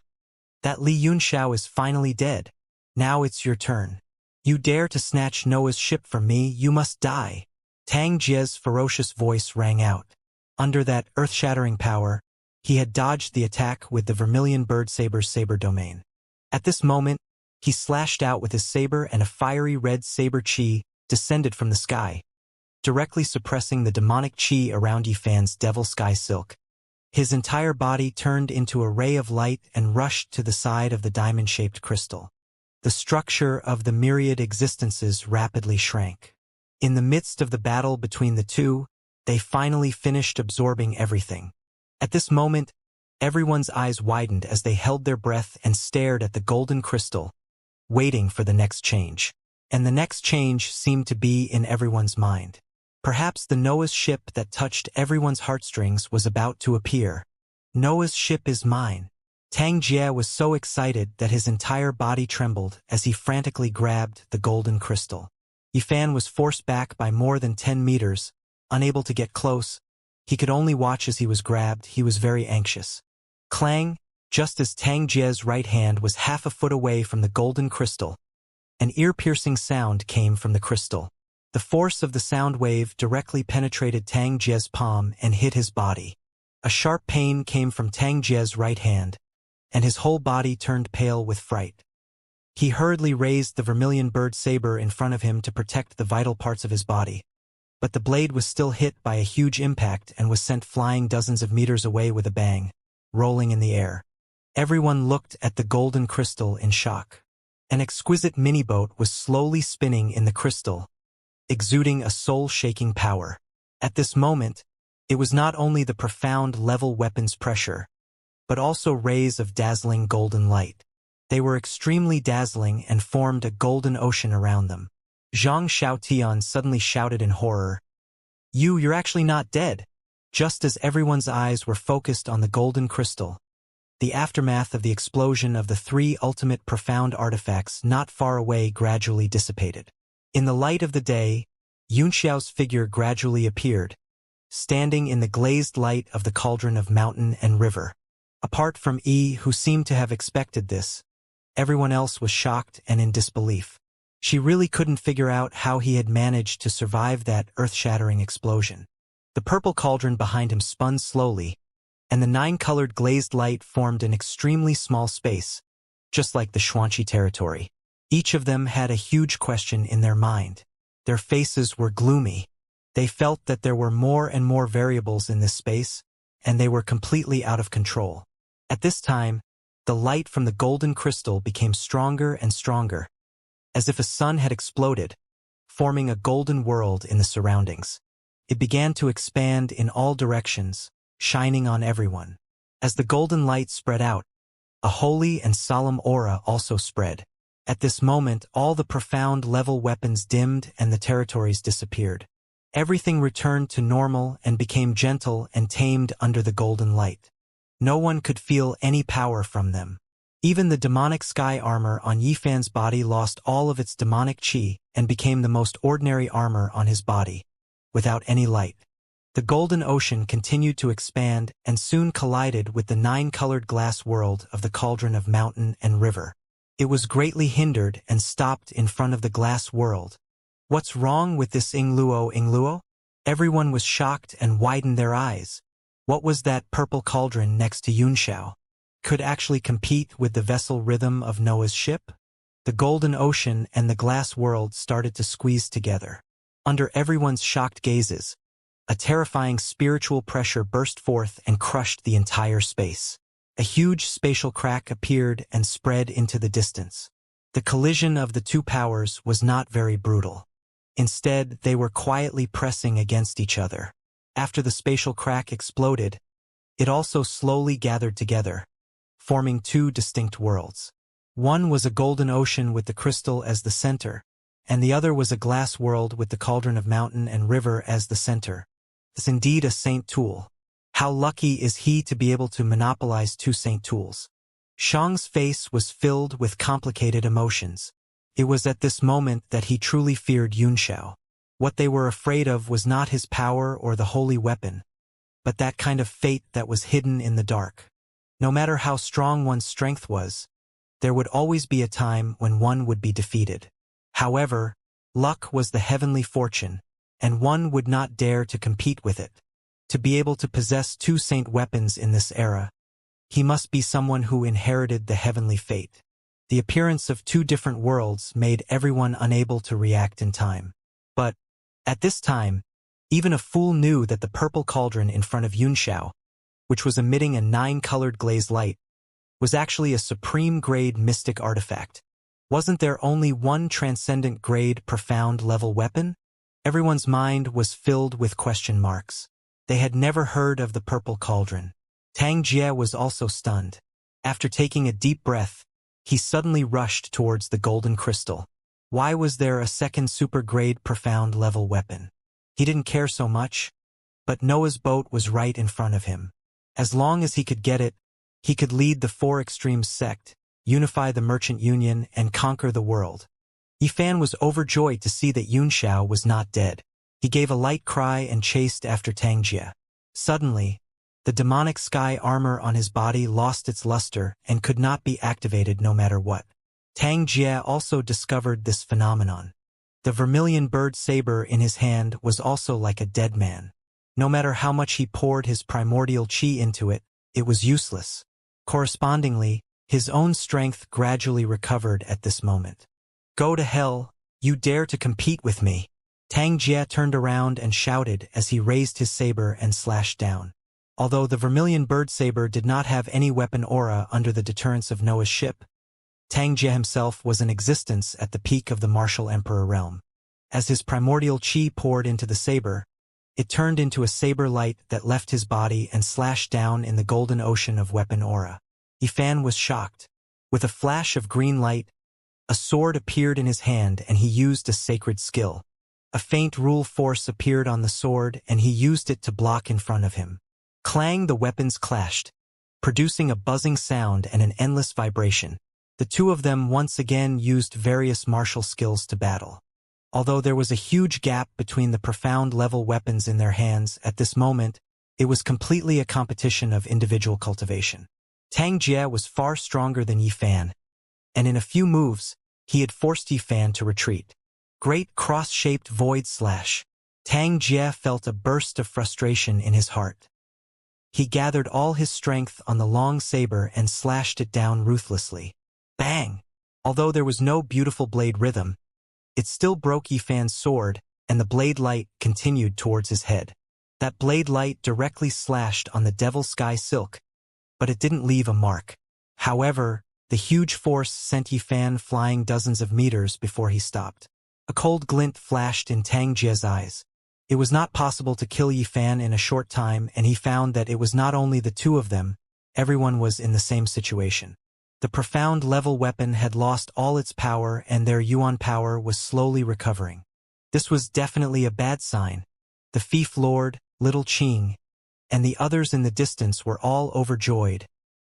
That Li Xianxia is finally dead. Now it's your turn. You dare to snatch Noah's ship from me, you must die. Tang Jie's ferocious voice rang out. Under that earth-shattering power, he had dodged the attack with the Vermilion Bird Saber's saber domain. At this moment, he slashed out with his saber and a fiery red saber chi descended from the sky, directly suppressing the demonic chi around Yifan's devil sky silk. His entire body turned into a ray of light and rushed to the side of the diamond-shaped crystal. The structure of the myriad existences rapidly shrank. In the midst of the battle between the two, they finally finished absorbing everything. At this moment, everyone's eyes widened as they held their breath and stared at the golden crystal, waiting for the next change. And the next change seemed to be in everyone's mind. Perhaps the Noah's ship that touched everyone's heartstrings was about to appear. Noah's ship is mine. Tang Jie was so excited that his entire body trembled as he frantically grabbed the golden crystal. Yifan was forced back by more than 10 meters, unable to get close. He could only watch as he was grabbed. He was very anxious. Clang! Just as Tang Jie's right hand was half a foot away from the golden crystal, an ear-piercing sound came from the crystal. The force of the sound wave directly penetrated Tang Jie's palm and hit his body. A sharp pain came from Tang Jie's right hand, and his whole body turned pale with fright. He hurriedly raised the Vermilion Bird Saber in front of him to protect the vital parts of his body. But the blade was still hit by a huge impact and was sent flying dozens of meters away with a bang, rolling in the air. Everyone looked at the golden crystal in shock. An exquisite mini-boat was slowly spinning in the crystal, exuding a soul-shaking power. At this moment, it was not only the profound level weapons pressure, but also rays of dazzling golden light. They were extremely dazzling and formed a golden ocean around them. Zhang Xiaotian suddenly shouted in horror, You're actually not dead." Just as everyone's eyes were focused on the golden crystal, The aftermath of the explosion of the three ultimate profound artifacts not far away gradually dissipated. In the light of the day, Xianxia's figure gradually appeared, standing in the glazed light of the cauldron of mountain and river. Apart from Yi, who seemed to have expected this, everyone else was shocked and in disbelief. She really couldn't figure out how he had managed to survive that earth-shattering explosion. The purple cauldron behind him spun slowly, and the nine-colored glazed light formed an extremely small space, just like the Xianxia territory. Each of them had a huge question in their mind. Their faces were gloomy. They felt that there were more and more variables in this space, and they were completely out of control. At this time, the light from the golden crystal became stronger and stronger, as if a sun had exploded, forming a golden world in the surroundings. It began to expand in all directions, shining on everyone. As the golden light spread out, a holy and solemn aura also spread. At this moment, all the profound level weapons dimmed and the territories disappeared. Everything returned to normal and became gentle and tamed under the golden light. No one could feel any power from them. Even the demonic sky armor on Yifan's body lost all of its demonic qi and became the most ordinary armor on his body, without any light. The golden ocean continued to expand and soon collided with the nine-colored glass world of the cauldron of mountain and river. It was greatly hindered and stopped in front of the glass world. What's wrong with this Ingluo? Everyone was shocked and widened their eyes. What was that purple cauldron next to Xianxia? Could actually compete with the vessel rhythm of Noah's ship? The golden ocean and the glass world started to squeeze together. Under everyone's shocked gazes, a terrifying spiritual pressure burst forth and crushed the entire space. A huge spatial crack appeared and spread into the distance. The collision of the two powers was not very brutal. Instead, they were quietly pressing against each other. After the spatial crack exploded, it also slowly gathered together, forming two distinct worlds. One was a golden ocean with the crystal as the center, and the other was a glass world with the cauldron of mountain and river as the center. It's indeed a saint tool. How lucky is he to be able to monopolize two saint tools? Shang's face was filled with complicated emotions. It was at this moment that he truly feared Xianxia. What they were afraid of was not his power or the holy weapon, but that kind of fate that was hidden in the dark. No matter how strong one's strength was, there would always be a time when one would be defeated. However, luck was the heavenly fortune, and one would not dare to compete with it. To be able to possess two saint weapons in this era, he must be someone who inherited the heavenly fate. The appearance of two different worlds made everyone unable to react in time. But, at this time, even a fool knew that the purple cauldron in front of Xianxia, which was emitting a nine-colored glazed light, was actually a supreme-grade mystic artifact. Wasn't there only one transcendent-grade profound level weapon? Everyone's mind was filled with question marks. They had never heard of the purple cauldron. Tang Jie was also stunned. After taking a deep breath, he suddenly rushed towards the golden crystal. Why was there a second super-grade profound level weapon? He didn't care so much, but Noah's boat was right in front of him. As long as he could get it, he could lead the Four Extremes sect, unify the Merchant Union, and conquer the world. Yifan was overjoyed to see that Xianxia was not dead. He gave a light cry and chased after Tang Jie. Suddenly, the demonic sky armor on his body lost its luster and could not be activated no matter what. Tang Jie also discovered this phenomenon. The vermilion bird saber in his hand was also like a dead man. No matter how much he poured his primordial qi into it, it was useless. Correspondingly, his own strength gradually recovered at this moment. Go to hell, you dare to compete with me! Tang Jie turned around and shouted as he raised his saber and slashed down. Although the vermilion bird saber did not have any weapon aura under the deterrence of Noah's ship, Tang Jie himself was in existence at the peak of the martial emperor realm. As his primordial qi poured into the saber, it turned into a saber light that left his body and slashed down in the golden ocean of weapon aura. Yifan was shocked. With a flash of green light, a sword appeared in his hand and he used a sacred skill. A faint rule force appeared on the sword and he used it to block in front of him. Clang, the weapons clashed. producing a buzzing sound and an endless vibration. The two of them once again used various martial skills to battle. Although there was a huge gap between the profound-level weapons in their hands at this moment, it was completely a competition of individual cultivation. Tang Jie was far stronger than Yi Fan, and in a few moves, he had forced Yi Fan to retreat. Great cross-shaped void slash. Tang Jie felt a burst of frustration in his heart. He gathered all his strength on the long saber and slashed it down ruthlessly. Bang! Although there was no beautiful blade rhythm, it still broke Yi Fan's sword, and the blade light continued towards his head. That blade light directly slashed on the Devil Sky silk, but it didn't leave a mark. However, the huge force sent Yi Fan flying dozens of meters before he stopped. A cold glint flashed in Tang Jie's eyes. It was not possible to kill Yi Fan in a short time, and he found that it was not only the two of them, everyone was in the same situation. The profound level weapon had lost all its power and their yuan power was slowly recovering. This was definitely a bad sign. The Fief Lord, Little Qing, and the others in the distance were all overjoyed,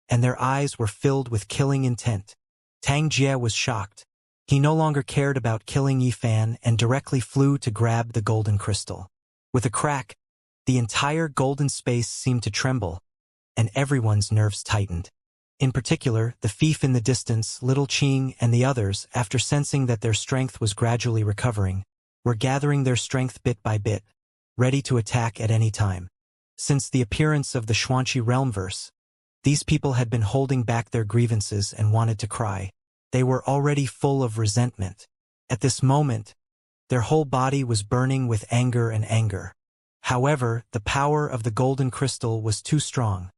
and their eyes were filled with killing intent. Tang Jie was shocked. He no longer cared about killing Yi Fan and directly flew to grab the golden crystal. With a crack, the entire golden space seemed to tremble, and everyone's nerves tightened. In particular, the Fief in the distance, Little Qing, and the others, after sensing that their strength was gradually recovering, were gathering their strength bit by bit, ready to attack at any time. Since the appearance of the Xianxia Realmverse, these people had been holding back their grievances and wanted to cry. They were already full of resentment. At this moment, their whole body was burning with anger. However, the power of the golden crystal was too strong,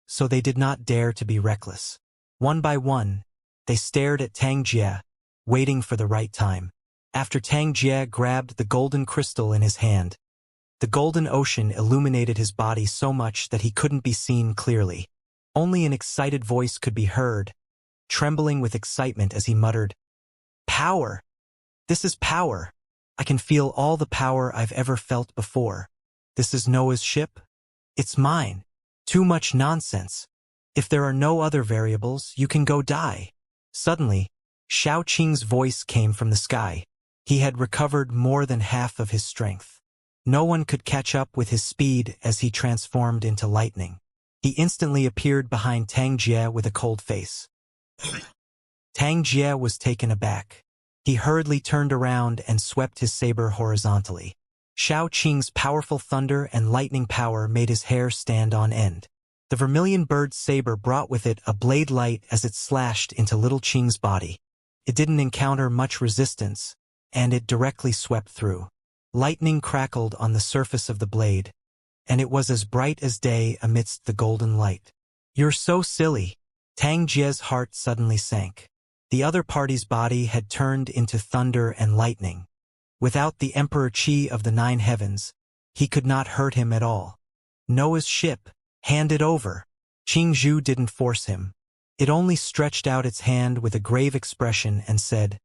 so they did not dare to be reckless. One by one, they stared at Tang Jie, waiting for the right time. After Tang Jie grabbed the golden crystal in his hand, the golden ocean illuminated his body so much that he couldn't be seen clearly. Only an excited voice could be heard, trembling with excitement as he muttered, "Power! This is power! I can feel all the power I've ever felt before. This is Noah's ship? It's mine. Too much nonsense. If there are no other variables, you can go die." Suddenly, Xiao Qing's voice came from the sky. He had recovered more than half of his strength. No one could catch up with his speed as he transformed into lightning. He instantly appeared behind Tang Jie with a cold face. Tang Jie was taken aback. He hurriedly turned around and swept his saber horizontally. Xiao Qing's powerful thunder and lightning power made his hair stand on end. The vermilion bird's saber brought with it a blade light as it slashed into Little Qing's body. It didn't encounter much resistance, and it directly swept through. Lightning crackled on the surface of the blade, and it was as bright as day amidst the golden light. "You're so silly." Tang Jie's heart suddenly sank. The other party's body had turned into thunder and lightning. Without the Emperor Qi of the Nine Heavens, he could not hurt him at all. Noah's ship, hand it over. Qing Zhu didn't force him. It only stretched out its hand with a grave expression and said,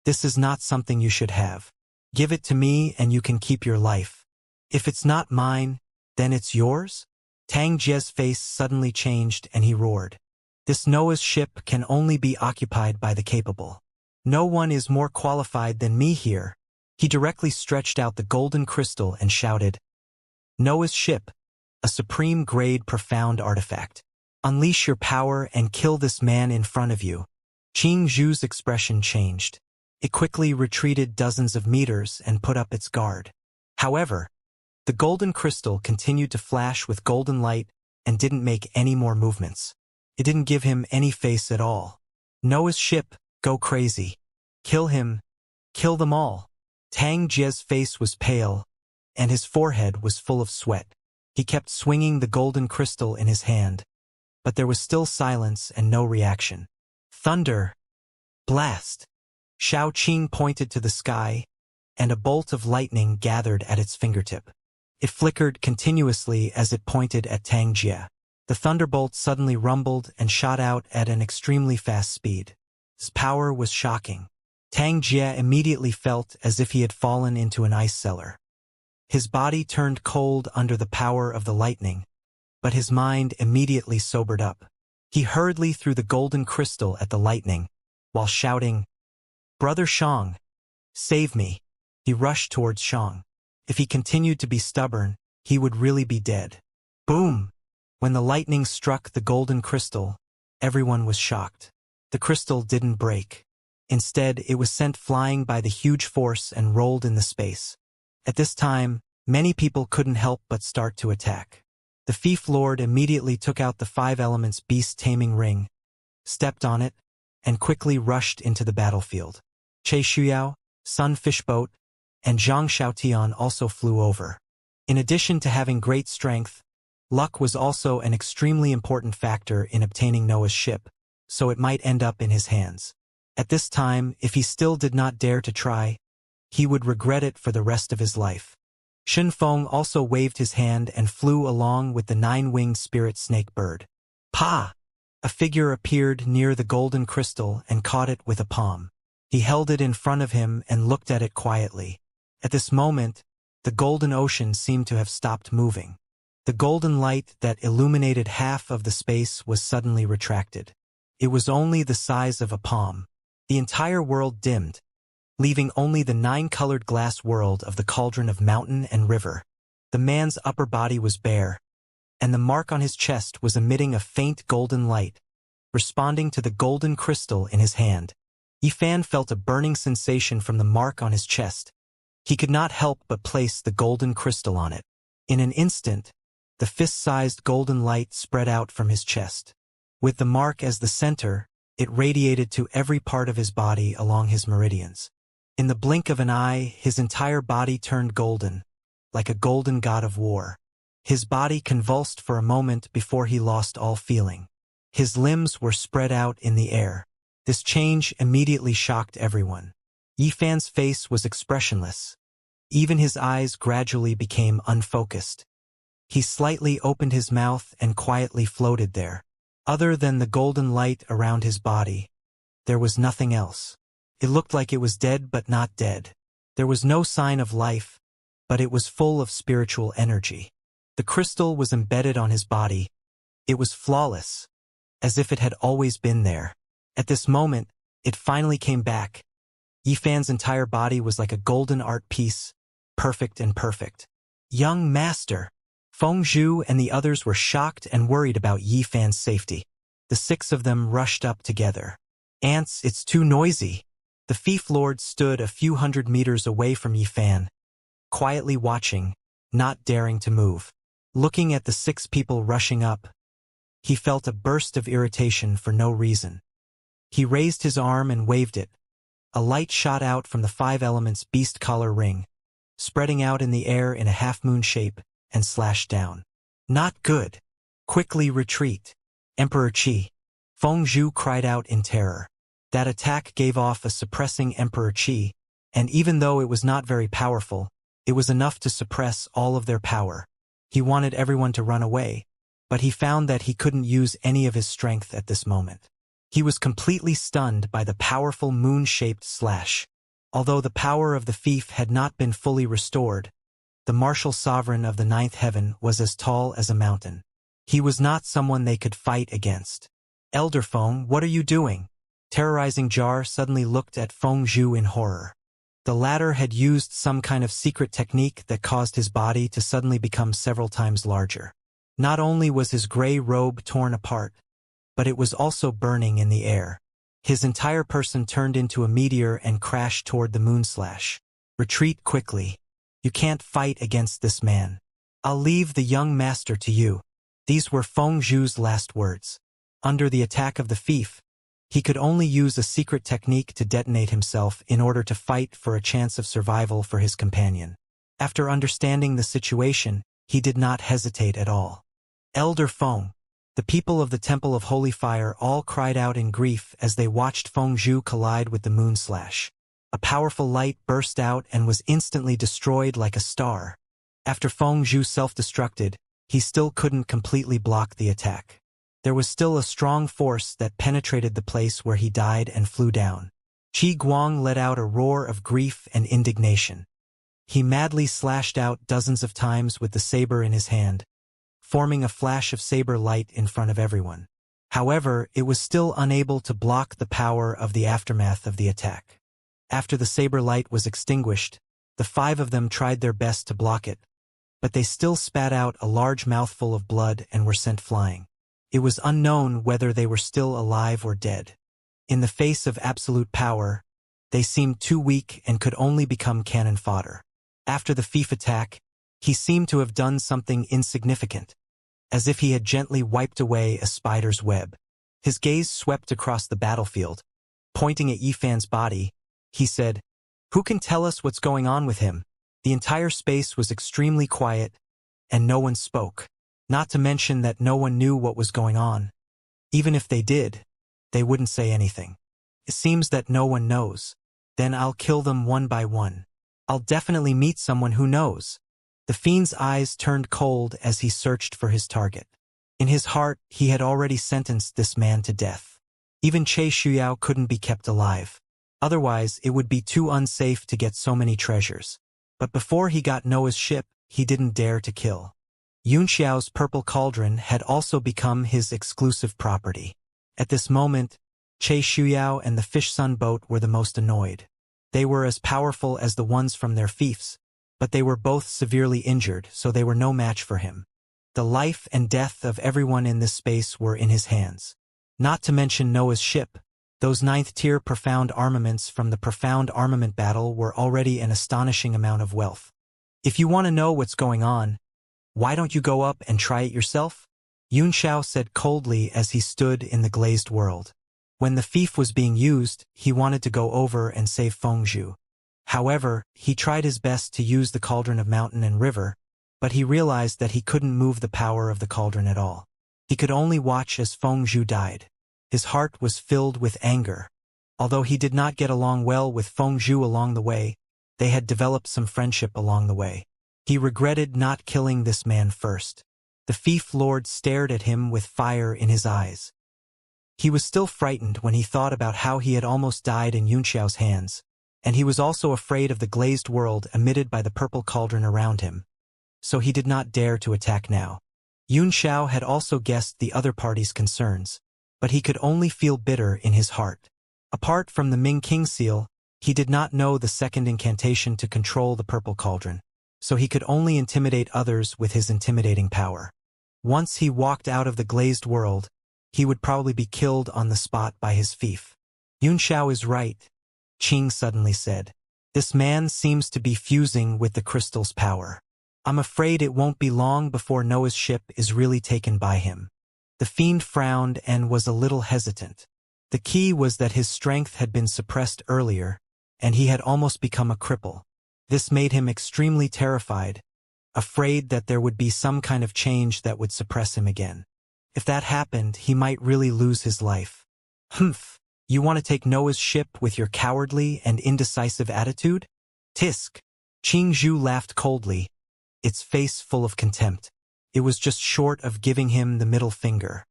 "This is not something you should have. Give it to me and you can keep your life. If it's not mine, then it's yours?" Tang Jie's face suddenly changed and he roared. "This Noah's ship can only be occupied by the capable. No one is more qualified than me here." He directly stretched out the golden crystal and shouted, "Noah's ship, a supreme-grade profound artifact. Unleash your power and kill this man in front of you." Qing Zhu's expression changed. It quickly retreated dozens of meters and put up its guard. However, the golden crystal continued to flash with golden light and didn't make any more movements. It didn't give him any face at all. "Noah's ship, go crazy. Kill him. Kill them all." Tang Jie's face was pale, and his forehead was full of sweat. He kept swinging the golden crystal in his hand, but there was still silence and no reaction. "Thunder! Blast!" Xiao Qing pointed to the sky, and a bolt of lightning gathered at its fingertip. It flickered continuously as it pointed at Tang Jie. The thunderbolt suddenly rumbled and shot out at an extremely fast speed. Its power was shocking. Tang Jie immediately felt as if he had fallen into an ice cellar. His body turned cold under the power of the lightning, but his mind immediately sobered up. He hurriedly threw the golden crystal at the lightning, while shouting, "Brother Xiang, save me." He rushed towards Xiang. If he continued to be stubborn, he would really be dead. Boom! When the lightning struck the golden crystal, everyone was shocked. The crystal didn't break. Instead, it was sent flying by the huge force and rolled in the space. At this time, many people couldn't help but start to attack. The Fief Lord immediately took out the 5 elements beast taming ring, stepped on it, and quickly rushed into the battlefield. Che Shuyao, Sun Fishboat, and Zhang Xiaotian also flew over. In addition to having great strength, luck was also an extremely important factor in obtaining Noah's ship, so it might end up in his hands. At this time, if he still did not dare to try, he would regret it for the rest of his life. Shen Feng also waved his hand and flew along with the 9-winged spirit snake bird. Pa! A figure appeared near the golden crystal and caught it with a palm. He held it in front of him and looked at it quietly. At this moment, the golden ocean seemed to have stopped moving. The golden light that illuminated half of the space was suddenly retracted. It was only the size of a palm. The entire world dimmed, leaving only the 9-colored glass world of the cauldron of mountain and river. The man's upper body was bare, and the mark on his chest was emitting a faint golden light, responding to the golden crystal in his hand. Yifan felt a burning sensation from the mark on his chest. He could not help but place the golden crystal on it. In an instant, the fist-sized golden light spread out from his chest. With the mark as the center, it radiated to every part of his body along his meridians. In the blink of an eye, his entire body turned golden, like a golden god of war. His body convulsed for a moment before he lost all feeling. His limbs were spread out in the air. This change immediately shocked everyone. Yifan's face was expressionless. Even his eyes gradually became unfocused. He slightly opened his mouth and quietly floated there. Other than the golden light around his body, there was nothing else. It looked like it was dead but not dead. There was no sign of life, but it was full of spiritual energy. The crystal was embedded on his body. It was flawless, as if it had always been there. At this moment, it finally came back. Yifan's entire body was like a golden art piece, perfect and perfect. Young master! Feng Zhu and the others were shocked and worried about Yifan's safety. The 6 of them rushed up together. "Ants, it's too noisy." The Fief Lord stood a few hundred meters away from Yifan, quietly watching, not daring to move. Looking at the 6 people rushing up, he felt a burst of irritation for no reason. He raised his arm and waved it. A light shot out from the 5 elements beast collar ring, spreading out in the air in a half-moon shape, and slashed down. "Not good. Quickly retreat." "Emperor Qi." Feng Zhu cried out in terror. That attack gave off a suppressing Emperor Qi, and even though it was not very powerful, it was enough to suppress all of their power. He wanted everyone to run away, but he found that he couldn't use any of his strength at this moment. He was completely stunned by the powerful moon-shaped slash. Although the power of the fief had not been fully restored, the martial sovereign of the 9th heaven was as tall as a mountain. He was not someone they could fight against. "Elder Feng, what are you doing?" Terrorizing Jar suddenly looked at Feng Zhu in horror. The latter had used some kind of secret technique that caused his body to suddenly become several times larger. Not only was his gray robe torn apart, but it was also burning in the air. His entire person turned into a meteor and crashed toward the moon slash. "Retreat quickly. You can't fight against this man. I'll leave the young master to you." These were Feng Zhu's last words. Under the attack of the fief, he could only use a secret technique to detonate himself in order to fight for a chance of survival for his companion. After understanding the situation, he did not hesitate at all. "Elder Feng." The people of the Temple of Holy Fire all cried out in grief as they watched Feng Zhu collide with the moon slash. A powerful light burst out and was instantly destroyed like a star. After Feng Zhu self-destructed, he still couldn't completely block the attack. There was still a strong force that penetrated the place where he died and flew down. Qi Guang let out a roar of grief and indignation. He madly slashed out dozens of times with the saber in his hand, forming a flash of saber light in front of everyone. However, it was still unable to block the power of the aftermath of the attack. After the saber light was extinguished, the 5 of them tried their best to block it, but they still spat out a large mouthful of blood and were sent flying. It was unknown whether they were still alive or dead. In the face of absolute power, they seemed too weak and could only become cannon fodder. After the thief attack, he seemed to have done something insignificant, as if he had gently wiped away a spider's web. His gaze swept across the battlefield. Pointing at Yifan's body, he said, "Who can tell us what's going on with him?" The entire space was extremely quiet, and no one spoke. Not to mention that no one knew what was going on. Even if they did, they wouldn't say anything. It seems that no one knows. Then I'll kill them one by one. I'll definitely meet someone who knows. The fiend's eyes turned cold as he searched for his target. In his heart, he had already sentenced this man to death. Even Che Shuyao couldn't be kept alive. Otherwise, it would be too unsafe to get so many treasures. But before he got Noah's ship, he didn't dare to kill. Yunxiao's purple cauldron had also become his exclusive property. At this moment, Che Shuyao and the Fish Sun boat were the most annoyed. They were as powerful as the ones from their fiefs, but they were both severely injured, so they were no match for him. The life and death of everyone in this space were in his hands. Not to mention Noah's ship. Those 9th-tier profound armaments from the profound armament battle were already an astonishing amount of wealth. If you want to know what's going on, why don't you go up and try it yourself? Yunxiao said coldly as he stood in the glazed world. When the fief was being used, he wanted to go over and save Fengzhu. However, he tried his best to use the cauldron of mountain and river, but he realized that he couldn't move the power of the cauldron at all. He could only watch as Fengzhu died. His heart was filled with anger. Although he did not get along well with Fengzhu along the way, they had developed some friendship along the way. He regretted not killing this man first. The fief lord stared at him with fire in his eyes. He was still frightened when he thought about how he had almost died in Yunxiao's hands, and he was also afraid of the glazed world emitted by the purple cauldron around him. So he did not dare to attack now. Yunxiao had also guessed the other party's concerns, but he could only feel bitter in his heart. Apart from the Ming King seal, he did not know the second incantation to control the purple cauldron, so he could only intimidate others with his intimidating power. Once he walked out of the glazed world, he would probably be killed on the spot by his fief. Yunxiao is right, Qing suddenly said. This man seems to be fusing with the crystal's power. I'm afraid it won't be long before Noah's ship is really taken by him. The fiend frowned and was a little hesitant. The key was that his strength had been suppressed earlier, and he had almost become a cripple. This made him extremely terrified, afraid that there would be some kind of change that would suppress him again. If that happened, he might really lose his life. Humph, you want to take Noah's ship with your cowardly and indecisive attitude? Tisk. Qing Zhu laughed coldly, its face full of contempt. It was just short of giving him the middle finger.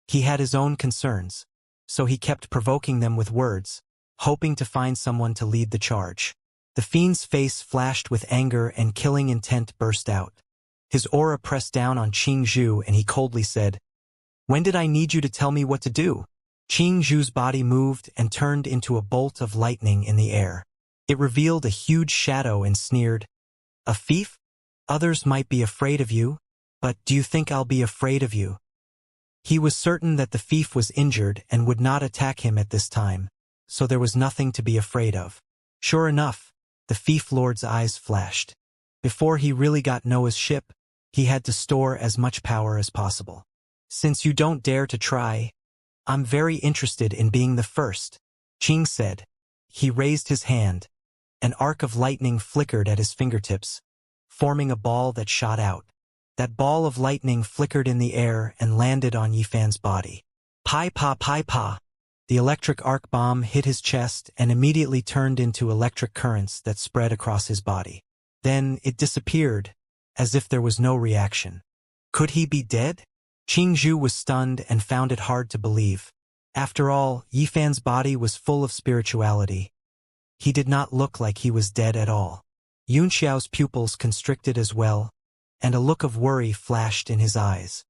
He had his own concerns, so he kept provoking them with words, hoping to find someone to lead the charge. The fiend's face flashed with anger and killing intent burst out. His aura pressed down on Qing Zhu and he coldly said, "When did I need you to tell me what to do?" Qing Zhu's body moved and turned into a bolt of lightning in the air. It revealed a huge shadow and sneered, "A fief? Others might be afraid of you, but do you think I'll be afraid of you?" He was certain that the fief was injured and would not attack him at this time, so there was nothing to be afraid of. Sure enough, the fief lord's eyes flashed. Before he really got Noah's ship, he had to store as much power as possible. "Since you don't dare to try, I'm very interested in being the first," Qing said. He raised his hand. An arc of lightning flickered at his fingertips, forming a ball that shot out. That ball of lightning flickered in the air and landed on Yifan's body. Pai pa pai pa. The electric arc bomb hit his chest and immediately turned into electric currents that spread across his body. Then it disappeared, as if there was no reaction. Could he be dead? Qing Zhu was stunned and found it hard to believe. After all, Yifan's body was full of spirituality. He did not look like he was dead at all. Yunxiao's pupils constricted as well, and a look of worry flashed in his eyes.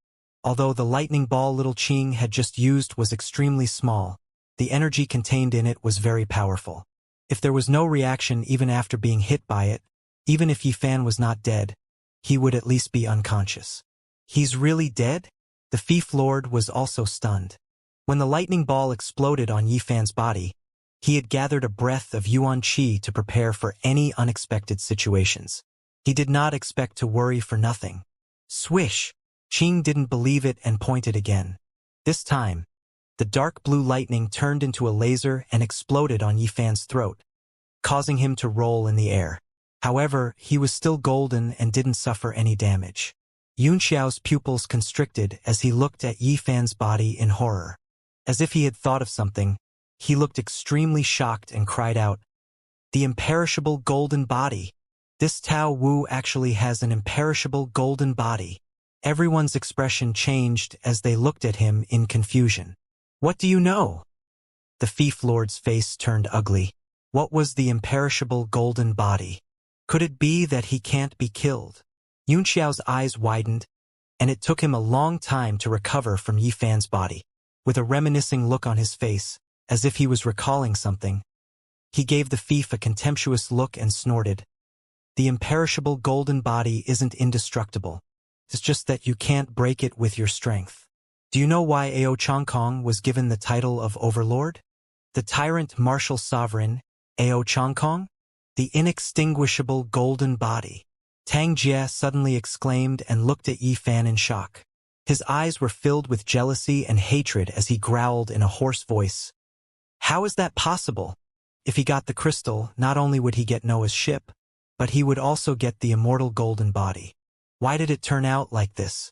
Although the lightning ball little Qing had just used was extremely small, the energy contained in it was very powerful. If there was no reaction even after being hit by it, even if Yifan was not dead, he would at least be unconscious. He's really dead? The Fief Lord was also stunned. When the lightning ball exploded on Yifan's body, he had gathered a breath of Yuan Qi to prepare for any unexpected situations. He did not expect to worry for nothing. Swish! Qing didn't believe it and pointed again. This time, the dark blue lightning turned into a laser and exploded on Yifan's throat, causing him to roll in the air. However, he was still golden and didn't suffer any damage. Yunxiao's pupils constricted as he looked at Yifan's body in horror. As if he had thought of something, he looked extremely shocked and cried out, "The imperishable golden body! This Tao Wu actually has an imperishable golden body." Everyone's expression changed as they looked at him in confusion. "What do you know?" The Fief Lord's face turned ugly. What was the imperishable golden body? Could it be that he can't be killed? Yunxiao's eyes widened, and it took him a long time to recover from Yifan's body. With a reminiscing look on his face, as if he was recalling something, he gave the Fief a contemptuous look and snorted. "The imperishable golden body isn't indestructible. It's just that you can't break it with your strength. Do you know why Ao Changkong was given the title of Overlord? The tyrant martial sovereign, Ao Changkong? The inextinguishable golden body." Tang Jie suddenly exclaimed and looked at Yifan in shock. His eyes were filled with jealousy and hatred as he growled in a hoarse voice. "How is that possible? If he got the crystal, not only would he get Noah's ship, but he would also get the immortal golden body. Why did it turn out like this?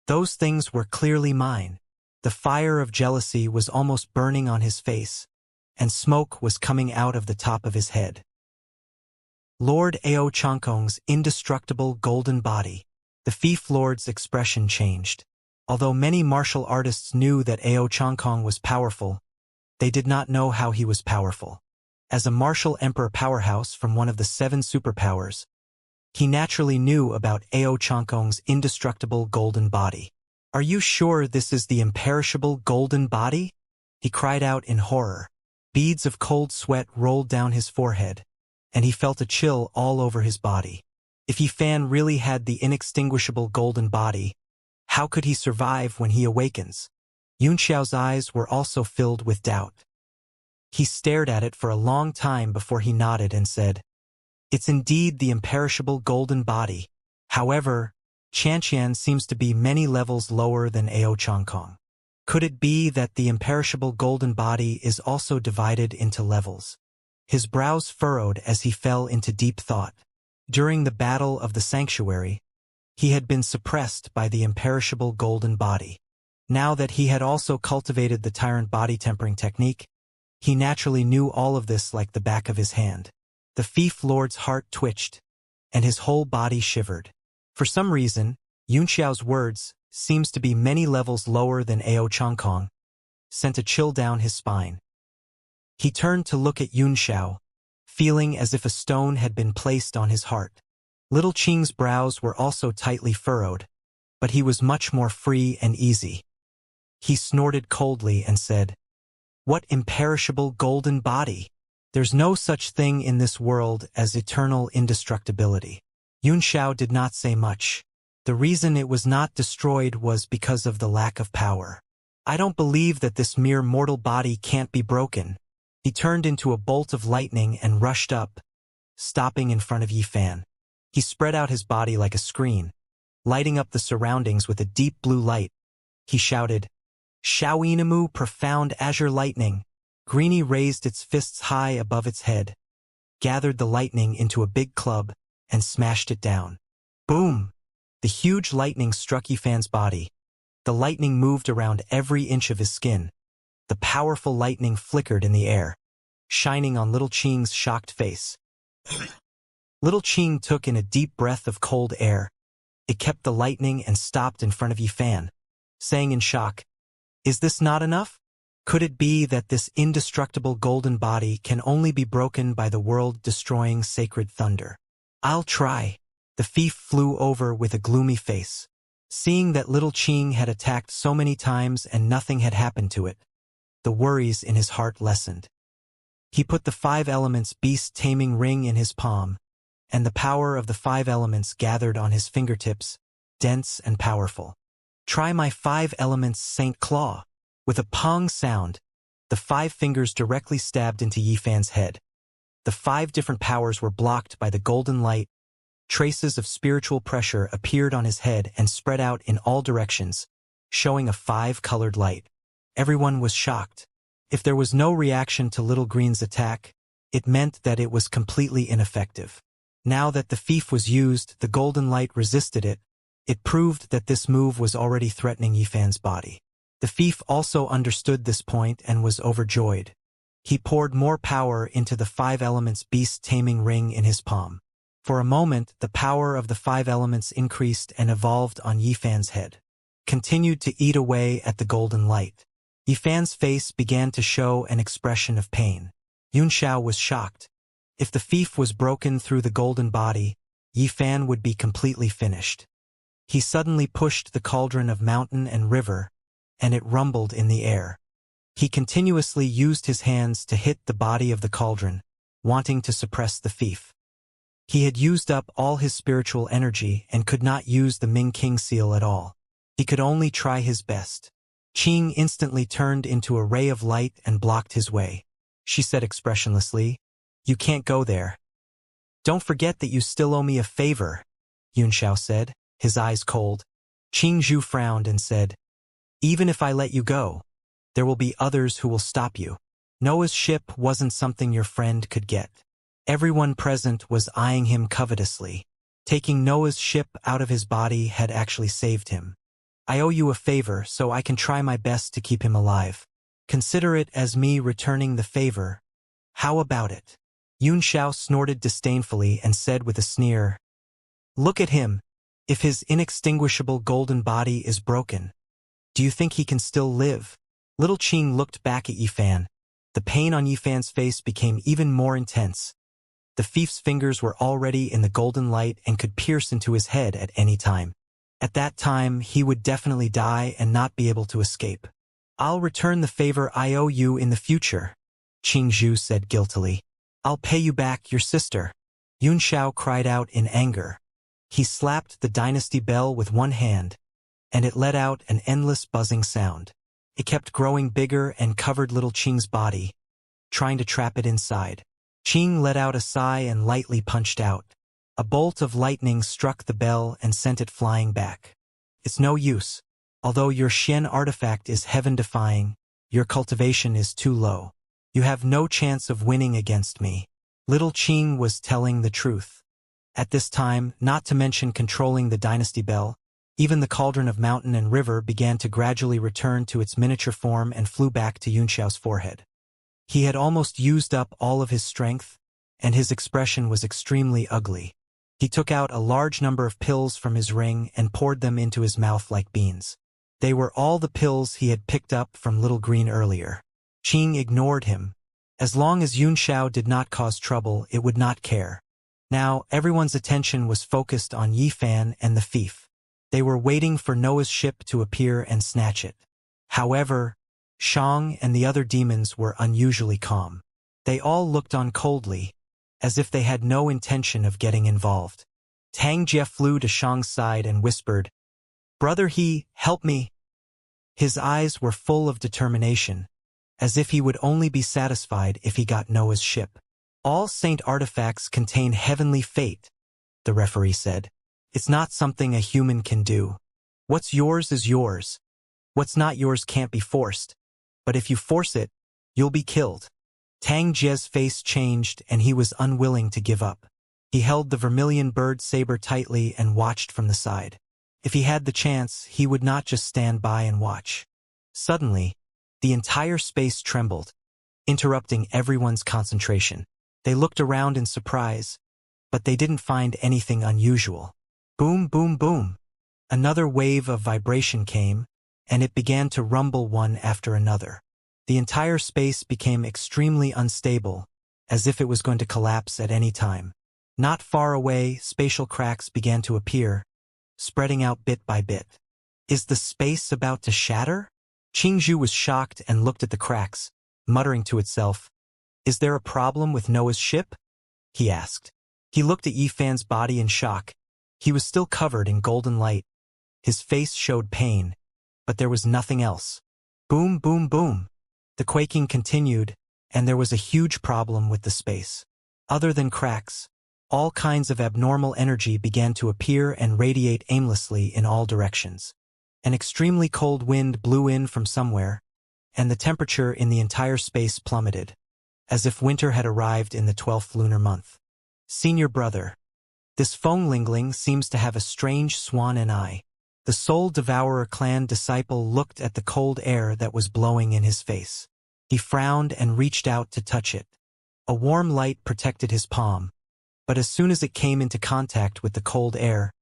Those things were clearly mine." The fire of jealousy was almost burning on his face, and smoke was coming out of the top of his head. Lord Ao Changkong's indestructible golden body. The Fief Lord's expression changed. Although many martial artists knew that Ao Changkong was powerful, they did not know how he was powerful. As a martial emperor powerhouse from one of the 7 superpowers, he naturally knew about Ao Changkong's indestructible golden body. "Are you sure this is the imperishable golden body?" he cried out in horror. Beads of cold sweat rolled down his forehead, and he felt a chill all over his body. If Yifan really had the inextinguishable golden body, how could he survive when he awakens? Yunxiao's eyes were also filled with doubt. He stared at it for a long time before he nodded and said, "It's indeed the imperishable golden body. However, Xianxia seems to be many levels lower than Ao Changkong. Could it be that the imperishable golden body is also divided into levels?" His brows furrowed as he fell into deep thought. During the Battle of the Sanctuary, he had been suppressed by the imperishable golden body. Now that he had also cultivated the tyrant body tempering technique, he naturally knew all of this like the back of his hand. The Fief Lord's heart twitched, and his whole body shivered. For some reason, Yunxiao's words, "seems to be many levels lower than Ao Changkong," sent a chill down his spine. He turned to look at Yunxiao, feeling as if a stone had been placed on his heart. Little Qing's brows were also tightly furrowed, but he was much more free and easy. He snorted coldly and said, "What imperishable golden body? There's no such thing in this world as eternal indestructibility." Yunxiao did not say much. The reason it was not destroyed was because of the lack of power. "I don't believe that this mere mortal body can't be broken." He turned into a bolt of lightning and rushed up, stopping in front of Yifan. He spread out his body like a screen, lighting up the surroundings with a deep blue light. He shouted, "Shaoinamu profound azure lightning." Greenie raised its fists high above its head, gathered the lightning into a big club, and smashed it down. Boom! The huge lightning struck Yifan's body. The lightning moved around every inch of his skin. The powerful lightning flickered in the air, shining on Little Qing's shocked face. Little Qing took in a deep breath of cold air. It kept the lightning and stopped in front of Yifan, saying in shock, "Is this not enough? Could it be that this indestructible golden body can only be broken by the world-destroying sacred thunder? I'll try." The thief flew over with a gloomy face. Seeing that little Qing had attacked so many times and nothing had happened to it, the worries in his heart lessened. He put the 5 elements beast-taming ring in his palm, and the power of the 5 elements gathered on his fingertips, dense and powerful. Try my 5 elements, Saint Claw. With a pong sound, the 5 fingers directly stabbed into Yifan's head. The 5 different powers were blocked by the golden light. Traces of spiritual pressure appeared on his head and spread out in all directions, showing a 5-colored light. Everyone was shocked. If there was no reaction to Little Green's attack, it meant that it was completely ineffective. Now that the thief was used, the golden light resisted it. It proved that this move was already threatening Yifan's body. The thief also understood this point and was overjoyed. He poured more power into the 5 elements beast-taming ring in his palm. For a moment, the power of the 5 elements increased and evolved on Yifan's head, continued to eat away at the golden light. Yifan's face began to show an expression of pain. Xianxia was shocked. If the thief was broken through the golden body, Yifan would be completely finished. He suddenly pushed the cauldron of mountain and river, and it rumbled in the air. He continuously used his hands to hit the body of the cauldron, wanting to suppress the thief. He had used up all his spiritual energy and could not use the Ming King seal at all. He could only try his best. Qing instantly turned into a ray of light and blocked his way. She said expressionlessly, "You can't go there." "Don't forget that you still owe me a favor," Xianxia said, his eyes cold. Qing Zhu frowned and said, "Even if I let you go, there will be others who will stop you. Noah's ship wasn't something your friend could get." Everyone present was eyeing him covetously. Taking Noah's ship out of his body had actually saved him. "I owe you a favor, so I can try my best to keep him alive. Consider it as me returning the favor. How about it?" Xianxia snorted disdainfully and said with a sneer, "Look at him. If his inextinguishable golden body is broken, do you think he can still live?" Little Qing looked back at Yifan. The pain on Yifan's face became even more intense. The thief's fingers were already in the golden light and could pierce into his head at any time. At that time, he would definitely die and not be able to escape. "I'll return the favor I owe you in the future," Qing Zhu said guiltily. "I'll pay you back your sister." Xianxia cried out in anger. He slapped the dynasty bell with one hand, and it let out an endless buzzing sound. It kept growing bigger and covered little Qing's body, trying to trap it inside. Qing let out a sigh and lightly punched out. A bolt of lightning struck the bell and sent it flying back. "It's no use. Although your Xian artifact is heaven-defying, your cultivation is too low. You have no chance of winning against me." Little Qing was telling the truth. At this time, not to mention controlling the dynasty bell, even the cauldron of mountain and river began to gradually return to its miniature form and flew back to Yunxiao's forehead. He had almost used up all of his strength, and his expression was extremely ugly. He took out a large number of pills from his ring and poured them into his mouth like beans. They were all the pills he had picked up from Little Green earlier. Qing ignored him. As long as Yunxiao did not cause trouble, it would not care. Now, everyone's attention was focused on Yifan and the thief. They were waiting for Noah's ship to appear and snatch it. However, Shang and the other demons were unusually calm. They all looked on coldly, as if they had no intention of getting involved. Tang Jie flew to Shang's side and whispered, "Brother He, help me." His eyes were full of determination, as if he would only be satisfied if he got Noah's ship. "All saint artifacts contain heavenly fate," the referee said. "It's not something a human can do. What's yours is yours. What's not yours can't be forced. But if you force it, you'll be killed." Tang Jie's face changed and he was unwilling to give up. He held the vermilion bird saber tightly and watched from the side. If he had the chance, he would not just stand by and watch. Suddenly, the entire space trembled, interrupting everyone's concentration. They looked around in surprise, but they didn't find anything unusual. Boom, boom, boom. Another wave of vibration came, and it began to rumble one after another. The entire space became extremely unstable, as if it was going to collapse at any time. Not far away, spatial cracks began to appear, spreading out bit by bit. Is the space about to shatter? Qingzhu was shocked and looked at the cracks, muttering to itself. Is there a problem with Noah's ship? He asked. He looked at Yifan's body in shock. He was still covered in golden light. His face showed pain, but there was nothing else. Boom, boom, boom. The quaking continued, and there was a huge problem with the space. Other than cracks, all kinds of abnormal energy began to appear and radiate aimlessly in all directions. An extremely cold wind blew in from somewhere, and the temperature in the entire space plummeted, as if winter had arrived in the 12th lunar month. Senior brother. This Fenglingling seems to have a strange swan and eye. The Soul Devourer clan disciple looked at the cold air that was blowing in his face. He frowned and reached out to touch it. A warm light protected his palm, but as soon as it came into contact with the cold air,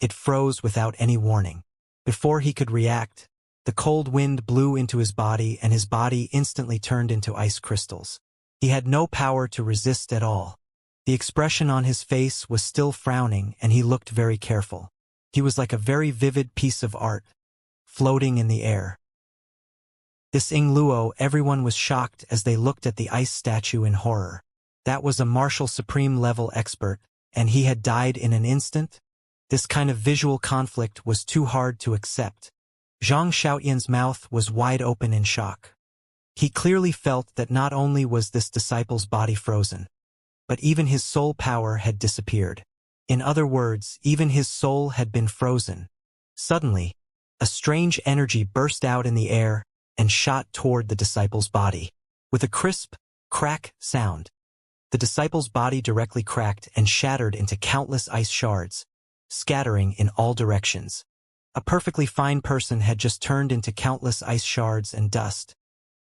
it froze without any warning. Before he could react, the cold wind blew into his body and his body instantly turned into ice crystals. He had no power to resist at all. The expression on his face was still frowning and he looked very careful. He was like a very vivid piece of art, floating in the air. This Ingluo, everyone was shocked as they looked at the ice statue in horror. That was a martial supreme level expert, and he had died in an instant? This kind of visual conflict was too hard to accept. Zhang Xiaotian's mouth was wide open in shock. He clearly felt that not only was this disciple's body frozen, but even his soul power had disappeared. In other words, even his soul had been frozen. Suddenly, a strange energy burst out in the air and shot toward the disciple's body. With a crisp, crack sound, the disciple's body directly cracked and shattered into countless ice shards, scattering in all directions. A perfectly fine person had just turned into countless ice shards and dust,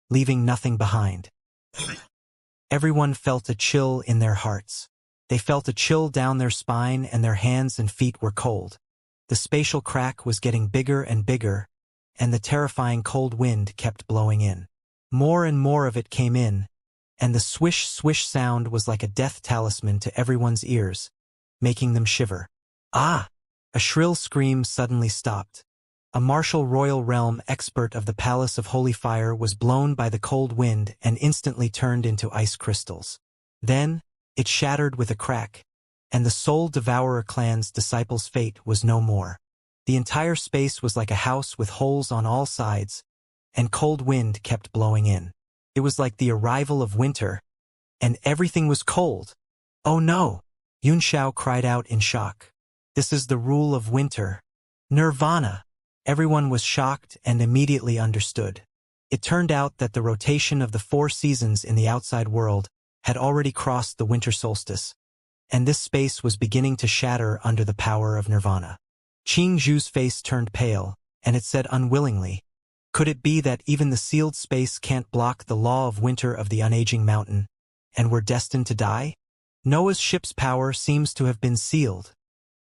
leaving nothing behind. Everyone felt a chill in their hearts. They felt a chill down their spine and their hands and feet were cold. The spatial crack was getting bigger and bigger, and the terrifying cold wind kept blowing in. More and more of it came in, and the swish-swish sound was like a death talisman to everyone's ears, making them shiver. Ah! A shrill scream suddenly stopped. A martial royal realm expert of the Palace of Holy Fire was blown by the cold wind and instantly turned into ice crystals. Then, it shattered with a crack, and the Soul Devourer clan's disciple's fate was no more. The entire space was like a house with holes on all sides, and cold wind kept blowing in. It was like the arrival of winter, and everything was cold. Oh no! Yunxiao cried out in shock. This is the rule of winter. Nirvana! Everyone was shocked and immediately understood. It turned out that the rotation of the 4 seasons in the outside world had already crossed the winter solstice, and this space was beginning to shatter under the power of Nirvana. Qingzhu's face turned pale, and it said unwillingly, could it be that even the sealed space can't block the law of winter of the unaging mountain, and we're destined to die? Noah's ship's power seems to have been sealed,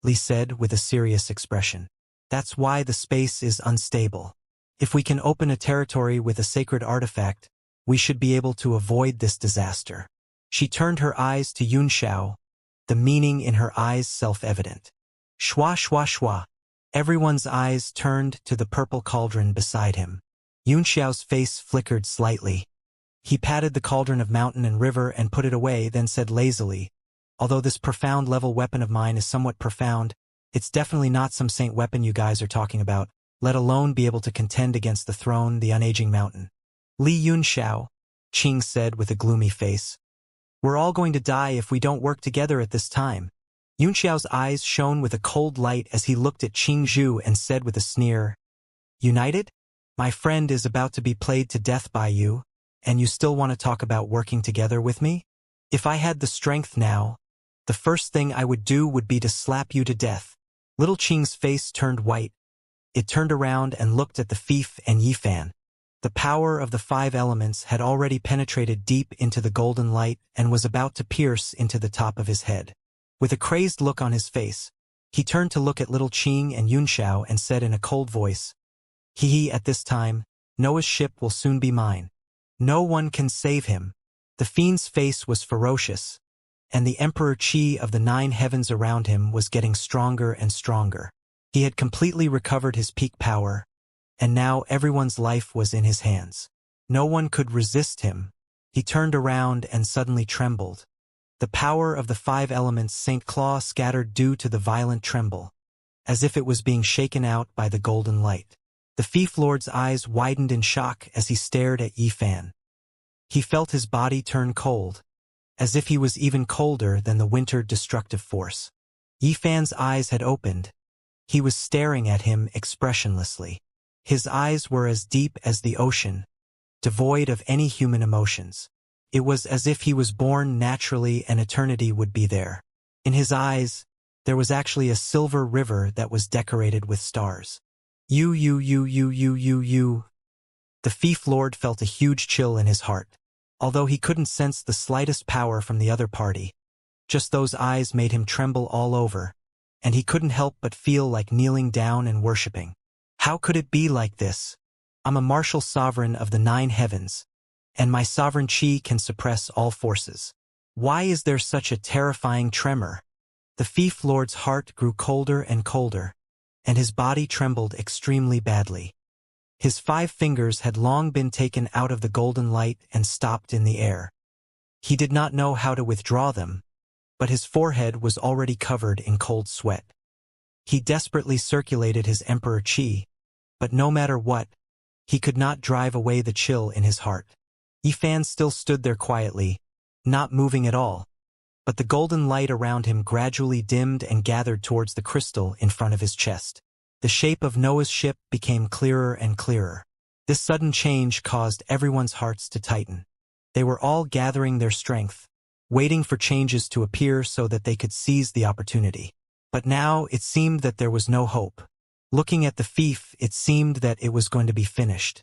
Li said with a serious expression. That's why the space is unstable. If we can open a territory with a sacred artifact, we should be able to avoid this disaster. She turned her eyes to Yunxiao, the meaning in her eyes self-evident. Shwa shwa shwa. Everyone's eyes turned to the purple cauldron beside him. Yunxiao's face flickered slightly. He patted the cauldron of mountain and river and put it away, then said lazily, although this profound level weapon of mine is somewhat profound, it's definitely not some saint weapon you guys are talking about, let alone be able to contend against the throne, the unaging mountain. Li Yunxiao, Qing said with a gloomy face. We're all going to die if we don't work together at this time. Yunxiao's eyes shone with a cold light as he looked at Qingzhu and said with a sneer, United? My friend is about to be played to death by you, and you still want to talk about working together with me? If I had the strength now, the first thing I would do would be to slap you to death. Little Qing's face turned white. It turned around and looked at the fief and Yifan. The power of the 5 elements had already penetrated deep into the golden light and was about to pierce into the top of his head. With a crazed look on his face, he turned to look at little Qing and Yunxiao and said in a cold voice, Hee at this time, Noah's ship will soon be mine. No one can save him. The fiend's face was ferocious, and the Emperor Qi of the 9 heavens around him was getting stronger and stronger. He had completely recovered his peak power, and now everyone's life was in his hands. No one could resist him. He turned around and suddenly trembled. The power of the 5 elements St. Claw scattered due to the violent tremble, as if it was being shaken out by the golden light. The Fief Lord's eyes widened in shock as he stared at Yifan. He felt his body turn cold, as if he was even colder than the winter destructive force. Yifan's eyes had opened. He was staring at him expressionlessly. His eyes were as deep as the ocean, devoid of any human emotions. It was as if he was born naturally and eternity would be there. In his eyes, there was actually a silver river that was decorated with stars. You. The Fief Lord felt a huge chill in his heart, although he couldn't sense the slightest power from the other party. Just those eyes made him tremble all over, and he couldn't help but feel like kneeling down and worshipping. How could it be like this? I'm a martial sovereign of the 9 heavens, and my sovereign Qi can suppress all forces. Why is there such a terrifying tremor? The Fief Lord's heart grew colder and colder, and his body trembled extremely badly. His 5 fingers had long been taken out of the golden light and stopped in the air. He did not know how to withdraw them, but his forehead was already covered in cold sweat. He desperately circulated his Emperor Qi, but no matter what, he could not drive away the chill in his heart. Yifan still stood there quietly, not moving at all, but the golden light around him gradually dimmed and gathered towards the crystal in front of his chest. The shape of Noah's ship became clearer and clearer. This sudden change caused everyone's hearts to tighten. They were all gathering their strength, waiting for changes to appear so that they could seize the opportunity. But now it seemed that there was no hope. Looking at the Fief, it seemed that it was going to be finished.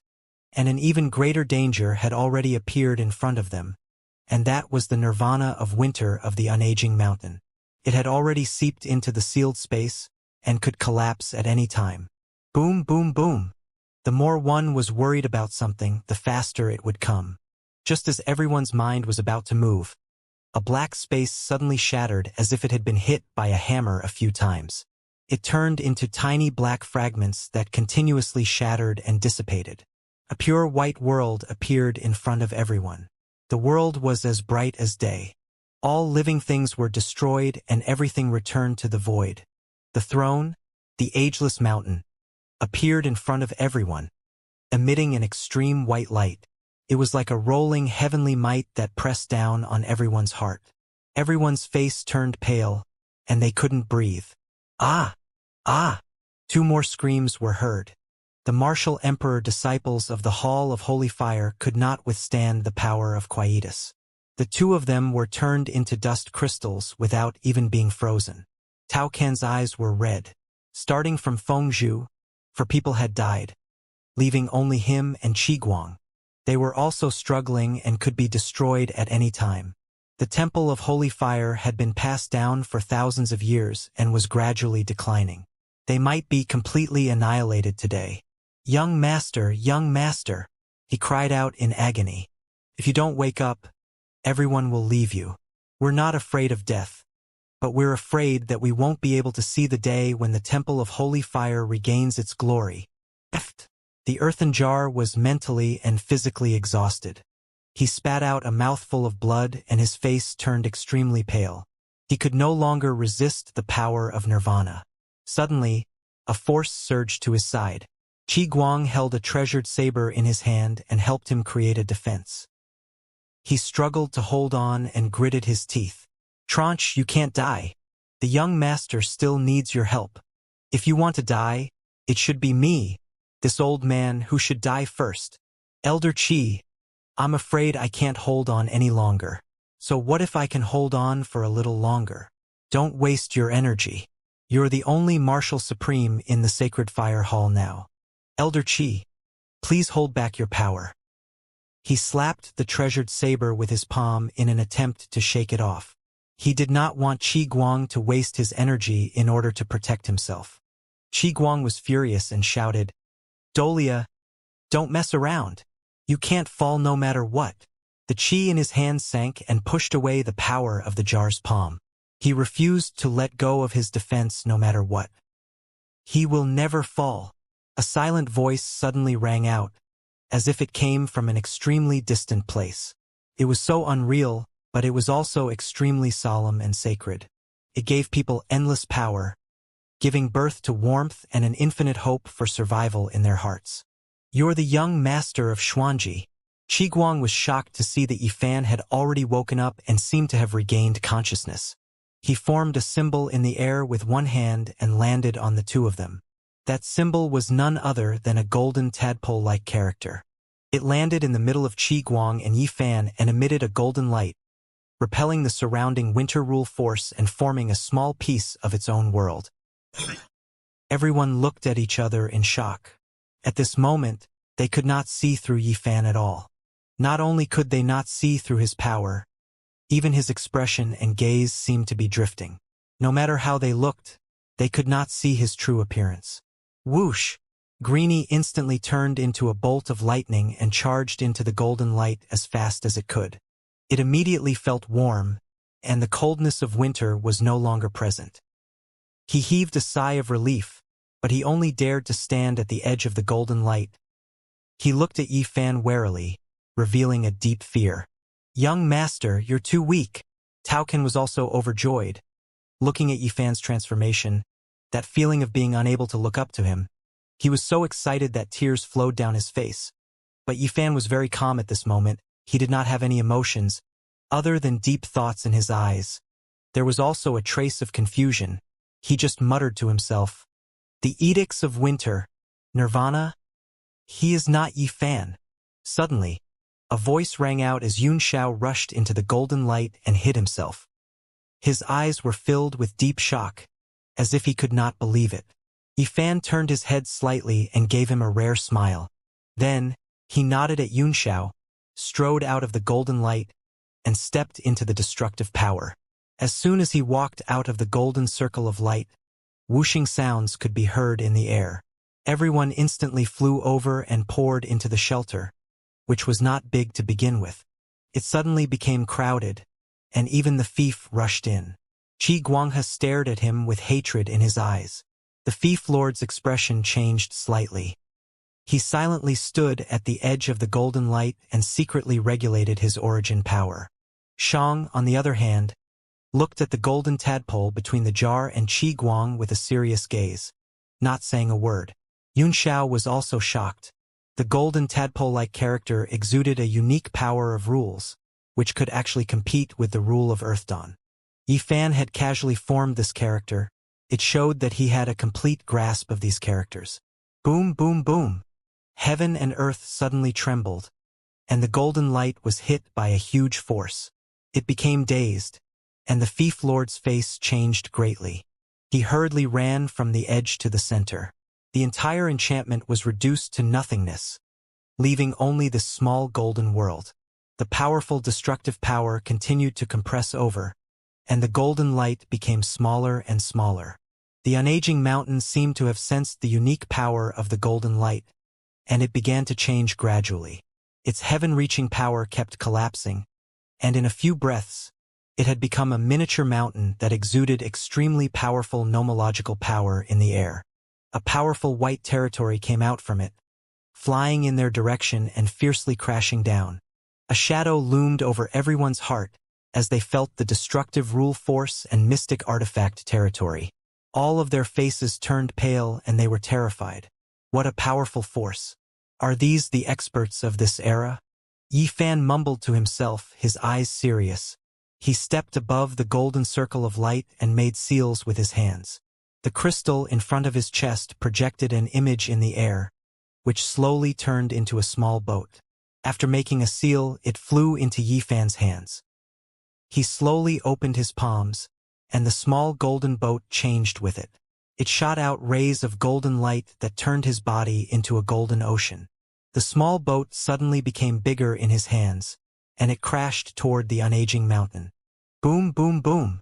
And an even greater danger had already appeared in front of them, and that was the nirvana of winter of the unaging mountain. It had already seeped into the sealed space, and could collapse at any time. Boom, boom, boom. The more one was worried about something, the faster it would come. Just as everyone's mind was about to move, a black space suddenly shattered as if it had been hit by a hammer a few times. It turned into tiny black fragments that continuously shattered and dissipated. A pure white world appeared in front of everyone. The world was as bright as day. All living things were destroyed and everything returned to the void. The throne, the ageless mountain, appeared in front of everyone, emitting an extreme white light. It was like a rolling heavenly might that pressed down on everyone's heart. Everyone's face turned pale, and they couldn't breathe. Ah! Ah! 2 more screams were heard. The martial emperor disciples of the Hall of Holy Fire could not withstand the power of Quietus. The 2 of them were turned into dust crystals without even being frozen. Tao Can's eyes were red, starting from Fengzhu, for people had died, leaving only him and Qi Guang. They were also struggling and could be destroyed at any time. The Temple of Holy Fire had been passed down for thousands of years and was gradually declining. They might be completely annihilated today. Young master, he cried out in agony. If you don't wake up, everyone will leave you. We're not afraid of death, but we're afraid that we won't be able to see the day when the Temple of Holy Fire regains its glory. The earthen jar was mentally and physically exhausted. He spat out a mouthful of blood and his face turned extremely pale. He could no longer resist the power of nirvana. Suddenly, a force surged to his side. Qi Guang held a treasured saber in his hand and helped him create a defense. He struggled to hold on and gritted his teeth. Tranche, you can't die. The young master still needs your help. If you want to die, it should be me, this old man who should die first. Elder Qi, I'm afraid I can't hold on any longer. So what if I can hold on for a little longer? Don't waste your energy. You're the only martial supreme in the sacred fire hall now. Elder Qi, please hold back your power. He slapped the treasured saber with his palm in an attempt to shake it off. He did not want Qi Guang to waste his energy in order to protect himself. Qi Guang was furious and shouted, Dolia, don't mess around. You can't fall no matter what. The chi in his hand sank and pushed away the power of the jar's palm. He refused to let go of his defense no matter what. He will never fall. A silent voice suddenly rang out, as if it came from an extremely distant place. It was so unreal, but it was also extremely solemn and sacred. It gave people endless power, giving birth to warmth and an infinite hope for survival in their hearts. "You're the young master of Xuanji." Qiguang was shocked to see that Yifan had already woken up and seemed to have regained consciousness. He formed a symbol in the air with one hand and landed on the two of them. That symbol was none other than a golden tadpole-like character. It landed in the middle of Qiguang and Yifan and emitted a golden light, repelling the surrounding winter rule force and forming a small piece of its own world. Everyone looked at each other in shock. At this moment, they could not see through Yifan at all. Not only could they not see through his power, even his expression and gaze seemed to be drifting. No matter how they looked, they could not see his true appearance. Whoosh! Greenie instantly turned into a bolt of lightning and charged into the golden light as fast as it could. It immediately felt warm, and the coldness of winter was no longer present. He heaved a sigh of relief, but he only dared to stand at the edge of the golden light. He looked at Yifan warily, revealing a deep fear. "Young master, you're too weak." Taoken was also overjoyed. Looking at Yifan's transformation, that feeling of being unable to look up to him, he was so excited that tears flowed down his face. But Yifan was very calm at this moment. He did not have any emotions, other than deep thoughts in his eyes. There was also a trace of confusion. He just muttered to himself, "The edicts of winter, Nirvana? He is not Yifan." Suddenly, a voice rang out as Xianxia rushed into the golden light and hid himself. His eyes were filled with deep shock, as if he could not believe it. Yifan turned his head slightly and gave him a rare smile. Then, he nodded at Xianxia, strode out of the golden light, and stepped into the destructive power. As soon as he walked out of the golden circle of light, whooshing sounds could be heard in the air. Everyone instantly flew over and poured into the shelter, which was not big to begin with. It suddenly became crowded, and even the fief rushed in. Qi Guanghe stared at him with hatred in his eyes. The fief lord's expression changed slightly. He silently stood at the edge of the golden light and secretly regulated his origin power. Shang, on the other hand, looked at the golden tadpole between the jar and Qi Guang with a serious gaze, not saying a word. Xianxia was also shocked. The golden tadpole-like character exuded a unique power of rules, which could actually compete with the rule of Earthdawn. Yifan had casually formed this character. It showed that he had a complete grasp of these characters. Boom, boom, boom. Heaven and earth suddenly trembled, and the golden light was hit by a huge force. It became dazed, and the fief lord's face changed greatly. He hurriedly ran from the edge to the center. The entire enchantment was reduced to nothingness, leaving only this small golden world. The powerful destructive power continued to compress over, and the golden light became smaller and smaller. The unaging mountain seemed to have sensed the unique power of the golden light, and it began to change gradually. Its heaven-reaching power kept collapsing, and in a few breaths, it had become a miniature mountain that exuded extremely powerful nomological power in the air. A powerful white territory came out from it, flying in their direction and fiercely crashing down. A shadow loomed over everyone's heart as they felt the destructive rule force and mystic artifact territory. All of their faces turned pale and they were terrified. What a powerful force. Are these the experts of this era? Yifan mumbled to himself, his eyes serious. He stepped above the golden circle of light and made seals with his hands. The crystal in front of his chest projected an image in the air, which slowly turned into a small boat. After making a seal, it flew into Yifan's hands. He slowly opened his palms, and the small golden boat changed with it. It shot out rays of golden light that turned his body into a golden ocean. The small boat suddenly became bigger in his hands, and it crashed toward the unaging mountain. Boom, boom, boom.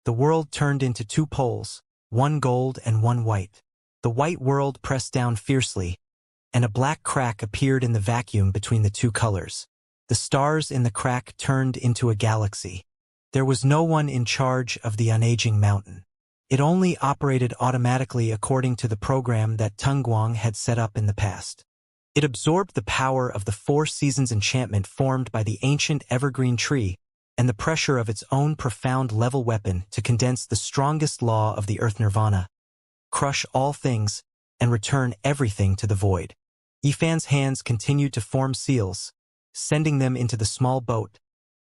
The world turned into two poles, one gold and one white. The white world pressed down fiercely, and a black crack appeared in the vacuum between the two colors. The stars in the crack turned into a galaxy. There was no one in charge of the unaging mountain. It only operated automatically according to the program that Tungguang had set up in the past. It absorbed the power of the 4 seasons enchantment formed by the ancient evergreen tree and the pressure of its own profound level weapon to condense the strongest law of the earth nirvana, crush all things, and return everything to the void. Yifan's hands continued to form seals, sending them into the small boat,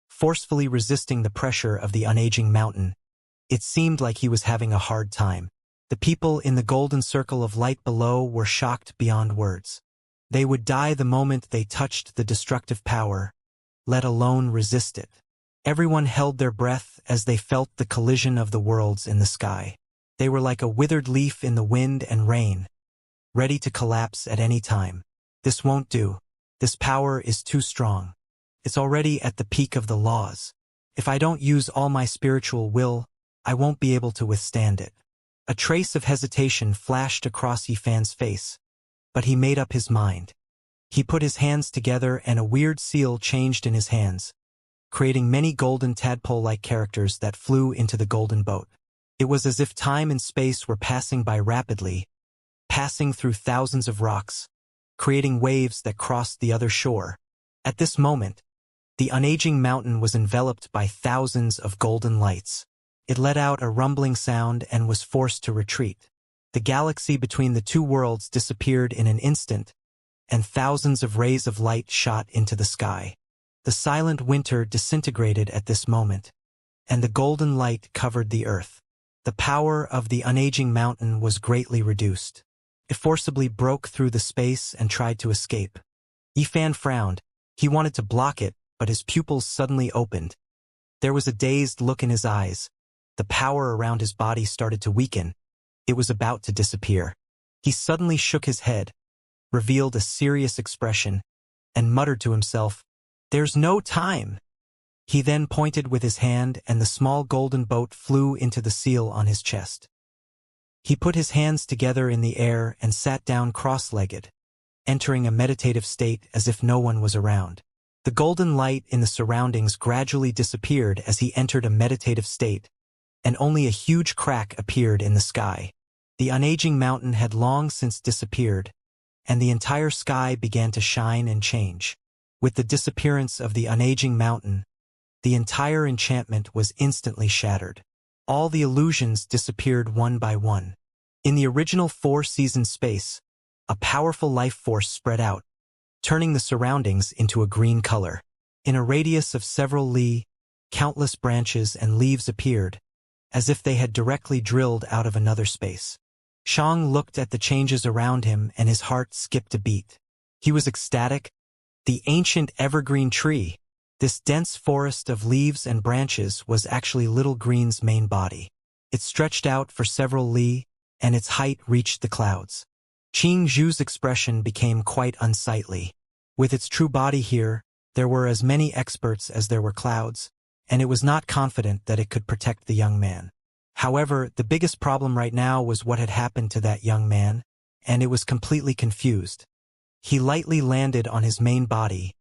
forcefully resisting the pressure of the unaging mountain. It seemed like he was having a hard time. The people in the golden circle of light below were shocked beyond words. They would die the moment they touched the destructive power, let alone resist it. Everyone held their breath as they felt the collision of the worlds in the sky. They were like a withered leaf in the wind and rain, ready to collapse at any time. This won't do. This power is too strong. It's already at the peak of the laws. If I don't use all my spiritual will, I won't be able to withstand it. A trace of hesitation flashed across Yifan's face, but he made up his mind. He put his hands together and a weird seal changed in his hands, creating many golden tadpole-like characters that flew into the golden boat. It was as if time and space were passing by rapidly, passing through thousands of rocks, creating waves that crossed the other shore. At this moment, the unaging mountain was enveloped by thousands of golden lights. It let out a rumbling sound and was forced to retreat. The galaxy between the two worlds disappeared in an instant, and thousands of rays of light shot into the sky. The silent winter disintegrated at this moment, and the golden light covered the earth. The power of the unaging mountain was greatly reduced. It forcibly broke through the space and tried to escape. Yifan frowned. He wanted to block it, but his pupils suddenly opened. There was a dazed look in his eyes. The power around his body started to weaken. It was about to disappear. He suddenly shook his head, revealed a serious expression, and muttered to himself, "There's no time." He then pointed with his hand and the small golden boat flew into the seal on his chest. He put his hands together in the air and sat down cross-legged, entering a meditative state as if no one was around. The golden light in the surroundings gradually disappeared as he entered a meditative state, and only a huge crack appeared in the sky. The unaging mountain had long since disappeared, and the entire sky began to shine and change. With the disappearance of the unaging mountain, the entire enchantment was instantly shattered. All the illusions disappeared one by one. In the original 4-season space, a powerful life force spread out, turning the surroundings into a green color. In a radius of several li, countless branches and leaves appeared, as if they had directly drilled out of another space. Shang looked at the changes around him and his heart skipped a beat. He was ecstatic. The ancient evergreen tree, this dense forest of leaves and branches, was actually Little Green's main body. It stretched out for several li, and its height reached the clouds. Qing Zhu's expression became quite unsightly. With its true body here, there were as many experts as there were clouds, and it was not confident that it could protect the young man. However, the biggest problem right now was what had happened to that young man, and it was completely confused. He lightly landed on his main body,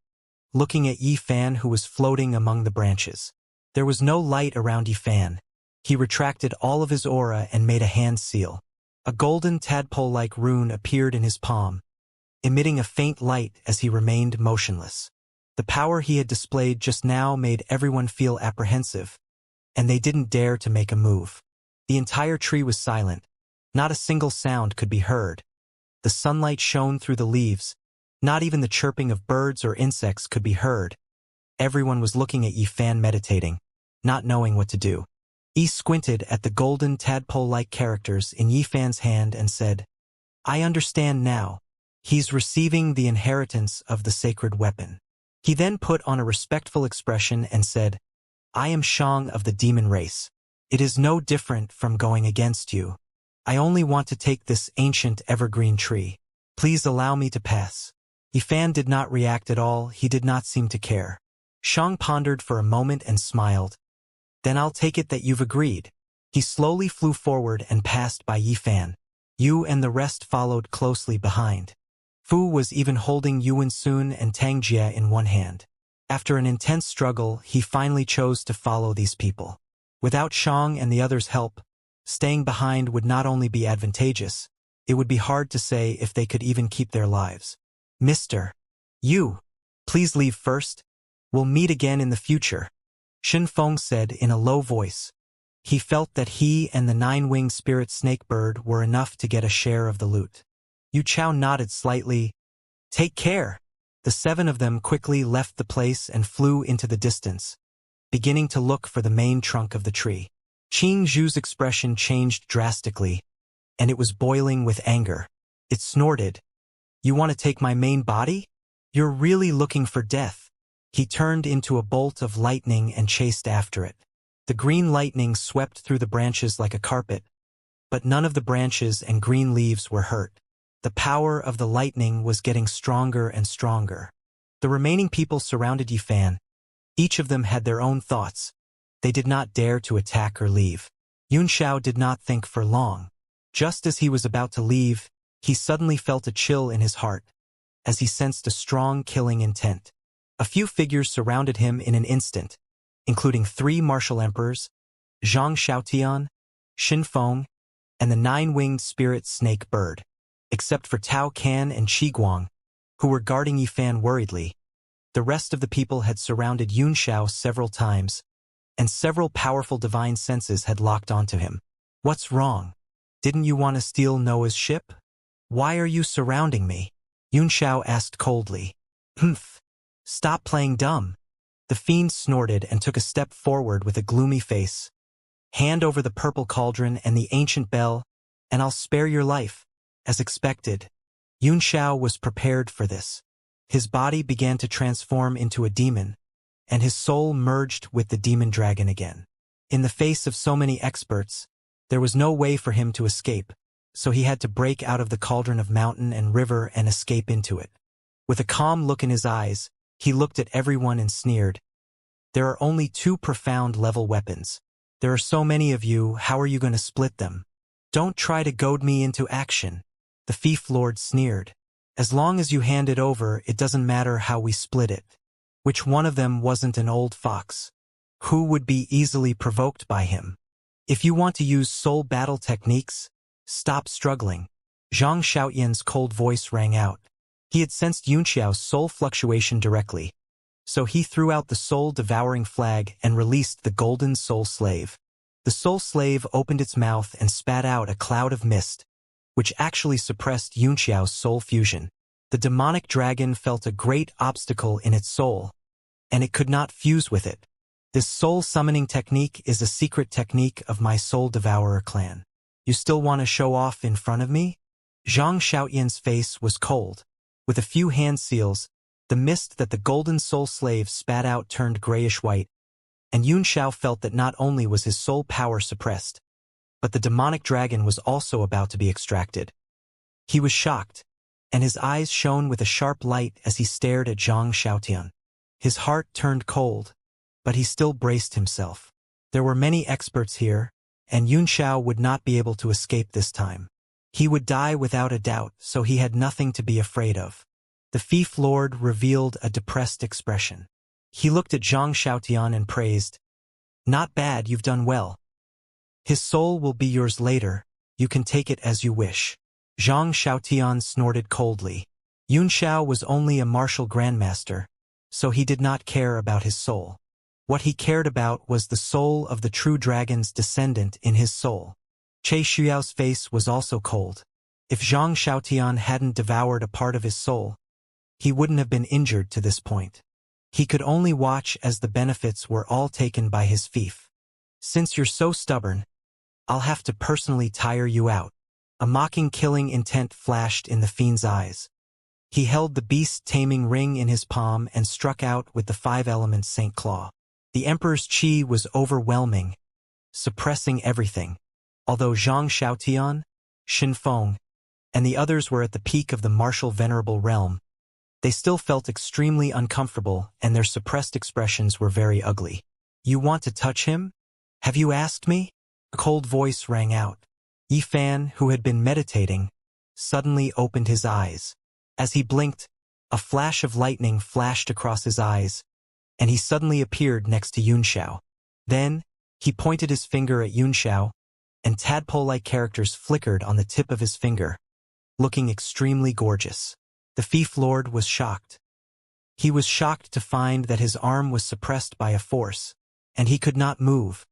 looking at Yifan who was floating among the branches. There was no light around Yifan. He retracted all of his aura and made a hand seal. A golden tadpole-like rune appeared in his palm, emitting a faint light as he remained motionless. The power he had displayed just now made everyone feel apprehensive, and they didn't dare to make a move. The entire tree was silent. Not a single sound could be heard. The sunlight shone through the leaves. Not even the chirping of birds or insects could be heard. Everyone was looking at Yifan meditating, not knowing what to do. Yi squinted at the golden tadpole-like characters in Yifan's hand and said, "I understand now. He's receiving the inheritance of the sacred weapon." He then put on a respectful expression and said, "I am Shang of the demon race. It is no different from going against you. I only want to take this ancient evergreen tree. Please allow me to pass." Yifan did not react at all. He did not seem to care. Shang pondered for a moment and smiled. "Then I'll take it that you've agreed." He slowly flew forward and passed by Yifan. Yu and the rest followed closely behind. Fu was even holding Yuan Sun and Tangjia in one hand. After an intense struggle, he finally chose to follow these people. Without Shang and the others' help, staying behind would not only be advantageous, it would be hard to say if they could even keep their lives. Mr. You, please leave first. We'll meet again in the future, Shen Feng said in a low voice. He felt that he and the nine-winged spirit snakebird were enough to get a share of the loot. Yu Chao nodded slightly. Take care. The seven of them quickly left the place and flew into the distance, beginning to look for the main trunk of the tree. Qing Zhu's expression changed drastically, and it was boiling with anger. It snorted. You want to take my main body? You're really looking for death. He turned into a bolt of lightning and chased after it. The green lightning swept through the branches like a carpet, but none of the branches and green leaves were hurt. The power of the lightning was getting stronger and stronger. The remaining people surrounded Yifan. Each of them had their own thoughts. They did not dare to attack or leave. Yun Xiao did not think for long. Just as he was about to leave, he suddenly felt a chill in his heart, as he sensed a strong killing intent. A few figures surrounded him in an instant, including 3 martial emperors, Zhang Xiaotian, Xin Feng, and the nine-winged spirit snake bird. Except for Tao Can and Qi Guang, who were guarding Yifan worriedly, the rest of the people had surrounded Yun Xiao several times, and several powerful divine senses had locked onto him. What's wrong? Didn't you want to steal Noah's ship? Why are you surrounding me? Yun Xiao asked coldly. Humph. Stop playing dumb. The fiend snorted and took a step forward with a gloomy face. Hand over the purple cauldron and the ancient bell, and I'll spare your life. As expected, Yun Xiao was prepared for this. His body began to transform into a demon, and his soul merged with the demon dragon again. In the face of so many experts, there was no way for him to escape, so he had to break out of the cauldron of mountain and river and escape into it. With a calm look in his eyes, he looked at everyone and sneered. There are only 2 profound level weapons. There are so many of you, how are you going to split them? Don't try to goad me into action. The Fief Lord sneered. As long as you hand it over, it doesn't matter how we split it. Which one of them wasn't an old fox? Who would be easily provoked by him? If you want to use soul battle techniques, stop struggling. Zhang Xiaotian's cold voice rang out. He had sensed Yun Xiao's soul fluctuation directly, so he threw out the soul-devouring flag and released the golden soul slave. The soul slave opened its mouth and spat out a cloud of mist, which actually suppressed Yun Xiao's soul fusion. The demonic dragon felt a great obstacle in its soul, and it could not fuse with it. This soul summoning technique is a secret technique of my soul devourer clan. You still want to show off in front of me? Zhang Xiaotian's face was cold. With a few hand seals, the mist that the golden soul slave spat out turned grayish-white, and Yun Xiao felt that not only was his soul power suppressed, but the demonic dragon was also about to be extracted. He was shocked, and his eyes shone with a sharp light as he stared at Zhang Xiaotian. His heart turned cold, but he still braced himself. There were many experts here, and Yun Xiao would not be able to escape this time. He would die without a doubt, so he had nothing to be afraid of. The Fief Lord revealed a depressed expression. He looked at Zhang Xiaotian and praised. Not bad, you've done well. His soul will be yours later, you can take it as you wish. Zhang Xiaotian snorted coldly. Yun Xiao was only a martial grandmaster, so he did not care about his soul. What he cared about was the soul of the true dragon's descendant in his soul. Che Xuyao's face was also cold. If Zhang Xiaotian hadn't devoured a part of his soul, he wouldn't have been injured to this point. He could only watch as the benefits were all taken by his fief. Since you're so stubborn, I'll have to personally tire you out. A mocking killing intent flashed in the fiend's eyes. He held the beast-taming ring in his palm and struck out with the 5-element Saint Claw. The Emperor's chi was overwhelming, suppressing everything. Although Zhang Xiaotian, Xin Feng, and the others were at the peak of the martial venerable realm, they still felt extremely uncomfortable and their suppressed expressions were very ugly. You want to touch him? Have you asked me? A cold voice rang out. Yifan, who had been meditating, suddenly opened his eyes. As he blinked, a flash of lightning flashed across his eyes, and he suddenly appeared next to Yunxiao. Then, he pointed his finger at Yunxiao, and tadpole-like characters flickered on the tip of his finger, looking extremely gorgeous. The Fief Lord was shocked. He was shocked to find that his arm was suppressed by a force, and he could not move.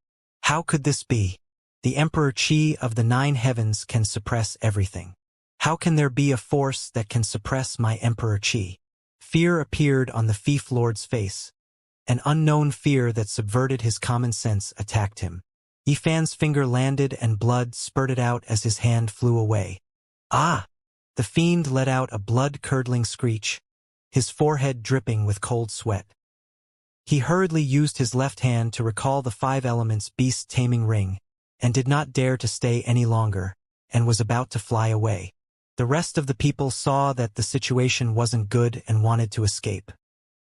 How could this be? The Emperor Qi of the 9 heavens can suppress everything. How can there be a force that can suppress my Emperor Qi? Fear appeared on the Fief Lord's face. An unknown fear that subverted his common sense attacked him. Yifan's finger landed and blood spurted out as his hand flew away. Ah! The fiend let out a blood-curdling screech, his forehead dripping with cold sweat. He hurriedly used his left hand to recall the 5 elements beast-taming ring, and did not dare to stay any longer, and was about to fly away. The rest of the people saw that the situation wasn't good and wanted to escape.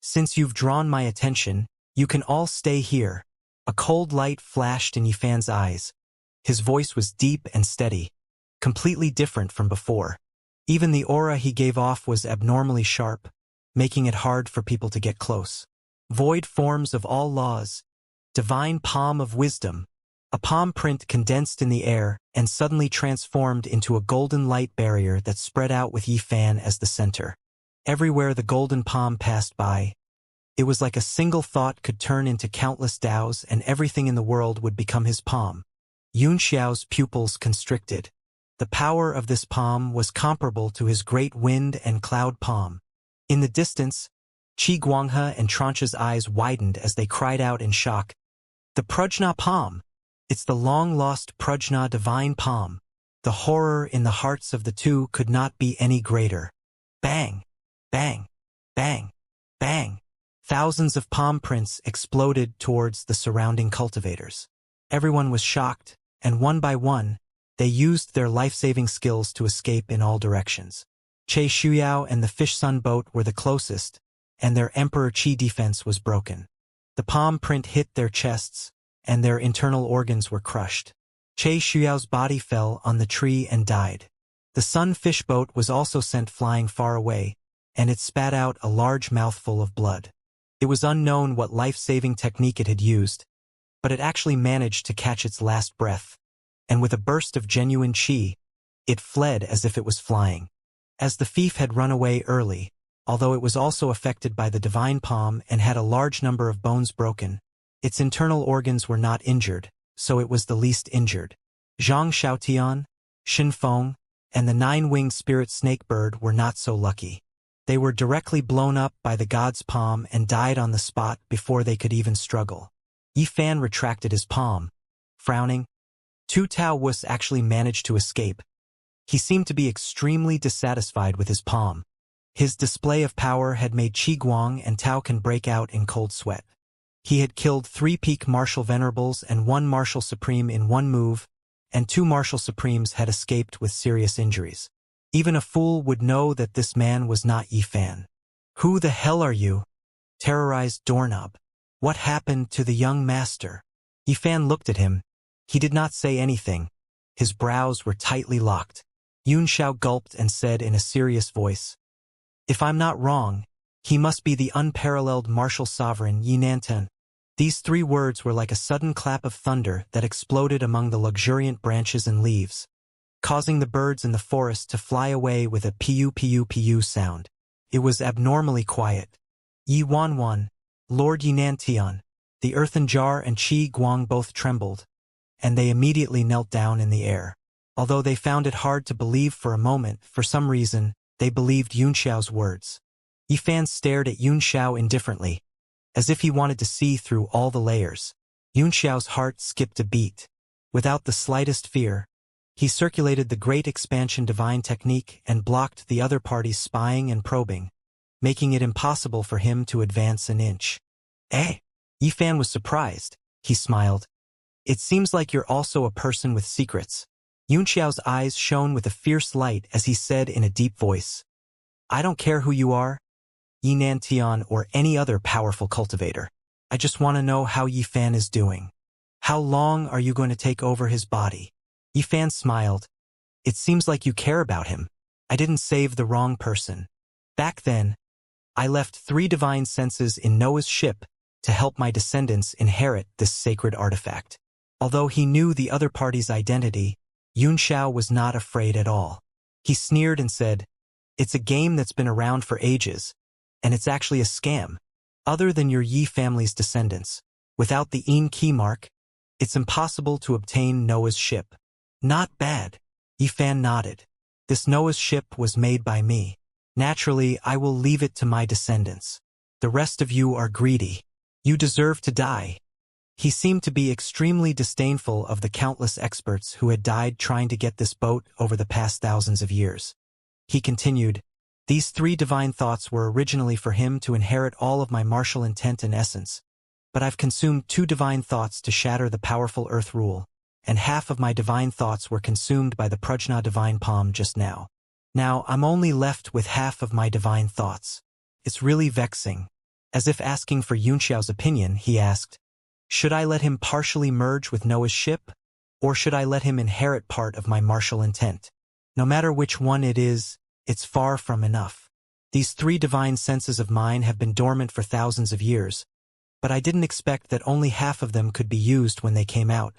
Since you've drawn my attention, you can all stay here. A cold light flashed in Yifan's eyes. His voice was deep and steady, completely different from before. Even the aura he gave off was abnormally sharp, making it hard for people to get close. Void forms of all laws, divine palm of wisdom. A palm print condensed in the air and suddenly transformed into a golden light barrier that spread out with Yifan as the center. Everywhere the golden palm passed by, it was like a single thought could turn into countless Daos and everything in the world would become his palm. Yunxiao's pupils constricted. The power of this palm was comparable to his great wind and cloud palm. In the distance, Qi Guanghe and Trancha's eyes widened as they cried out in shock. The Prajna palm! It's the long-lost Prajna divine palm. The horror in the hearts of the two could not be any greater. Bang! Bang! Bang! Bang! Thousands of palm prints exploded towards the surrounding cultivators. Everyone was shocked, and one by one, they used their life-saving skills to escape in all directions. Che Shuyao and the Fish Sun boat were the closest, and their Emperor Qi defense was broken. The palm print hit their chests, and their internal organs were crushed. Che Shuyao's body fell on the tree and died. The Sun Fish boat was also sent flying far away, and it spat out a large mouthful of blood. It was unknown what life-saving technique it had used, but it actually managed to catch its last breath, and with a burst of genuine qi, it fled as if it was flying. As the Fief had run away early, although it was also affected by the divine palm and had a large number of bones broken, its internal organs were not injured, so it was the least injured. Zhang Xiaotian, Xin Feng, and the 9-winged spirit snake bird were not so lucky. They were directly blown up by the god's palm and died on the spot before they could even struggle. Yifan retracted his palm, frowning. Tu Tao Wus actually managed to escape. He seemed to be extremely dissatisfied with his palm. His display of power had made Qi Guang and Tao Can break out in cold sweat. He had killed 3 peak martial venerables and 1 martial supreme in one move, and 2 martial supremes had escaped with serious injuries. Even a fool would know that this man was not Yifan. Who the hell are you? Terrorized doorknob. What happened to the young master? Yifan looked at him. He did not say anything. His brows were tightly locked. Yunxiao gulped and said in a serious voice, "If I'm not wrong, he must be the unparalleled martial sovereign Yinanten." These 3 words were like a sudden clap of thunder that exploded among the luxuriant branches and leaves, causing the birds in the forest to fly away with a piu-piu-piu sound. It was abnormally quiet. Yi Wanwan, Lord Yinantian, the earthen jar and Qi Guang both trembled, and they immediately knelt down in the air. Although they found it hard to believe for a moment, for some reason, they believed Yunxiao's words. Yifan stared at Yunxiao indifferently, as if he wanted to see through all the layers. Yunxiao's heart skipped a beat. Without the slightest fear, he circulated the Great Expansion divine technique and blocked the other party's spying and probing, making it impossible for him to advance an inch. Eh? Yifan was surprised. He smiled. It seems like you're also a person with secrets. Yunxiao's eyes shone with a fierce light as he said in a deep voice, "I don't care who you are, Yinantian or any other powerful cultivator. I just want to know how Yifan is doing. How long are you going to take over his body?" Yifan smiled. "It seems like you care about him. I didn't save the wrong person. Back then, I left 3 divine senses in Noah's ship to help my descendants inherit this sacred artifact. Although he knew the other party's identity, Xianxia was not afraid at all. He sneered and said, "It's a game that's been around for ages, and it's actually a scam. Other than your Yi family's descendants, without the Yin key mark, it's impossible to obtain Noah's ship." "Not bad." Yifan nodded. "This Noah's ship was made by me. Naturally, I will leave it to my descendants. The rest of you are greedy. You deserve to die." He seemed to be extremely disdainful of the countless experts who had died trying to get this boat over the past thousands of years. He continued, "These 3 divine thoughts were originally for him to inherit all of my martial intent and essence, but I've consumed 2 divine thoughts to shatter the powerful earth rule, and half of my divine thoughts were consumed by the Prajna divine palm just now. Now I'm only left with half of my divine thoughts. It's really vexing." As if asking for Yunxiao's opinion, he asked, "Should I let him partially merge with Noah's ship, or should I let him inherit part of my martial intent? No matter which one it is, it's far from enough. These 3 divine senses of mine have been dormant for thousands of years, but I didn't expect that only half of them could be used when they came out,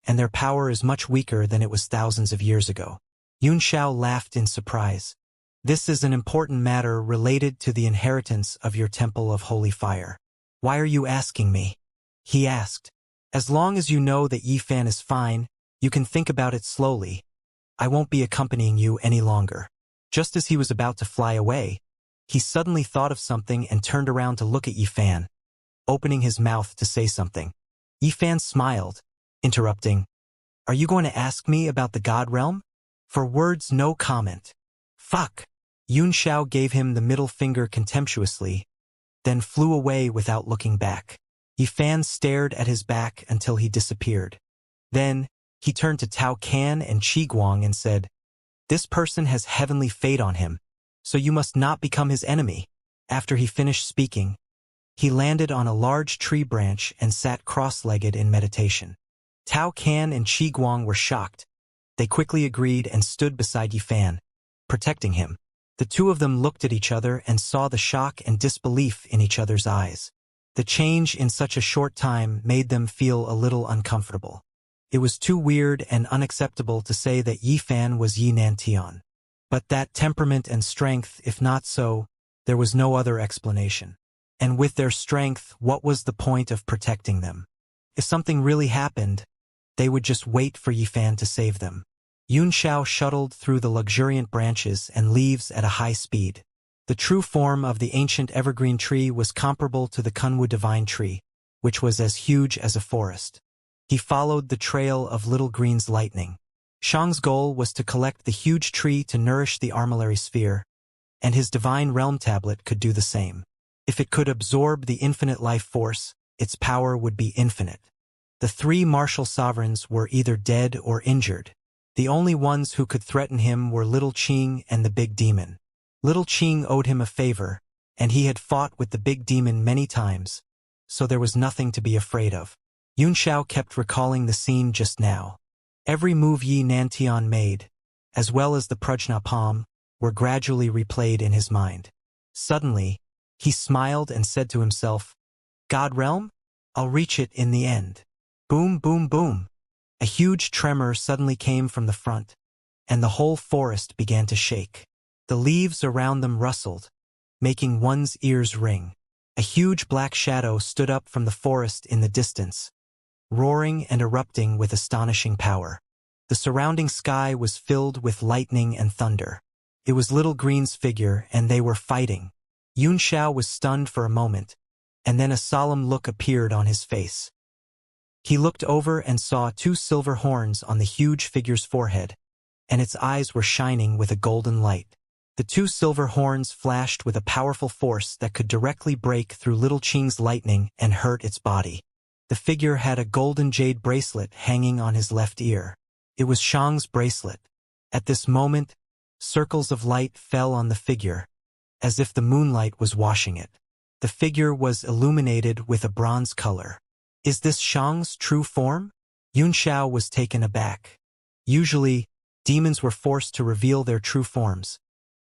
and their power is much weaker than it was thousands of years ago." Xianxia laughed in surprise. "This is an important matter related to the inheritance of your Temple of Holy Fire. Why are you asking me?" he asked. "As long as you know that Yifan is fine, you can think about it slowly. I won't be accompanying you any longer." Just as he was about to fly away, he suddenly thought of something and turned around to look at Yifan, opening his mouth to say something. Yifan smiled, interrupting, "Are you going to ask me about the God realm?" For words, no comment. "Fuck!" Xianxia gave him the middle finger contemptuously, then flew away without looking back. Yifan stared at his back until he disappeared. Then, he turned to Tao Can and Qi Guang and said, "This person has heavenly fate on him, so you must not become his enemy." After he finished speaking, he landed on a large tree branch and sat cross-legged in meditation. Tao Can and Qi Guang were shocked. They quickly agreed and stood beside Yifan, protecting him. The 2 of them looked at each other and saw the shock and disbelief in each other's eyes. The change in such a short time made them feel a little uncomfortable. It was too weird and unacceptable to say that Yifan was Yi Nantian. But that temperament and strength, if not so, there was no other explanation. And with their strength, what was the point of protecting them? If something really happened, they would just wait for Yifan to save them. Xianxia shuttled through the luxuriant branches and leaves at a high speed. The true form of the ancient evergreen tree was comparable to the Kunwu divine tree, which was as huge as a forest. He followed the trail of Little Green's lightning. Shang's goal was to collect the huge tree to nourish the armillary sphere, and his divine realm tablet could do the same. If it could absorb the infinite life force, its power would be infinite. The 3 martial sovereigns were either dead or injured. The only ones who could threaten him were Little Qing and the Big Demon. Little Qing owed him a favor, and he had fought with the Big Demon many times, so there was nothing to be afraid of. Xianxia kept recalling the scene just now. Every move Yi Nantian made, as well as the Prajna palm, were gradually replayed in his mind. Suddenly, he smiled and said to himself, "God realm? I'll reach it in the end." Boom, boom, boom. A huge tremor suddenly came from the front, and the whole forest began to shake. The leaves around them rustled, making one's ears ring. A huge black shadow stood up from the forest in the distance, roaring and erupting with astonishing power. The surrounding sky was filled with lightning and thunder. It was Little Green's figure, and they were fighting. Xianxia was stunned for a moment, and then a solemn look appeared on his face. He looked over and saw 2 silver horns on the huge figure's forehead, and its eyes were shining with a golden light. The 2 silver horns flashed with a powerful force that could directly break through Little Qing's lightning and hurt its body. The figure had a golden jade bracelet hanging on his left ear. It was Shang's bracelet. At this moment, circles of light fell on the figure, as if the moonlight was washing it. The figure was illuminated with a bronze color. Is this Shang's true form? Xianxia was taken aback. Usually, demons were forced to reveal their true forms,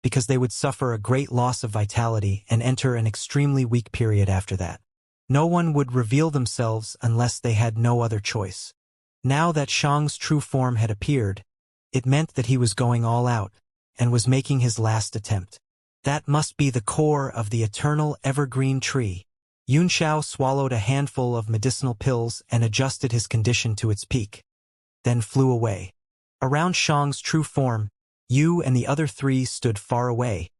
because they would suffer a great loss of vitality and enter an extremely weak period after that. No one would reveal themselves unless they had no other choice. Now that Xiang's true form had appeared, it meant that he was going all out, and was making his last attempt. That must be the core of the eternal evergreen tree. Xianxia swallowed a handful of medicinal pills and adjusted his condition to its peak, then flew away. Around Xiang's true form, Yu and the other three stood far away,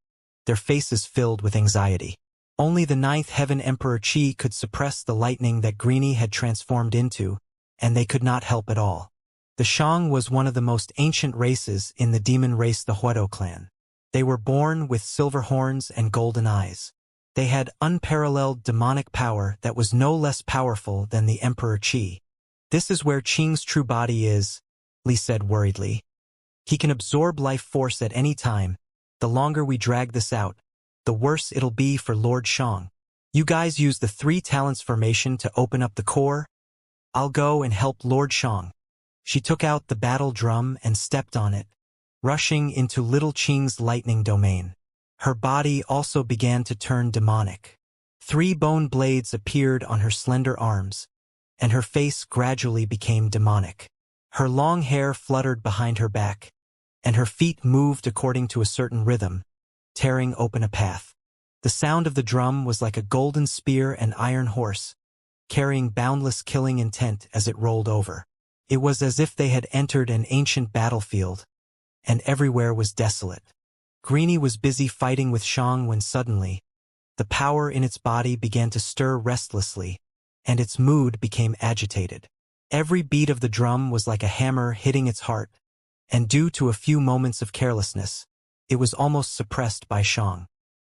their faces filled with anxiety. Only the ninth heaven Emperor Qi could suppress the lightning that Greenie had transformed into, and they could not help at all. The Xiang was one of the most ancient races in the demon race, the Huedo clan. They were born with silver horns and golden eyes. They had unparalleled demonic power that was no less powerful than the Emperor Qi. This is where Qing's true body is, Li said worriedly. He can absorb life force at any time. The longer we drag this out, the worse it'll be for Lord Xiang. You guys use the 3 talents formation to open up the core. I'll go and help Lord Xiang. She took out the battle drum and stepped on it, rushing into little Qing's lightning domain. Her body also began to turn demonic. 3 bone blades appeared on her slender arms, and her face gradually became demonic. Her long hair fluttered behind her back, and her feet moved according to a certain rhythm, tearing open a path. The sound of the drum was like a golden spear and iron horse, carrying boundless killing intent as it rolled over. It was as if they had entered an ancient battlefield, and everywhere was desolate. Greenie was busy fighting with Xiang when suddenly, the power in its body began to stir restlessly, and its mood became agitated. Every beat of the drum was like a hammer hitting its heart, and due to a few moments of carelessness, it was almost suppressed by Xiang.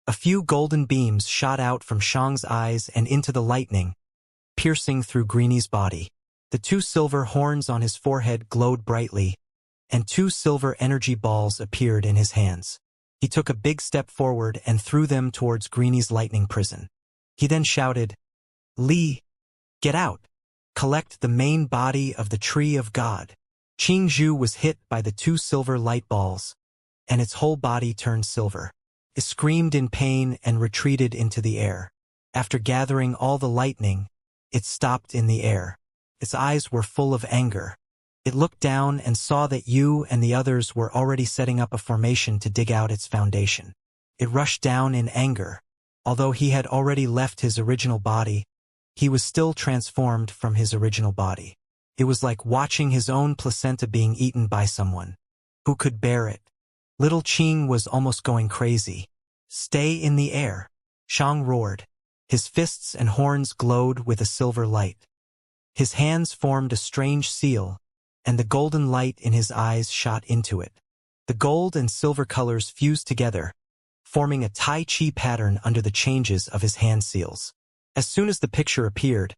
A few golden beams shot out from Xiang's eyes and into the lightning, piercing through Greenie's body. The 2 silver horns on his forehead glowed brightly, and 2 silver energy balls appeared in his hands. He took a big step forward and threw them towards Greenie's lightning prison. He then shouted, "Li, get out! Collect the main body of the Tree of God." Qingzhu was hit by the 2 silver light balls, and its whole body turned silver. It screamed in pain and retreated into the air. After gathering all the lightning, it stopped in the air. Its eyes were full of anger. It looked down and saw that Yu and the others were already setting up a formation to dig out its foundation. It rushed down in anger. Although he had already left his original body, he was still transformed from his original body. It was like watching his own placenta being eaten by someone. Who could bear it? Little Qing was almost going crazy. "Stay in the air," Xiang roared. His fists and horns glowed with a silver light. His hands formed a strange seal, and the golden light in his eyes shot into it. The gold and silver colors fused together, forming a Tai Chi pattern under the changes of his hand seals. As soon as the picture appeared,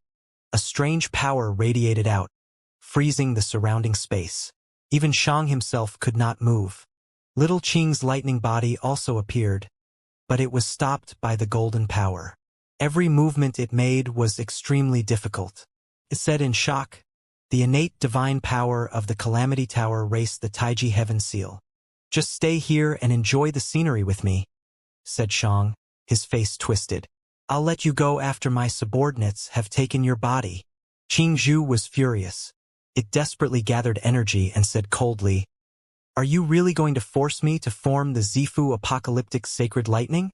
a strange power radiated out, freezing the surrounding space. Even Xiang himself could not move. Little Qing's lightning body also appeared, but it was stopped by the golden power. Every movement it made was extremely difficult. It said in shock, "The innate divine power of the Calamity Tower raced the Taiji Heaven Seal." "Just stay here and enjoy the scenery with me," said Xiang, his face twisted. "I'll let you go after my subordinates have taken your body." Qingzhu was furious. It desperately gathered energy and said coldly, "Are you really going to force me to form the Zifu apocalyptic sacred lightning?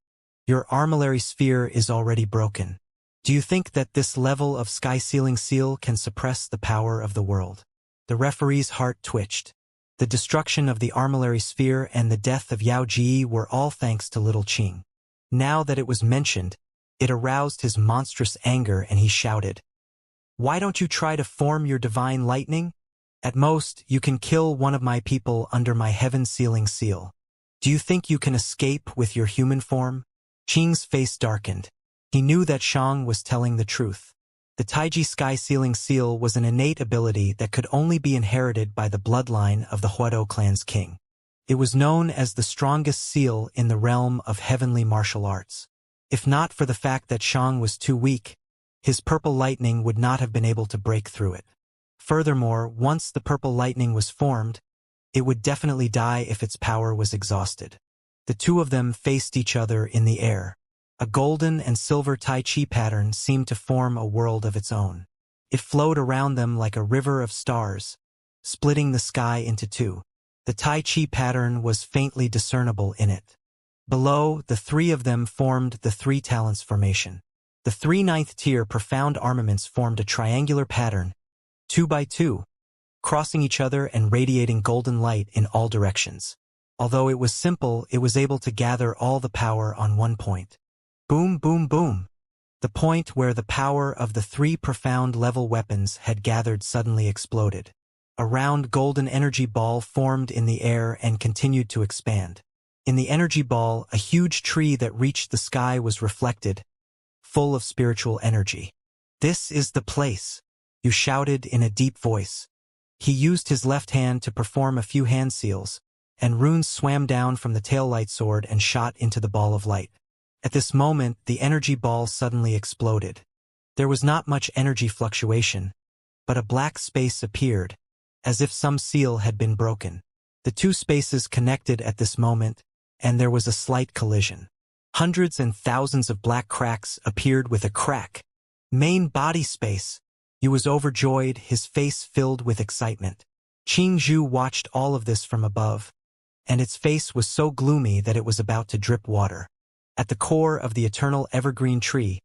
Your armillary sphere is already broken. Do you think that this level of sky-sealing seal can suppress the power of the world?" The referee's heart twitched. The destruction of the armillary sphere and the death of Yao Ji were all thanks to little Qing. Now that it was mentioned, it aroused his monstrous anger and he shouted, "Why don't you try to form your divine lightning? At most, you can kill one of my people under my heaven-sealing seal. Do you think you can escape with your human form?" Qing's face darkened. He knew that Xiang was telling the truth. The Taiji sky-sealing seal was an innate ability that could only be inherited by the bloodline of the Huedo clan's king. It was known as the strongest seal in the realm of heavenly martial arts. If not for the fact that Xiang was too weak, his purple lightning would not have been able to break through it. Furthermore, once the purple lightning was formed, it would definitely die if its power was exhausted. The 2 of them faced each other in the air. A golden and silver Tai Chi pattern seemed to form a world of its own. It flowed around them like a river of stars, splitting the sky into two. The Tai Chi pattern was faintly discernible in it. Below, the three of them formed the three talents formation. The three ninth-tier profound armaments formed a triangular pattern, 2 by 2, crossing each other and radiating golden light in all directions. Although it was simple, it was able to gather all the power on one point. Boom, boom, boom. The point where the power of the three profound level weapons had gathered suddenly exploded. A round golden energy ball formed in the air and continued to expand. In the energy ball, a huge tree that reached the sky was reflected, full of spiritual energy. "This is the place," you shouted in a deep voice. He used his left hand to perform a few hand seals, and runes swam down from the tail-light sword and shot into the ball of light. At this moment, the energy ball suddenly exploded. There was not much energy fluctuation, but a black space appeared, as if some seal had been broken. The two spaces connected at this moment, and there was a slight collision. Hundreds and thousands of black cracks appeared with a crack. Main body space. He was overjoyed, his face filled with excitement. Qing Zhu watched all of this from above, and its face was so gloomy that it was about to drip water. At the core of the eternal evergreen tree,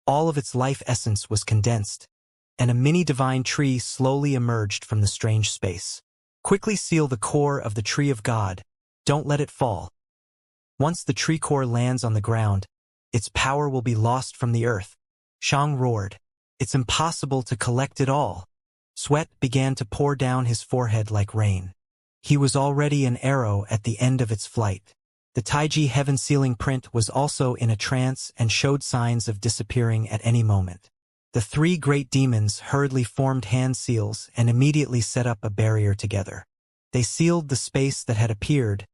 all of its life essence was condensed, and a mini-divine tree slowly emerged from the strange space. Quickly seal the core of the tree of God. Don't let it fall. Once the tree core lands on the ground, its power will be lost from the earth. Shang roared. It's impossible to collect it all. Sweat began to pour down his forehead like rain. He was already an arrow at the end of its flight. The Taiji heaven sealing print was also in a trance and showed signs of disappearing at any moment. The three great demons hurriedly formed hand seals and immediately set up a barrier together. They sealed the space that had appeared,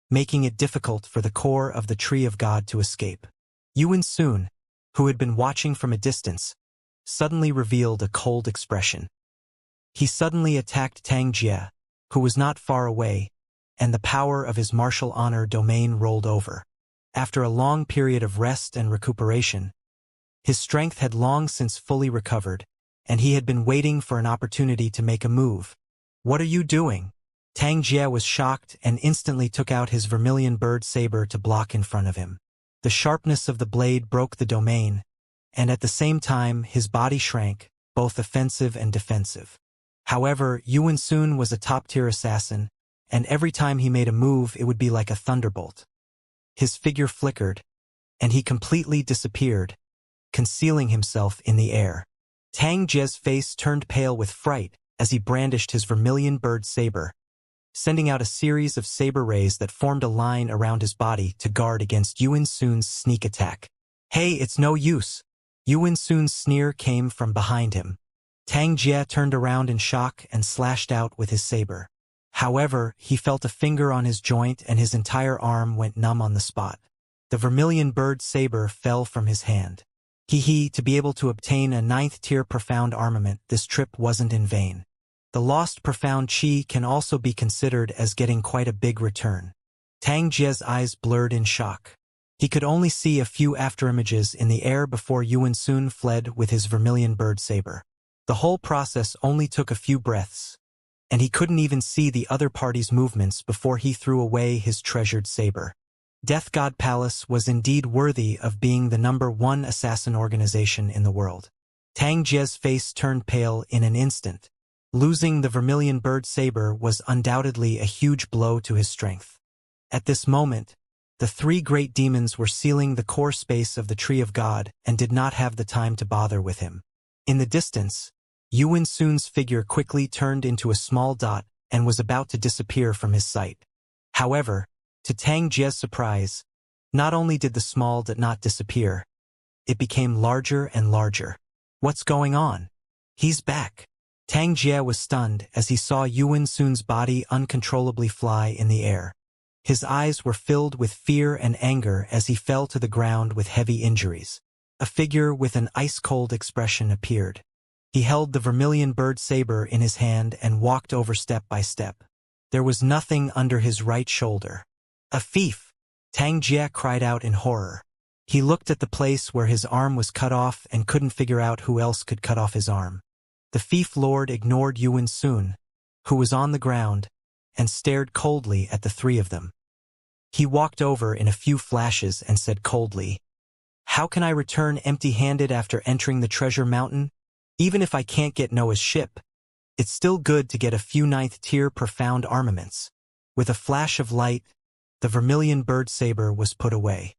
making it difficult for the core of the tree of God to escape. Yuan Sun, who had been watching from a distance, suddenly revealed a cold expression. He suddenly attacked Tang Jie, who was not far away, and the power of his martial honor domain rolled over. After a long period of rest and recuperation, his strength had long since fully recovered, and he had been waiting for an opportunity to make a move. "What are you doing?" Tang Jie was shocked and instantly took out his vermilion bird saber to block in front of him. The sharpness of the blade broke the domain, and at the same time his body shrank, both offensive and defensive. However, Yuan Sun was a top-tier assassin, and every time he made a move it would be like a thunderbolt. His figure flickered, and he completely disappeared, concealing himself in the air. Tang Jie's face turned pale with fright as he brandished his vermilion bird saber, sending out a series of saber rays that formed a line around his body to guard against Yuan Sun's sneak attack. "Hey, it's no use." Yuan Sun's sneer came from behind him. Tang Jie turned around in shock and slashed out with his saber. However, he felt a finger on his joint and his entire arm went numb on the spot. The vermilion bird saber fell from his hand. To be able to obtain a 9th-tier profound armament, this trip wasn't in vain. The lost profound chi can also be considered as getting quite a big return. Tang Jie's eyes blurred in shock. He could only see a few afterimages in the air before Yuan Sun fled with his vermilion bird saber. The whole process only took a few breaths, and he couldn't even see the other party's movements before he threw away his treasured saber. Death God Palace was indeed worthy of being the #1 assassin organization in the world. Tang Jie's face turned pale in an instant. Losing the vermilion bird saber was undoubtedly a huge blow to his strength. At this moment, the three great demons were sealing the core space of the Tree of God and did not have the time to bother with him. In the distance, Yuan Sun's figure quickly turned into a small dot and was about to disappear from his sight. However, to Tang Jie's surprise, not only did the small dot not disappear, it became larger and larger. "What's going on? He's back." Tang Jie was stunned as he saw Yuan Sun's body uncontrollably fly in the air. His eyes were filled with fear and anger as he fell to the ground with heavy injuries. A figure with an ice-cold expression appeared. He held the vermilion bird saber in his hand and walked over step by step. There was nothing under his right shoulder. "A thief!" Tang Jie cried out in horror. He looked at the place where his arm was cut off and couldn't figure out who else could cut off his arm. The Fief Lord ignored Yuan Sun, who was on the ground, and stared coldly at the three of them. He walked over in a few flashes and said coldly, "How can I return empty-handed after entering the treasure mountain? Even if I can't get Noah's ship, it's still good to get a few 9th-tier profound armaments." With a flash of light, the vermilion bird saber was put away.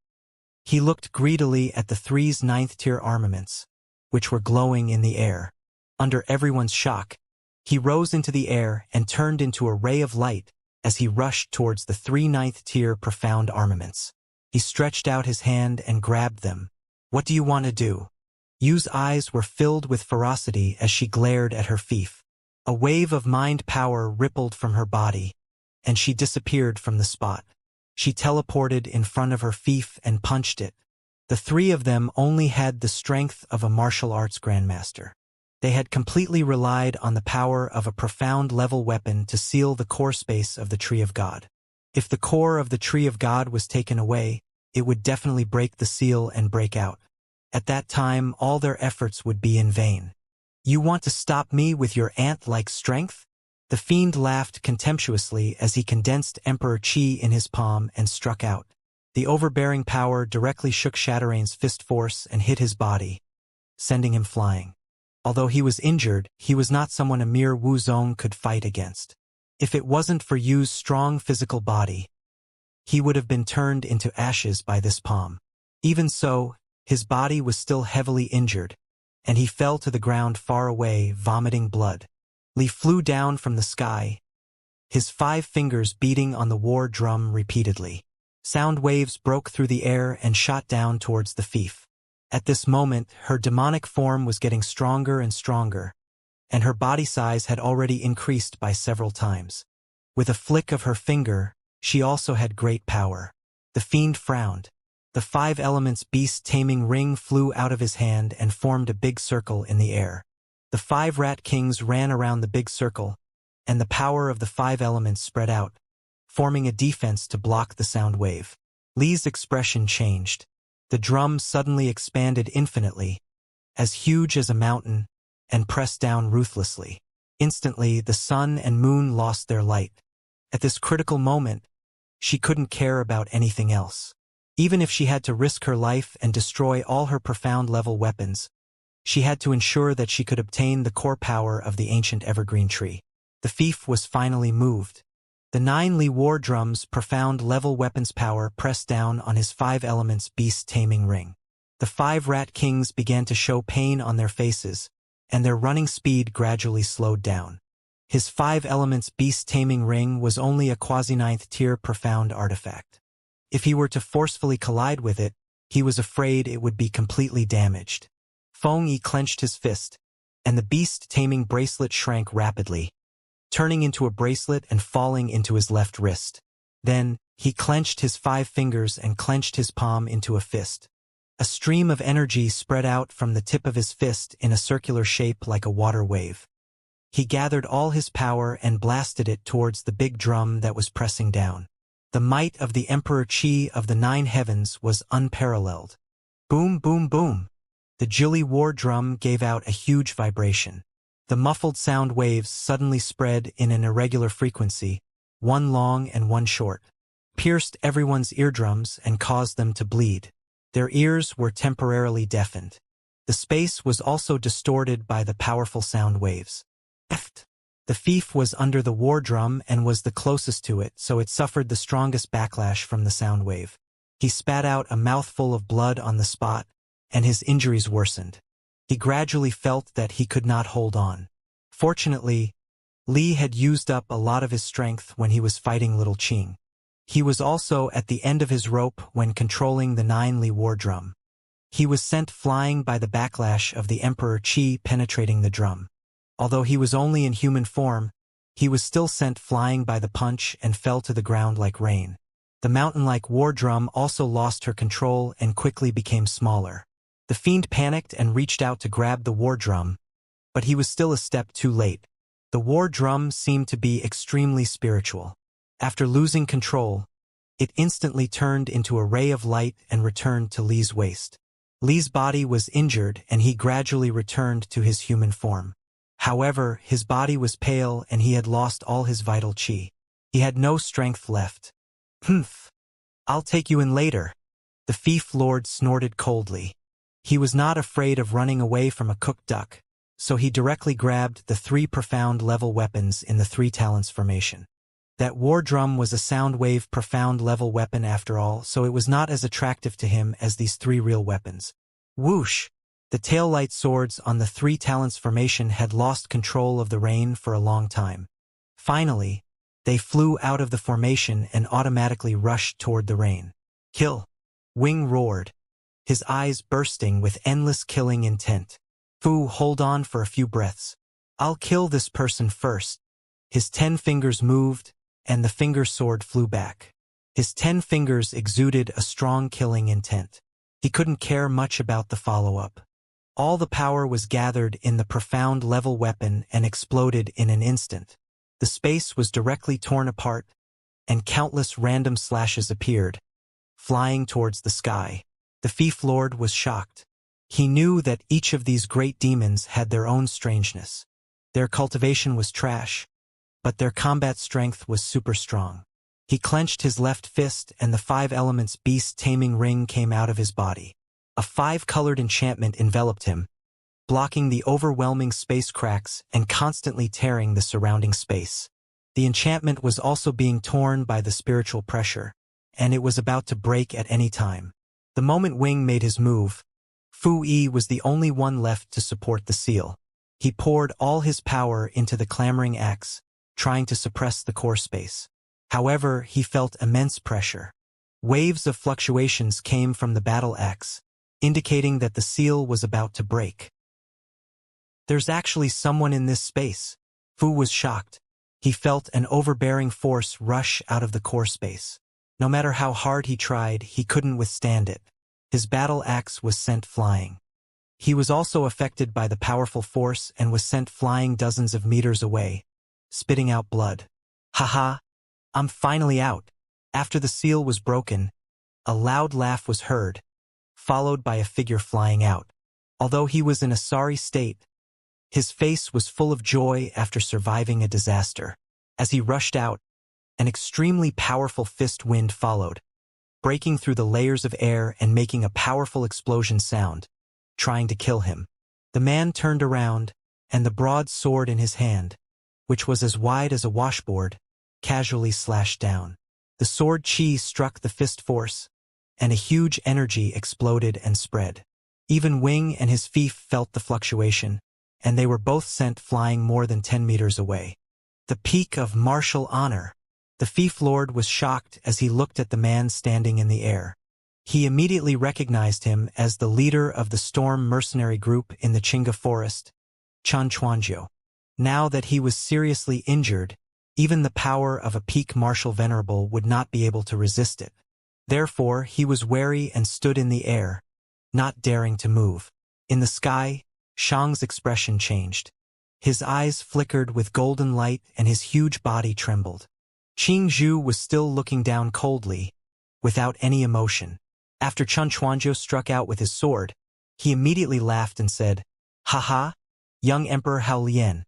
He looked greedily at the three's 9th-tier armaments, which were glowing in the air. Under everyone's shock, he rose into the air and turned into a ray of light as he rushed towards the three 9th-tier profound armaments. He stretched out his hand and grabbed them. "What do you want to do?" Yu's eyes were filled with ferocity as she glared at her fief. A wave of mind power rippled from her body, and she disappeared from the spot. She teleported in front of her fief and punched it. The three of them only had the strength of a martial arts grandmaster. They had completely relied on the power of a profound level weapon to seal the core space of the Tree of God. If the core of the Tree of God was taken away, it would definitely break the seal and break out. At that time, all their efforts would be in vain. "You want to stop me with your ant-like strength?" The fiend laughed contemptuously as he condensed Emperor Qi in his palm and struck out. The overbearing power directly shook Shatterain's fist force and hit his body, sending him flying. Although he was injured, he was not someone a mere Wu Zong could fight against. If it wasn't for Yu's strong physical body, he would have been turned into ashes by this palm. Even so, his body was still heavily injured, and he fell to the ground far away, vomiting blood. Li flew down from the sky, his 5 fingers beating on the war drum repeatedly. Sound waves broke through the air and shot down towards the fief. At this moment, her demonic form was getting stronger and stronger, and her body size had already increased by several times. With a flick of her finger, she also had great power. The fiend frowned. The 5 elements beast taming ring flew out of his hand and formed a big circle in the air. The 5 rat kings ran around the big circle, and the power of the 5 elements spread out, forming a defense to block the sound wave. Li's expression changed. The drum suddenly expanded infinitely, as huge as a mountain, and pressed down ruthlessly. Instantly, the sun and moon lost their light. At this critical moment, she couldn't care about anything else. Even if she had to risk her life and destroy all her profound level weapons, she had to ensure that she could obtain the core power of the ancient evergreen tree. The fief was finally moved. The 9 Li war drums' profound level weapons power pressed down on his 5 elements beast taming ring. The 5 rat kings began to show pain on their faces, and their running speed gradually slowed down. His 5 elements beast taming ring was only a quasi-9th tier profound artifact. If he were to forcefully collide with it, he was afraid it would be completely damaged. Feng Yi clenched his fist, and the beast-taming bracelet shrank rapidly, turning into a bracelet and falling into his left wrist. Then, he clenched his 5 fingers and clenched his palm into a fist. A stream of energy spread out from the tip of his fist in a circular shape like a water wave. He gathered all his power and blasted it towards the big drum that was pressing down. The might of the Emperor Qi of the 9 heavens was unparalleled. Boom, boom, boom. The Jili war drum gave out a huge vibration. The muffled sound waves suddenly spread in an irregular frequency, one long and one short, pierced everyone's eardrums and caused them to bleed. Their ears were temporarily deafened. The space was also distorted by the powerful sound waves. The fief was under the war drum and was the closest to it, so it suffered the strongest backlash from the sound wave. He spat out a mouthful of blood on the spot, and his injuries worsened. He gradually felt that he could not hold on. Fortunately, Li had used up a lot of his strength when he was fighting Little Qing. He was also at the end of his rope when controlling the 9 Li war drum. He was sent flying by the backlash of the Emperor Qi penetrating the drum. Although he was only in human form, he was still sent flying by the punch and fell to the ground like rain. The mountain-like war drum also lost her control and quickly became smaller. The fiend panicked and reached out to grab the war drum, but he was still a step too late. The war drum seemed to be extremely spiritual. After losing control, It instantly turned into a ray of light and returned to Li's waist. Li's body was injured and he gradually returned to his human form. However, his body was pale and he had lost all his vital qi. He had no strength left. Humph. I'll take you in later. The Thief Lord snorted coldly. He was not afraid of running away from a cooked duck, so he directly grabbed the 3 profound level weapons in the 3 talents formation. That war drum was a sound wave profound level weapon after all, so it was not as attractive to him as these 3 real weapons. Whoosh! The tail-light swords on the 3 talents formation had lost control of the rain for a long time. Finally, they flew out of the formation and automatically rushed toward the rain. Kill! Wing roared, his eyes bursting with endless killing intent. Fu, hold on for a few breaths. I'll kill this person first. His 10 fingers moved, and the finger sword flew back. His 10 fingers exuded a strong killing intent. He couldn't care much about the follow-up. All the power was gathered in the profound level weapon and exploded in an instant. The space was directly torn apart, and countless random slashes appeared, flying towards the sky. The Thief Lord was shocked. He knew that each of these great demons had their own strangeness. Their cultivation was trash, but their combat strength was super strong. He clenched his left fist and the 5 elements beast taming ring came out of his body. A 5-colored enchantment enveloped him, blocking the overwhelming space cracks and constantly tearing the surrounding space. The enchantment was also being torn by the spiritual pressure, and it was about to break at any time. The moment Wing made his move, Fu Yi was the only one left to support the seal. He poured all his power into the clamoring axe, trying to suppress the core space. However, he felt immense pressure. Waves of fluctuations came from the battle axe, indicating that the seal was about to break. There's actually someone in this space. Fu was shocked. He felt an overbearing force rush out of the core space. No matter how hard he tried, he couldn't withstand it. His battle axe was sent flying. He was also affected by the powerful force and was sent flying dozens of meters away, spitting out blood. Haha, I'm finally out. After the seal was broken, a loud laugh was heard, followed by a figure flying out. Although he was in a sorry state, his face was full of joy after surviving a disaster. As he rushed out, an extremely powerful fist wind followed, breaking through the layers of air and making a powerful explosion sound, trying to kill him. The man turned around, and the broad sword in his hand, which was as wide as a washboard, casually slashed down. The sword chi struck the fist force, and a huge energy exploded and spread. Even Wing and his thief felt the fluctuation, and they were both sent flying more than 10 meters away. The peak of martial honor. The Thief Lord was shocked as he looked at the man standing in the air. He immediately recognized him as the leader of the Storm mercenary group in the Qinga forest, Chen Chuanjiu. Now that he was seriously injured, even the power of a peak martial venerable would not be able to resist it. Therefore, he was wary and stood in the air, not daring to move. In the sky, Shang's expression changed. His eyes flickered with golden light and his huge body trembled. Qing Zhu was still looking down coldly, without any emotion. After Chen Chuanjiu struck out with his sword, he immediately laughed and said, "Haha, young Emperor Hao Lian,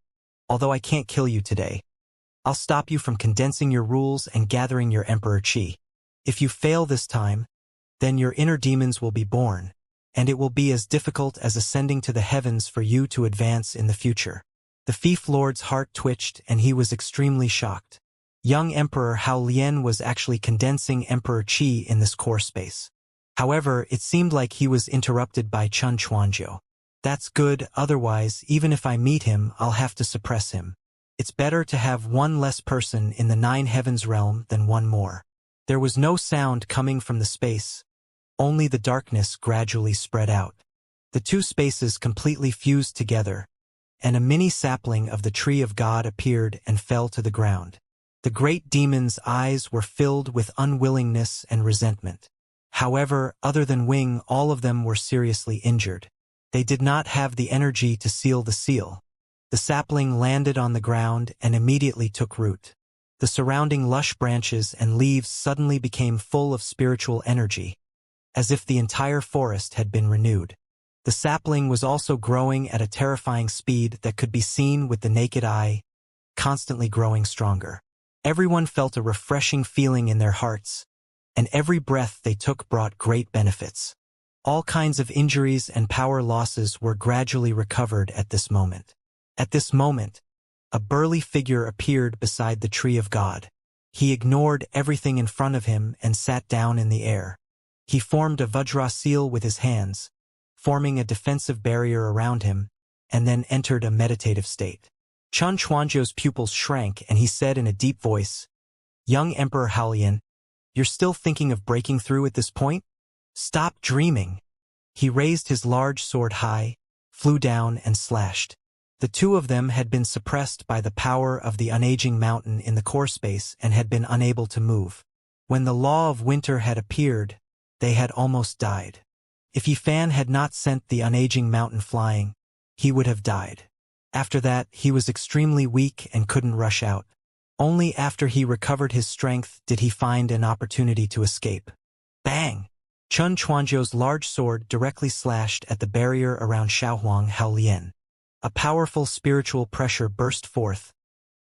although I can't kill you today, I'll stop you from condensing your rules and gathering your Emperor Qi. If you fail this time, then your inner demons will be born, and it will be as difficult as ascending to the heavens for you to advance in the future." The Thief Lord's heart twitched and he was extremely shocked. Young Emperor Hao Lian was actually condensing Emperor Qi in this core space. However, it seemed like he was interrupted by Chen Chuanjiu. That's good, otherwise, even if I meet him, I'll have to suppress him. It's better to have one less person in the 9 heavens realm than one more. There was no sound coming from the space, only the darkness gradually spread out. The 2 spaces completely fused together, and a mini sapling of the tree of God appeared and fell to the ground. The great demon's eyes were filled with unwillingness and resentment. However, other than Wing, all of them were seriously injured. They did not have the energy to seal the seal. The sapling landed on the ground and immediately took root. The surrounding lush branches and leaves suddenly became full of spiritual energy, as if the entire forest had been renewed. The sapling was also growing at a terrifying speed that could be seen with the naked eye, constantly growing stronger. Everyone felt a refreshing feeling in their hearts, and every breath they took brought great benefits. All kinds of injuries and power losses were gradually recovered at this moment. At this moment, a burly figure appeared beside the tree of God. He ignored everything in front of him and sat down in the air. He formed a Vajra seal with his hands, forming a defensive barrier around him, and then entered a meditative state. Chun Chuanzhou's pupils shrank and he said in a deep voice, "Young Emperor Haolian, you're still thinking of breaking through at this point? Stop dreaming." He raised his large sword high, flew down and slashed. The two of them had been suppressed by the power of the unaging mountain in the core space and had been unable to move. When the law of winter had appeared, they had almost died. If Yifan had not sent the unaging mountain flying, he would have died. After that, he was extremely weak and couldn't rush out. Only after he recovered his strength did he find an opportunity to escape. Bang! Chun Chuanzhou's large sword directly slashed at the barrier around Xiaohuang Haolian. A powerful spiritual pressure burst forth,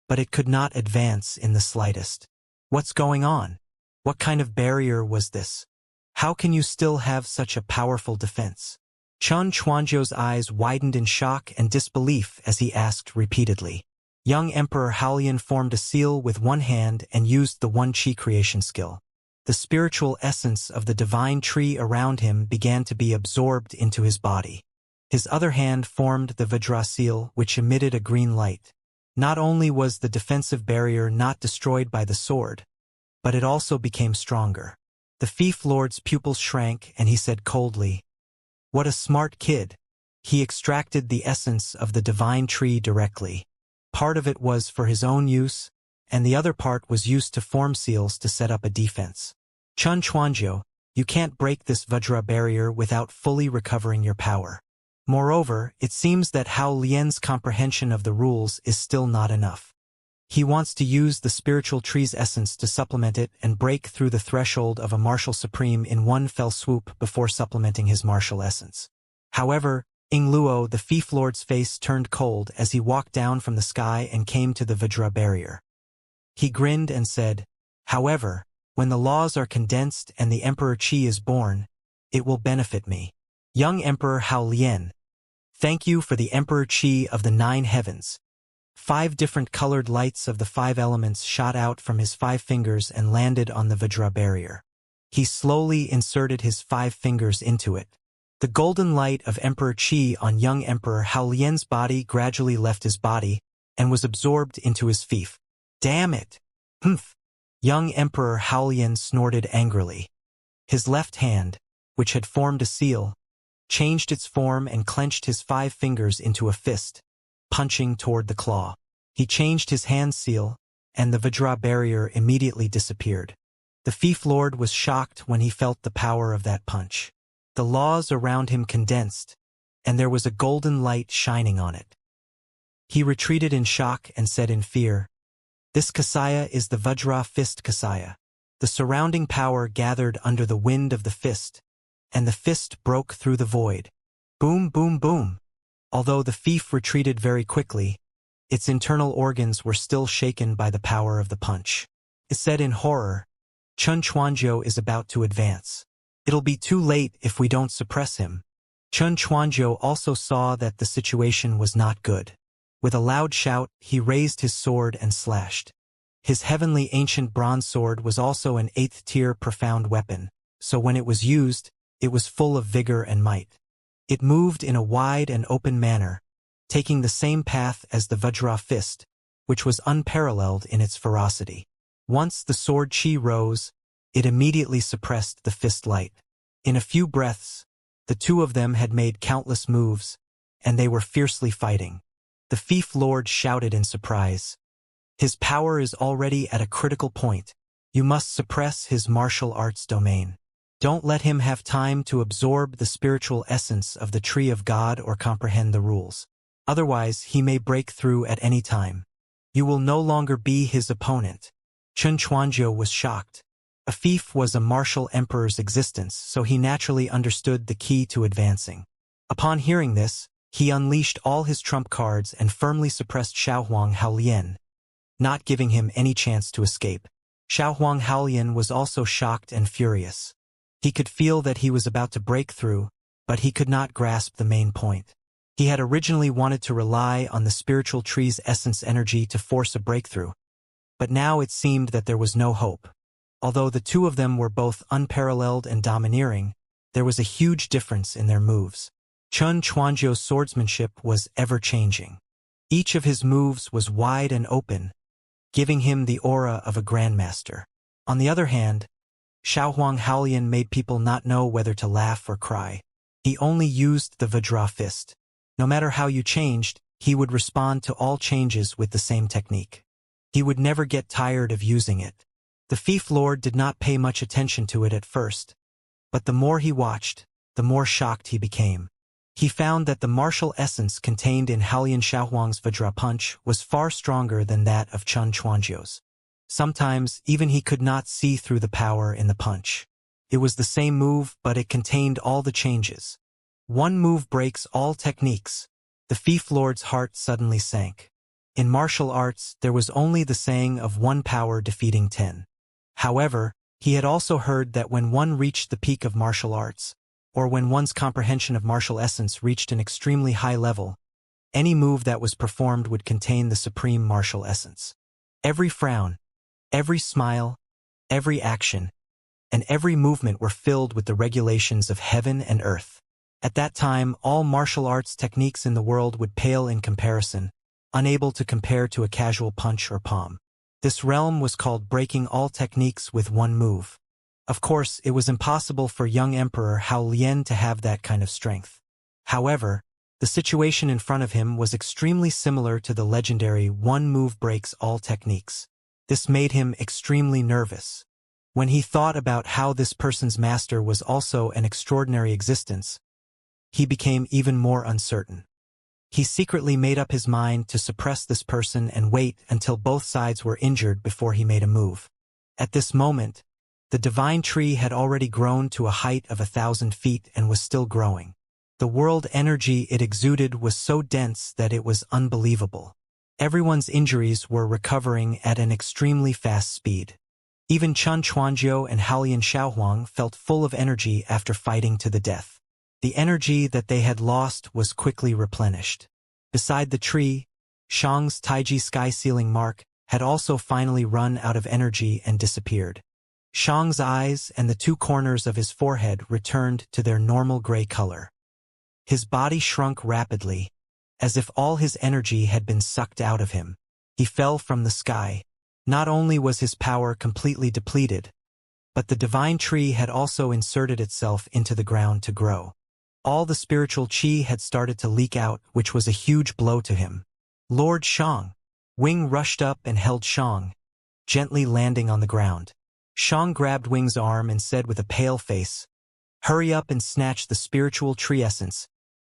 but it could not advance in the slightest. What's going on? What kind of barrier was this? How can you still have such a powerful defense? Chun Chuanzhou's eyes widened in shock and disbelief as he asked repeatedly. Young Emperor Haolian formed a seal with one hand and used the one chi creation skill. The spiritual essence of the divine tree around him began to be absorbed into his body. His other hand formed the Vajra seal, which emitted a green light. Not only was the defensive barrier not destroyed by the sword, but it also became stronger. The Fief Lord's pupils shrank and he said coldly, "What a smart kid." He extracted the essence of the divine tree directly. Part of it was for his own use, and the other part was used to form seals to set up a defense. Chun Chuanzhou, you can't break this Vajra barrier without fully recovering your power. Moreover, it seems that Hao Lian's comprehension of the rules is still not enough. He wants to use the spiritual tree's essence to supplement it and break through the threshold of a martial supreme in one fell swoop before supplementing his martial essence. However, Ing Luo, the Fief Lord's face turned cold as he walked down from the sky and came to the Vajra barrier. He grinned and said, "However, when the laws are condensed and the Emperor Qi is born, it will benefit me. Young Emperor Hao Lian, thank you for the Emperor Qi of the 9 heavens." 5 different colored lights of the 5 elements shot out from his 5 fingers and landed on the Vajra barrier. He slowly inserted his 5 fingers into it. The golden light of Emperor Qi on young Emperor Hao Lian's body gradually left his body and was absorbed into his fief. Damn it! Humph! Young Emperor Hao Lian snorted angrily. His left hand, which had formed a seal, changed its form and clenched his 5 fingers into a fist, punching toward the claw. He changed his hand seal, and the Vajra barrier immediately disappeared. The Fief Lord was shocked when he felt the power of that punch. The laws around him condensed, and there was a golden light shining on it. He retreated in shock and said in fear, "This Kasaya is the Vajra fist Kasaya." The surrounding power gathered under the wind of the fist, and the fist broke through the void. Boom, boom, boom. Although the Fief retreated very quickly, its internal organs were still shaken by the power of the punch. It said in horror, "Chun Chuanzhou is about to advance. It'll be too late if we don't suppress him." Chun Chuanzhou also saw that the situation was not good. With a loud shout, he raised his sword and slashed. His heavenly ancient bronze sword was also an 8th-tier profound weapon, so when it was used, it was full of vigor and might. It moved in a wide and open manner, taking the same path as the Vajra fist, which was unparalleled in its ferocity. Once the sword chi rose, it immediately suppressed the fist light. In a few breaths, the two of them had made countless moves, and they were fiercely fighting. The Fief Lord shouted in surprise, "His power is already at a critical point. You must suppress his martial arts domain. Don't let him have time to absorb the spiritual essence of the tree of God or comprehend the rules. Otherwise, he may break through at any time. You will no longer be his opponent." Chen Chuanzhou was shocked. A fief was a martial emperor's existence, so he naturally understood the key to advancing. Upon hearing this, he unleashed all his trump cards and firmly suppressed Xiaohuang Haolian, not giving him any chance to escape. Xiaohuang Haolian was also shocked and furious. He could feel that he was about to break through, but he could not grasp the main point. He had originally wanted to rely on the spiritual tree's essence energy to force a breakthrough, but now it seemed that there was no hope. Although the two of them were both unparalleled and domineering, there was a huge difference in their moves. Chen Chuanzhou's swordsmanship was ever-changing. Each of his moves was wide and open, giving him the aura of a grandmaster. On the other hand, Xiaohuang Haolian made people not know whether to laugh or cry. He only used the Vajra fist. No matter how you changed, he would respond to all changes with the same technique. He would never get tired of using it. The fief lord did not pay much attention to it at first, but the more he watched, the more shocked he became. He found that the martial essence contained in Haolian Xiaohuang's Vajra punch was far stronger than that of Chen Chuanzhou's. Sometimes, even he could not see through the power in the punch. It was the same move, but it contained all the changes. One move breaks all techniques. The fief lord's heart suddenly sank. In martial arts, there was only the saying of one power defeating 10. However, he had also heard that when one reached the peak of martial arts, or when one's comprehension of martial essence reached an extremely high level, any move that was performed would contain the supreme martial essence. Every frown, every smile, every action, and every movement were filled with the regulations of heaven and earth. At that time, all martial arts techniques in the world would pale in comparison, unable to compare to a casual punch or palm. This realm was called breaking all techniques with one move. Of course, it was impossible for young Emperor Haolian to have that kind of strength. However, the situation in front of him was extremely similar to the legendary one move breaks all techniques. This made him extremely nervous. When he thought about how this person's master was also an extraordinary existence, he became even more uncertain. He secretly made up his mind to suppress this person and wait until both sides were injured before he made a move. At this moment, the divine tree had already grown to a height of 1,000 feet and was still growing. The world energy it exuded was so dense that it was unbelievable. Everyone's injuries were recovering at an extremely fast speed. Even Chen Chuanzhou and Haolian Xiaohuang felt full of energy after fighting to the death. The energy that they had lost was quickly replenished. Beside the tree, Shang's Taiji sky ceiling mark had also finally run out of energy and disappeared. Shang's eyes and the two corners of his forehead returned to their normal gray color. His body shrunk rapidly, as if all his energy had been sucked out of him. He fell from the sky. Not only was his power completely depleted, but the divine tree had also inserted itself into the ground to grow. All the spiritual qi had started to leak out, which was a huge blow to him. Lord Shang! Wing rushed up and held Shang, gently landing on the ground. Shang grabbed Wing's arm and said with a pale face, "Hurry up and snatch the spiritual tree essence.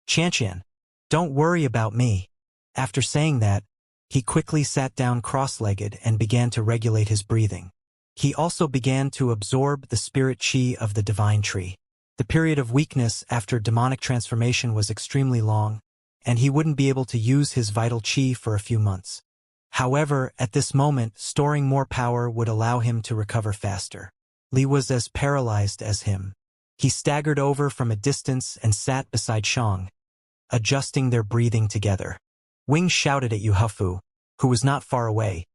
Xianxia, don't worry about me." After saying that, he quickly sat down cross-legged and began to regulate his breathing. He also began to absorb the spirit qi of the divine tree. The period of weakness after demonic transformation was extremely long, and he wouldn't be able to use his vital qi for a few months. However, at this moment, storing more power would allow him to recover faster. Li was as paralyzed as him. He staggered over from a distance and sat beside Shang, adjusting their breathing together. Wing shouted at Yuhufu, who was not far away.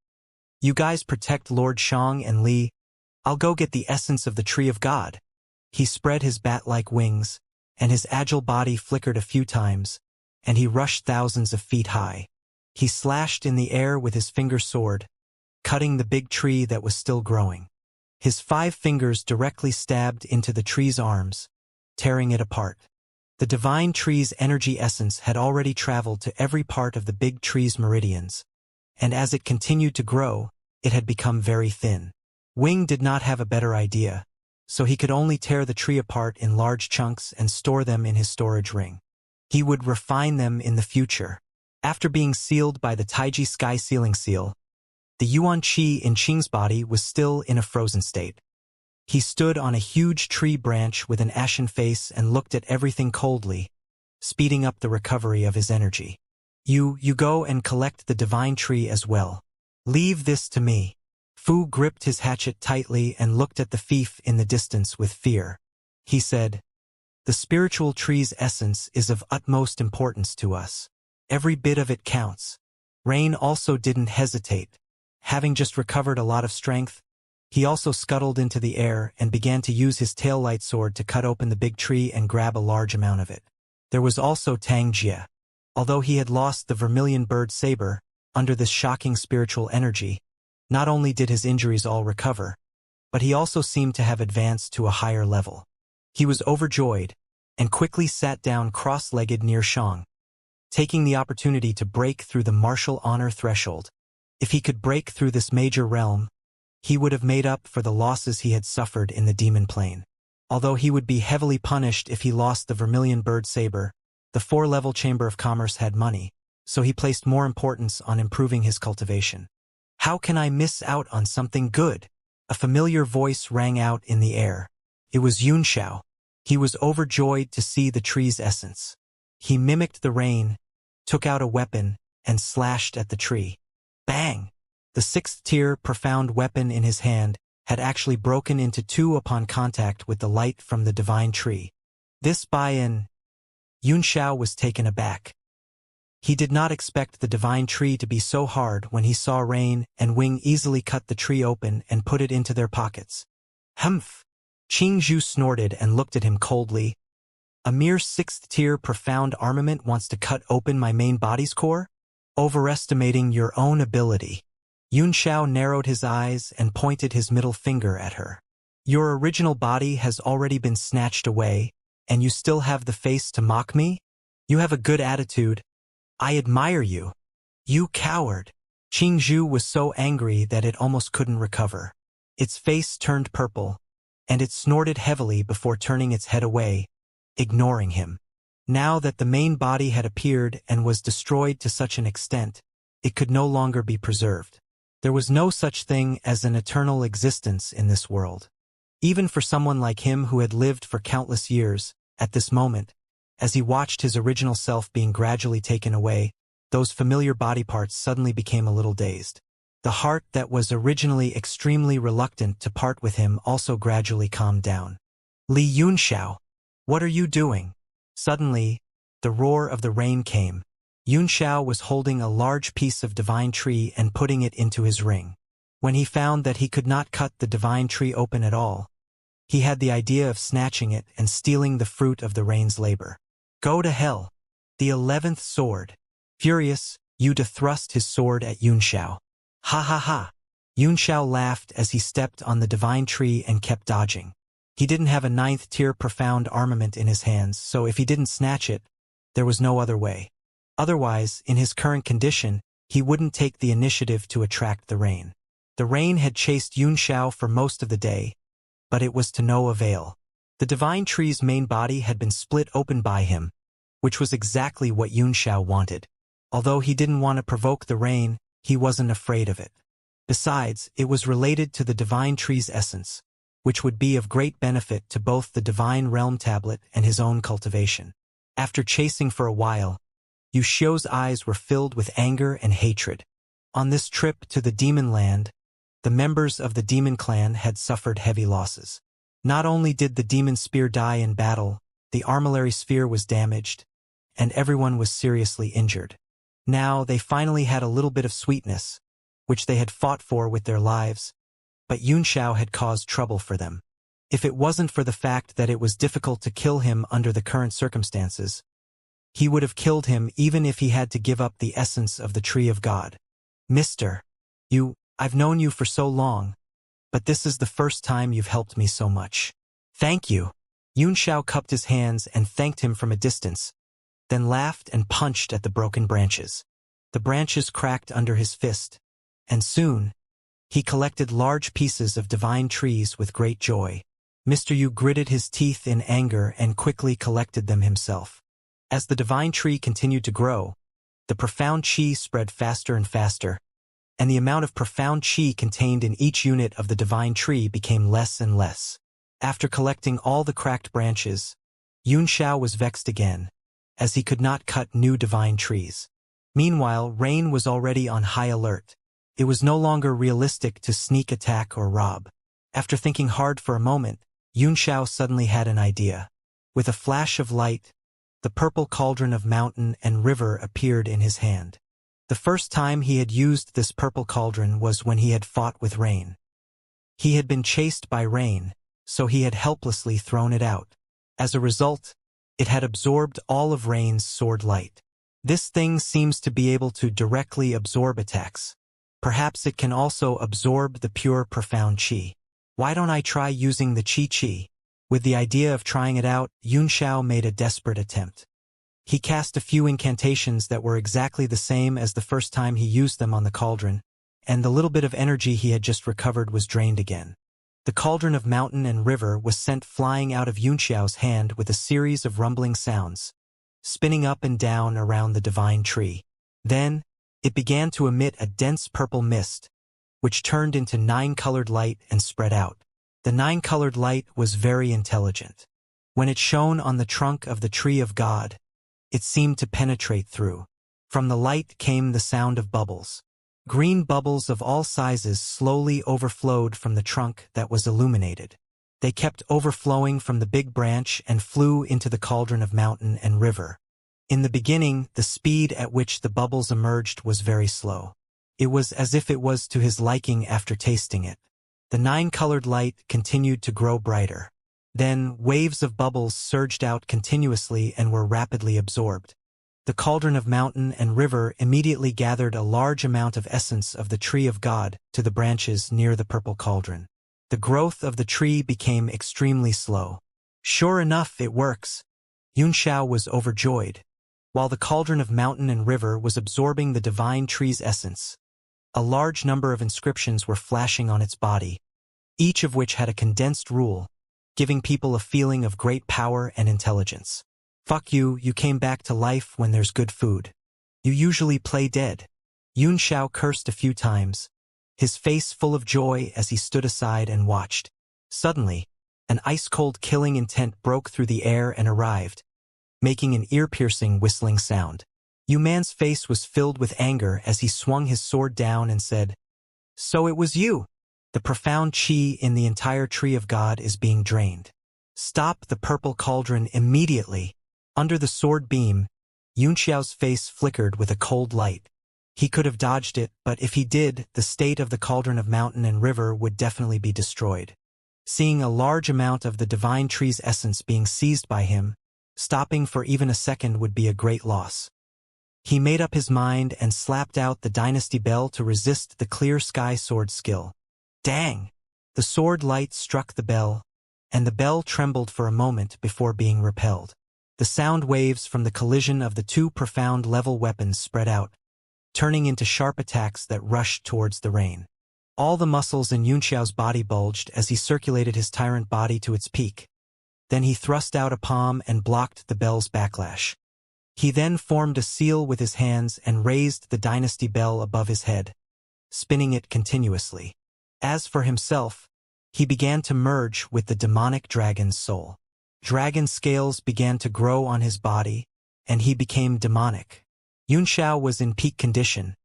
"You guys protect Lord Shang and Li. I'll go get the essence of the Tree of God." He spread his bat-like wings, and his agile body flickered a few times, and he rushed thousands of feet high. He slashed in the air with his finger sword, cutting the big tree that was still growing. His 5 fingers directly stabbed into the tree's arms, tearing it apart. The divine tree's energy essence had already traveled to every part of the big tree's meridians, and as it continued to grow, it had become very thin. Wing did not have a better idea, so he could only tear the tree apart in large chunks and store them in his storage ring. He would refine them in the future. After being sealed by the Taiji Sky Sealing Seal, The yuan qi in Qing's body was still in a frozen state. He stood on a huge tree branch with an ashen face and looked at everything coldly, speeding up the recovery of his energy. You go and collect the divine tree as well. Leave this to me. Fu gripped his hatchet tightly and looked at the thief in the distance with fear. He said, "The spiritual tree's essence is of utmost importance to us. Every bit of it counts." Rain also didn't hesitate. Having just recovered a lot of strength, he also scuttled into the air and began to use his tail-light sword to cut open the big tree and grab a large amount of it. There was also Tang Jie. Although he had lost the vermilion bird saber, under this shocking spiritual energy, not only did his injuries all recover, but he also seemed to have advanced to a higher level. He was overjoyed, and quickly sat down cross-legged near Shang, taking the opportunity to break through the martial honor threshold. If he could break through this major realm, he would have made up for the losses he had suffered in the demon plane. Although he would be heavily punished if he lost the vermilion bird saber, the 4-level Chamber of Commerce had money, so he placed more importance on improving his cultivation. How can I miss out on something good? A familiar voice rang out in the air. It was Xianxia. He was overjoyed to see the tree's essence. He mimicked the rain, took out a weapon, and slashed at the tree. Bang! The 6th-tier profound weapon in his hand had actually broken into 2 upon contact with the light from the divine tree. This buy-in, Xianxia was taken aback. He did not expect the divine tree to be so hard when he saw Rain and Wing easily cut the tree open and put it into their pockets. Humph! Qingzhu snorted and looked at him coldly. A mere 6th-tier profound armament wants to cut open my main body's core? Overestimating your own ability. Xianxia narrowed his eyes and pointed his middle finger at her. Your original body has already been snatched away, and you still have the face to mock me? You have a good attitude. I admire you. You coward. Qingzhu was so angry that it almost couldn't recover. Its face turned purple, and it snorted heavily before turning its head away, ignoring him. Now that the main body had appeared and was destroyed to such an extent, it could no longer be preserved. There was no such thing as an eternal existence in this world. Even for someone like him who had lived for countless years, at this moment, as he watched his original self being gradually taken away, those familiar body parts suddenly became a little dazed. The heart that was originally extremely reluctant to part with him also gradually calmed down. Li Yunxiao, what are you doing? Suddenly, the roar of the rain came. Yunxiao was holding a large piece of divine tree and putting it into his ring. When he found that he could not cut the divine tree open at all, he had the idea of snatching it and stealing the fruit of the rain's labor. Go to hell. The 11th sword. Furious, Yuda thrust his sword at Yunxiao. Ha ha ha. Yunxiao laughed as he stepped on the divine tree and kept dodging. He didn't have a 9th-tier profound armament in his hands, so if he didn't snatch it, there was no other way. Otherwise, in his current condition, he wouldn't take the initiative to attract the rain. The rain had chased Yunxiao for most of the day, but it was to no avail. The divine tree's main body had been split open by him, which was exactly what Yunxiao wanted. Although he didn't want to provoke the rain, he wasn't afraid of it. Besides, it was related to the divine tree's essence, which would be of great benefit to both the divine realm tablet and his own cultivation. After chasing for a while, Yu Xiu's eyes were filled with anger and hatred. On this trip to the demon land, the members of the demon clan had suffered heavy losses. Not only did the demon spear die in battle, the armillary sphere was damaged, and everyone was seriously injured. Now they finally had a little bit of sweetness, which they had fought for with their lives, but Yunxiao had caused trouble for them. If it wasn't for the fact that it was difficult to kill him under the current circumstances, he would have killed him even if he had to give up the essence of the Tree of God. Mister, I've known you for so long, but this is the first time you've helped me so much. Thank you. Yunxiao cupped his hands and thanked him from a distance, then laughed and punched at the broken branches. The branches cracked under his fist, and soon, he collected large pieces of divine trees with great joy. Mr. Yu gritted his teeth in anger and quickly collected them himself. As the divine tree continued to grow, the profound qi spread faster and faster, and the amount of profound qi contained in each unit of the divine tree became less and less. After collecting all the cracked branches, Xianxia was vexed again, as he could not cut new divine trees. Meanwhile, Rain was already on high alert. It was no longer realistic to sneak attack or rob. After thinking hard for a moment, Xianxia suddenly had an idea. With a flash of light, the purple cauldron of mountain and river appeared in his hand. The first time he had used this purple cauldron was when he had fought with Rain. He had been chased by Rain, so he had helplessly thrown it out. As a result, it had absorbed all of Rain's sword light. This thing seems to be able to directly absorb attacks. Perhaps it can also absorb the pure profound qi. Why don't I try using the qi? With the idea of trying it out, Xianxia made a desperate attempt. He cast a few incantations that were exactly the same as the first time he used them on the cauldron, and the little bit of energy he had just recovered was drained again. The cauldron of mountain and river was sent flying out of Xianxia's hand with a series of rumbling sounds, spinning up and down around the divine tree. Then, it began to emit a dense purple mist, which turned into 9-colored light and spread out. The 9-colored light was very intelligent. When it shone on the trunk of the tree of God, it seemed to penetrate through. From the light came the sound of bubbles. Green bubbles of all sizes slowly overflowed from the trunk that was illuminated. They kept overflowing from the big branch and flew into the cauldron of mountain and river. In the beginning, the speed at which the bubbles emerged was very slow. It was as if it was to his liking after tasting it. The 9-colored light continued to grow brighter. Then, waves of bubbles surged out continuously and were rapidly absorbed. The cauldron of mountain and river immediately gathered a large amount of essence of the tree of God to the branches near the purple cauldron. The growth of the tree became extremely slow. Sure enough, it works. Xianxia was overjoyed. While the cauldron of mountain and river was absorbing the divine tree's essence, a large number of inscriptions were flashing on its body, each of which had a condensed rule, giving people a feeling of great power and intelligence. Fuck you, you came back to life when there's good food. You usually play dead. Xianxia cursed a few times, his face full of joy as he stood aside and watched. Suddenly, an ice-cold killing intent broke through the air and arrived, making an ear-piercing whistling sound. Yu Man's face was filled with anger as he swung his sword down and said, "So it was you. The profound qi in the entire tree of God is being drained. Stop the purple cauldron immediately." Under the sword beam, Xianxia's face flickered with a cold light. He could have dodged it, but if he did, the state of the cauldron of mountain and river would definitely be destroyed. Seeing a large amount of the divine tree's essence being seized by him, stopping for even a second would be a great loss. He made up his mind and slapped out the dynasty bell to resist the clear sky sword skill. Dang! The sword light struck the bell, and the bell trembled for a moment before being repelled. The sound waves from the collision of the two profound level weapons spread out, turning into sharp attacks that rushed towards the rain. All the muscles in Xianxia's body bulged as he circulated his tyrant body to its peak. Then he thrust out a palm and blocked the bell's backlash. He then formed a seal with his hands and raised the dynasty bell above his head, spinning it continuously. As for himself, he began to merge with the demonic dragon's soul. Dragon scales began to grow on his body, and he became demonic. Xianxia was in peak condition,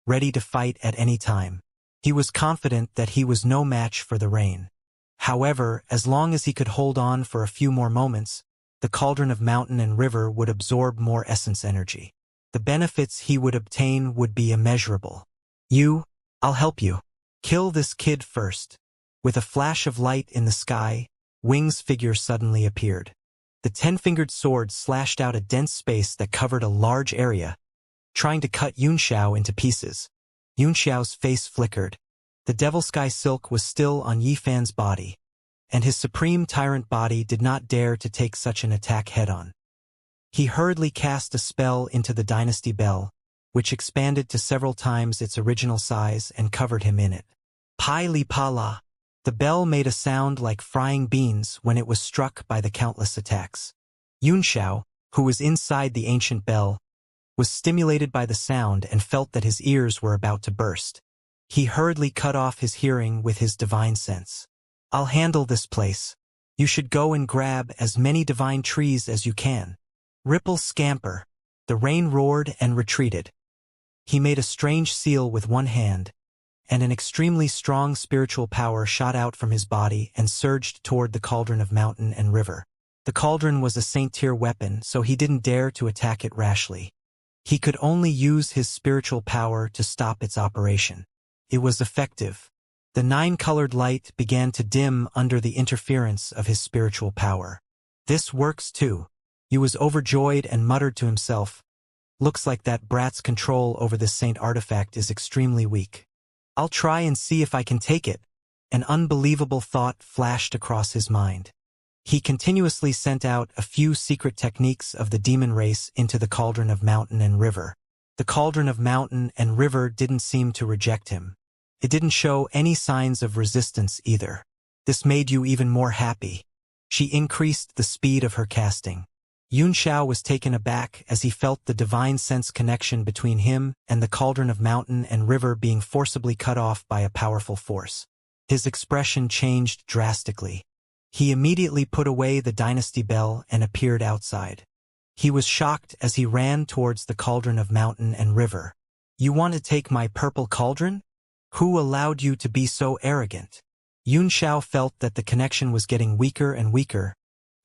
ready to fight at any time. He was confident that he was no match for the rain. However, as long as he could hold on for a few more moments, the cauldron of mountain and river would absorb more essence energy. The benefits he would obtain would be immeasurable. I'll help you. Kill this kid first. With a flash of light in the sky, Wing's figure suddenly appeared. The 10-fingered sword slashed out a dense space that covered a large area, trying to cut Xianxia into pieces. Xianxia's face flickered. The devil sky silk was still on Yifan's body, and his supreme tyrant body did not dare to take such an attack head-on. He hurriedly cast a spell into the dynasty bell, which expanded to several times its original size and covered him in it. Pai-li-pa-la. The bell made a sound like frying beans when it was struck by the countless attacks. Xianxia, who was inside the ancient bell, was stimulated by the sound and felt that his ears were about to burst. He hurriedly cut off his hearing with his divine sense. "I'll handle this place. You should go and grab as many divine trees as you can." Ripple scamper. The rain roared and retreated. He made a strange seal with one hand, and an extremely strong spiritual power shot out from his body and surged toward the cauldron of mountain and river. The cauldron was a saint-tier weapon, so he didn't dare to attack it rashly. He could only use his spiritual power to stop its operation. It was effective. The nine-colored light began to dim under the interference of his spiritual power. "This works too." He was overjoyed and muttered to himself, "Looks like that brat's control over this saint artifact is extremely weak. I'll try and see if I can take it." An unbelievable thought flashed across his mind. He continuously sent out a few secret techniques of the demon race into the cauldron of mountain and river. The cauldron of mountain and river didn't seem to reject him. It didn't show any signs of resistance either. This made you even more happy. She increased the speed of her casting. Xianxia was taken aback as he felt the divine sense connection between him and the cauldron of mountain and river being forcibly cut off by a powerful force. His expression changed drastically. He immediately put away the dynasty bell and appeared outside. He was shocked as he ran towards the cauldron of mountain and river. "You want to take my purple cauldron? Who allowed you to be so arrogant?" Xianxia felt that the connection was getting weaker and weaker,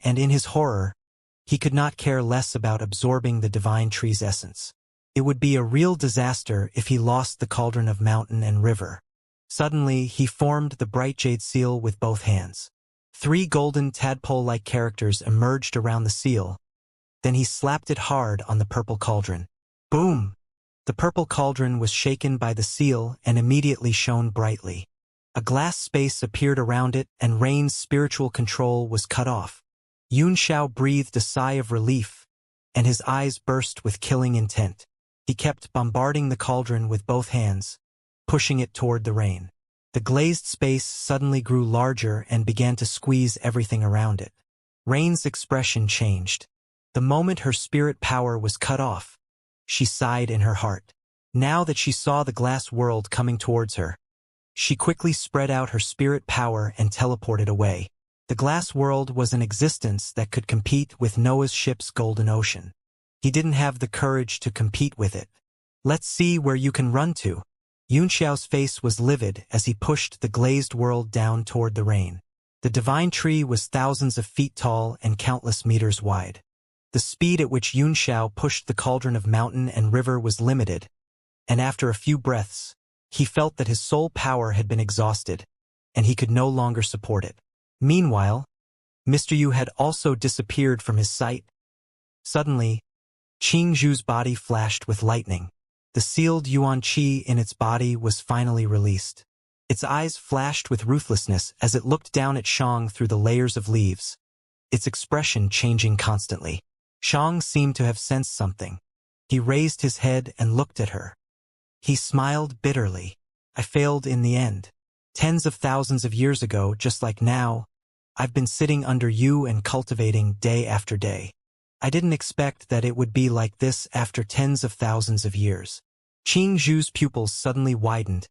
and in his horror, he could not care less about absorbing the divine tree's essence. It would be a real disaster if he lost the cauldron of mountain and river. Suddenly, he formed the bright jade seal with both hands. 3 golden tadpole-like characters emerged around the seal. Then he slapped it hard on the purple cauldron. Boom! The purple cauldron was shaken by the seal and immediately shone brightly. A glass space appeared around it, and Rain's spiritual control was cut off. Xianxia breathed a sigh of relief, and his eyes burst with killing intent. He kept bombarding the cauldron with both hands, pushing it toward the rain. The glazed space suddenly grew larger and began to squeeze everything around it. Rain's expression changed. The moment her spirit power was cut off, she sighed in her heart. Now that she saw the glass world coming towards her, she quickly spread out her spirit power and teleported away. The glass world was an existence that could compete with Noah's ship's golden ocean. He didn't have the courage to compete with it. "Let's see where you can run to." Xianxiao's face was livid as he pushed the glazed world down toward the rain. The divine tree was thousands of feet tall and countless meters wide. The speed at which Xianxia pushed the cauldron of mountain and river was limited, and after a few breaths, he felt that his soul power had been exhausted, and he could no longer support it. Meanwhile, Mr. Yu had also disappeared from his sight. Suddenly, Qingzhu's body flashed with lightning. The sealed Yuan Qi in its body was finally released. Its eyes flashed with ruthlessness as it looked down at Shang through the layers of leaves, its expression changing constantly. Shang seemed to have sensed something. He raised his head and looked at her. He smiled bitterly. "I failed in the end. Tens of thousands of years ago, just like now, I've been sitting under you and cultivating day after day. I didn't expect that it would be like this after tens of thousands of years." Qingzhu's pupils suddenly widened,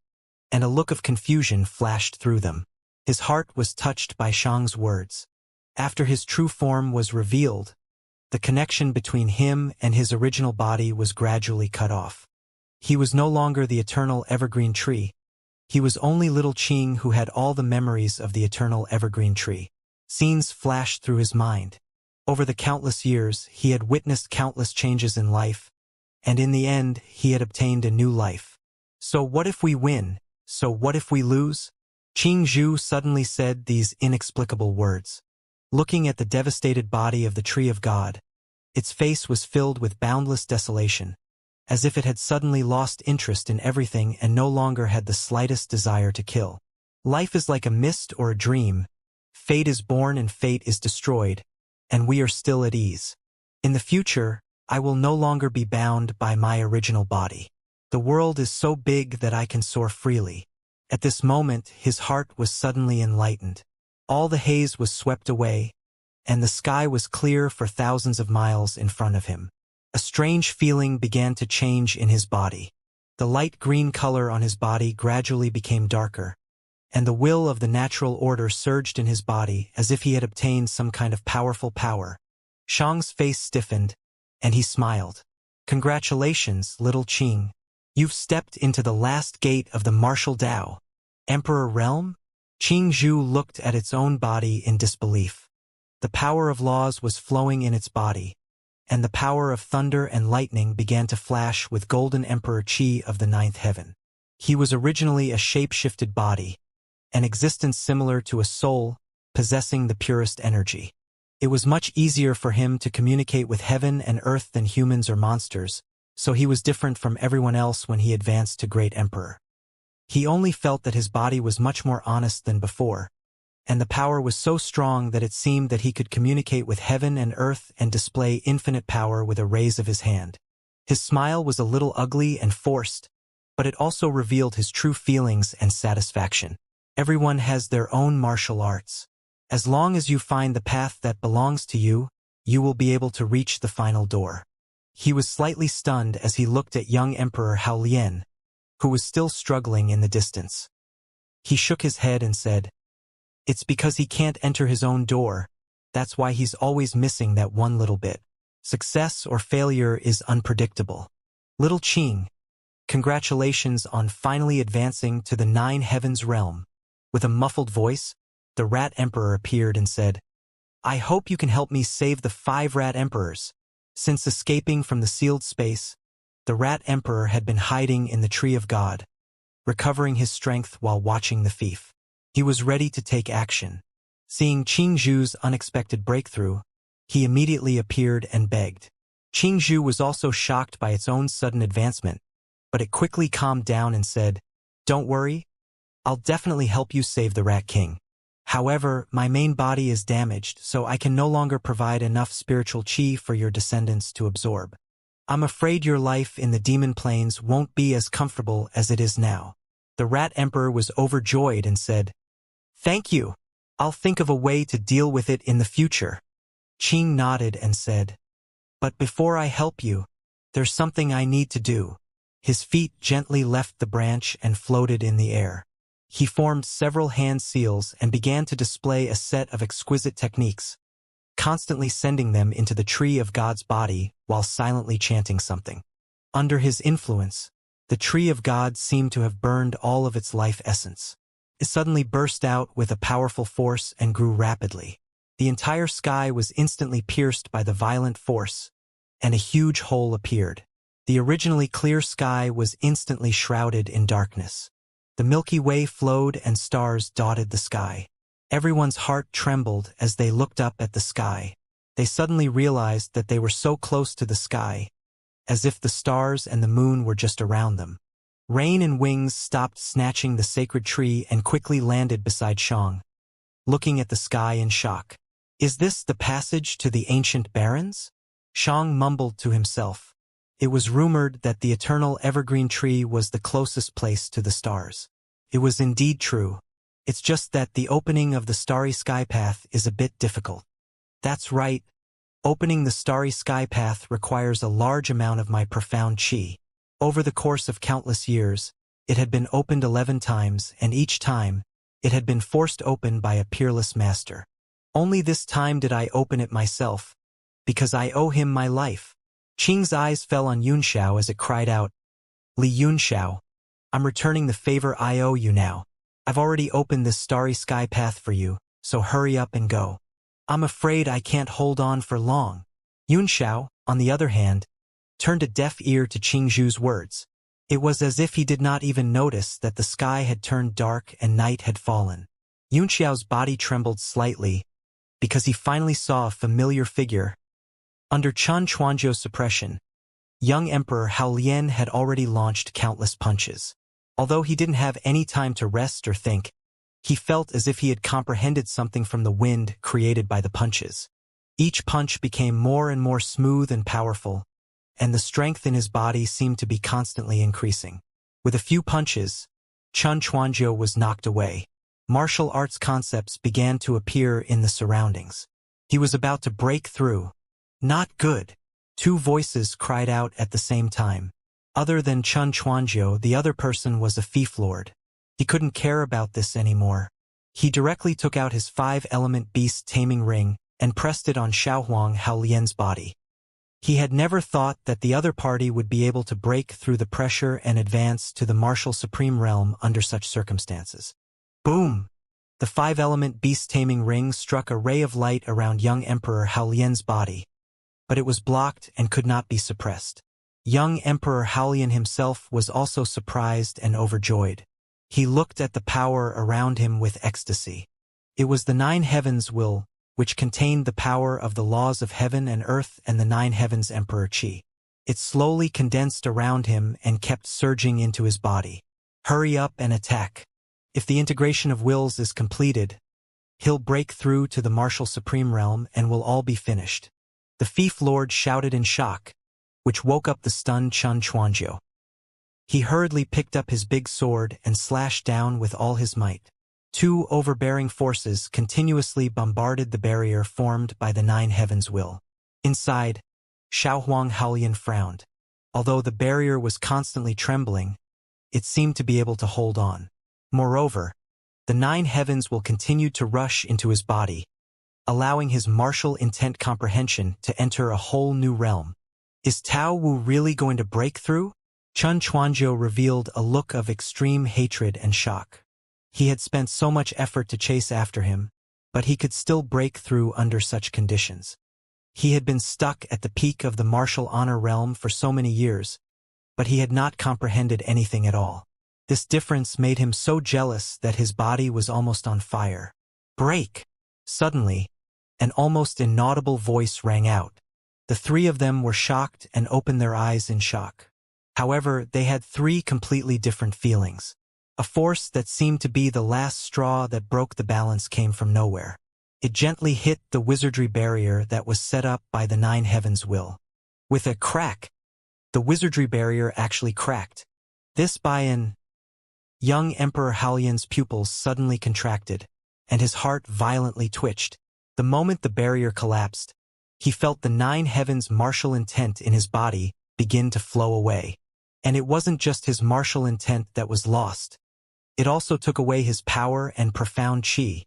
and a look of confusion flashed through them. His heart was touched by Shang's words. After his true form was revealed, the connection between him and his original body was gradually cut off. He was no longer the eternal evergreen tree. He was only little Qing who had all the memories of the eternal evergreen tree. Scenes flashed through his mind. Over the countless years, he had witnessed countless changes in life, and in the end, he had obtained a new life. "So what if we win? So what if we lose?" Qingzhu suddenly said these inexplicable words. Looking at the devastated body of the Tree of God, its face was filled with boundless desolation, as if it had suddenly lost interest in everything and no longer had the slightest desire to kill. Life is like a mist or a dream. Fate is born and fate is destroyed, and we are still at ease. In the future, I will no longer be bound by my original body. The world is so big that I can soar freely. At this moment, his heart was suddenly enlightened. All the haze was swept away, and the sky was clear for thousands of miles in front of him. A strange feeling began to change in his body. The light green color on his body gradually became darker, and the will of the natural order surged in his body as if he had obtained some kind of powerful power. Xiang's face stiffened, and he smiled. Congratulations, little Qing. You've stepped into the last gate of the martial Dao. Emperor Realm? Qing Zhu looked at its own body in disbelief. The power of laws was flowing in its body, and the power of thunder and lightning began to flash with Golden Emperor Qi of the ninth heaven. He was originally a shape-shifted body, an existence similar to a soul, possessing the purest energy. It was much easier for him to communicate with heaven and earth than humans or monsters, so he was different from everyone else when he advanced to Great Emperor. He only felt that his body was much more honest than before, and the power was so strong that it seemed that he could communicate with heaven and earth and display infinite power with a raise of his hand. His smile was a little ugly and forced, but it also revealed his true feelings and satisfaction. Everyone has their own martial arts. As long as you find the path that belongs to you, you will be able to reach the final door. He was slightly stunned as he looked at young Emperor Hao Lian, who was still struggling in the distance. He shook his head and said, "It's because he can't enter his own door. That's why he's always missing that one little bit. Success or failure is unpredictable. Little Qing, congratulations on finally advancing to the Nine Heavens realm." With a muffled voice, the Rat Emperor appeared and said, "I hope you can help me save the 5 Rat Emperors." Since escaping from the sealed space, the Rat Emperor had been hiding in the Tree of God, recovering his strength while watching the fief. He was ready to take action. Seeing Qing Zhu's unexpected breakthrough, he immediately appeared and begged. Qing Zhu was also shocked by its own sudden advancement, but it quickly calmed down and said, "Don't worry, I'll definitely help you save the Rat King. However, my main body is damaged, so I can no longer provide enough spiritual qi for your descendants to absorb. I'm afraid your life in the demon planes won't be as comfortable as it is now." The Rat Emperor was overjoyed and said, "Thank you. I'll think of a way to deal with it in the future." Qing nodded and said, "But before I help you, there's something I need to do." His feet gently left the branch and floated in the air. He formed several hand seals and began to display a set of exquisite techniques, constantly sending them into the Tree of God's body while silently chanting something. Under his influence, the Tree of God seemed to have burned all of its life essence. It suddenly burst out with a powerful force and grew rapidly. The entire sky was instantly pierced by the violent force, and a huge hole appeared. The originally clear sky was instantly shrouded in darkness. The Milky Way flowed and stars dotted the sky. Everyone's heart trembled as they looked up at the sky. They suddenly realized that they were so close to the sky, as if the stars and the moon were just around them. Rain and Wings stopped snatching the sacred tree and quickly landed beside Xiang, looking at the sky in shock. "Is this the passage to the ancient barons?" Xiang mumbled to himself. It was rumored that the eternal evergreen tree was the closest place to the stars. It was indeed true. It's just that the opening of the starry sky path is a bit difficult. That's right. Opening the starry sky path requires a large amount of my profound qi. Over the course of countless years, it had been opened 11 times, and each time, it had been forced open by a peerless master. Only this time did I open it myself, because I owe him my life. Qing's eyes fell on Yunxiao as it cried out, "Li Yunxiao, I'm returning the favor I owe you now. I've already opened this starry sky path for you, so hurry up and go. I'm afraid I can't hold on for long." Yunxiao, on the other hand, turned a deaf ear to Qing Zhu's words. It was as if he did not even notice that the sky had turned dark and night had fallen. Yunxiao's body trembled slightly, because he finally saw a familiar figure. Under Chen Chuanzhou's suppression, young Emperor Hao Lian had already launched countless punches. Although he didn't have any time to rest or think, he felt as if he had comprehended something from the wind created by the punches. Each punch became more and more smooth and powerful, and the strength in his body seemed to be constantly increasing. With a few punches, Chen Chuanzhou was knocked away. Martial arts concepts began to appear in the surroundings. He was about to break through. "Not good!" 2 voices cried out at the same time. Other than Chun Chuanjiu, the other person was a fief lord. He couldn't care about this anymore. He directly took out his 5-element beast taming ring and pressed it on Xiaohuang Haolian's body. He had never thought that the other party would be able to break through the pressure and advance to the martial supreme realm under such circumstances. Boom! The 5-element beast taming ring struck a ray of light around young Emperor Haolian's body, but it was blocked and could not be suppressed. Young Emperor Haolian himself was also surprised and overjoyed. He looked at the power around him with ecstasy. It was the 9 heavens will, which contained the power of the laws of heaven and earth and the 9 heavens Emperor Qi. It slowly condensed around him and kept surging into his body. Hurry up and attack. If the integration of wills is completed, he'll break through to the martial supreme realm and we'll all be finished. The fief lord shouted in shock, which woke up the stunned Chun Chuanjiu. He hurriedly picked up his big sword and slashed down with all his might. 2 overbearing forces continuously bombarded the barrier formed by the 9 heavens will. Inside, Xiaohuang Haolian frowned. Although the barrier was constantly trembling, it seemed to be able to hold on. Moreover, the 9 heavens will continue to rush into his body, allowing his martial intent comprehension to enter a whole new realm. Is Tao Wu really going to break through? Chun Chuanjiu revealed a look of extreme hatred and shock. He had spent so much effort to chase after him, but he could still break through under such conditions. He had been stuck at the peak of the martial honor realm for so many years, but he had not comprehended anything at all. This difference made him so jealous that his body was almost on fire. Break! Suddenly, an almost inaudible voice rang out. The 3 of them were shocked and opened their eyes in shock. However, they had 3 completely different feelings. A force that seemed to be the last straw that broke the balance came from nowhere. It gently hit the wizardry barrier that was set up by the 9 heavens will. With a crack, the wizardry barrier actually cracked. This by an young Emperor Haolian's pupils suddenly contracted, and his heart violently twitched. The moment the barrier collapsed, he felt the 9 heavens' martial intent in his body begin to flow away. And it wasn't just his martial intent that was lost. It also took away his power and profound qi.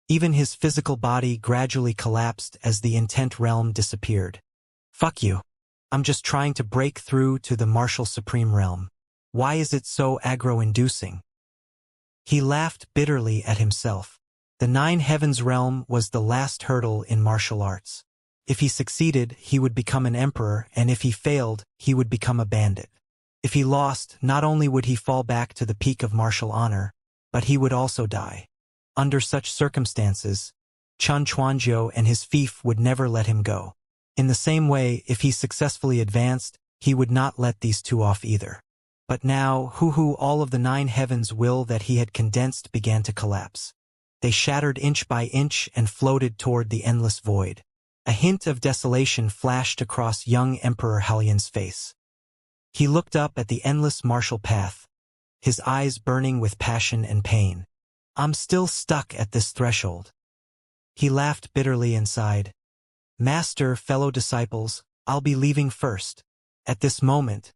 Even his physical body gradually collapsed as the intent realm disappeared. Fuck you. I'm just trying to break through to the martial supreme realm. Why is it so aggro-inducing? He laughed bitterly at himself. The 9 heavens realm was the last hurdle in martial arts. If he succeeded, he would become an emperor, and if he failed, he would become a bandit. If he lost, not only would he fall back to the peak of martial honor, but he would also die. Under such circumstances, Chun Chuanjiu and his fief would never let him go. In the same way, if he successfully advanced, he would not let these 2 off either. But now, all of the 9 heavens will that he had condensed began to collapse. They shattered inch by inch and floated toward the endless void. A hint of desolation flashed across young Emperor Haolian's face. He looked up at the endless martial path, his eyes burning with passion and pain. I'm still stuck at this threshold. He laughed bitterly and sighed. Master, fellow disciples, I'll be leaving first. At this moment,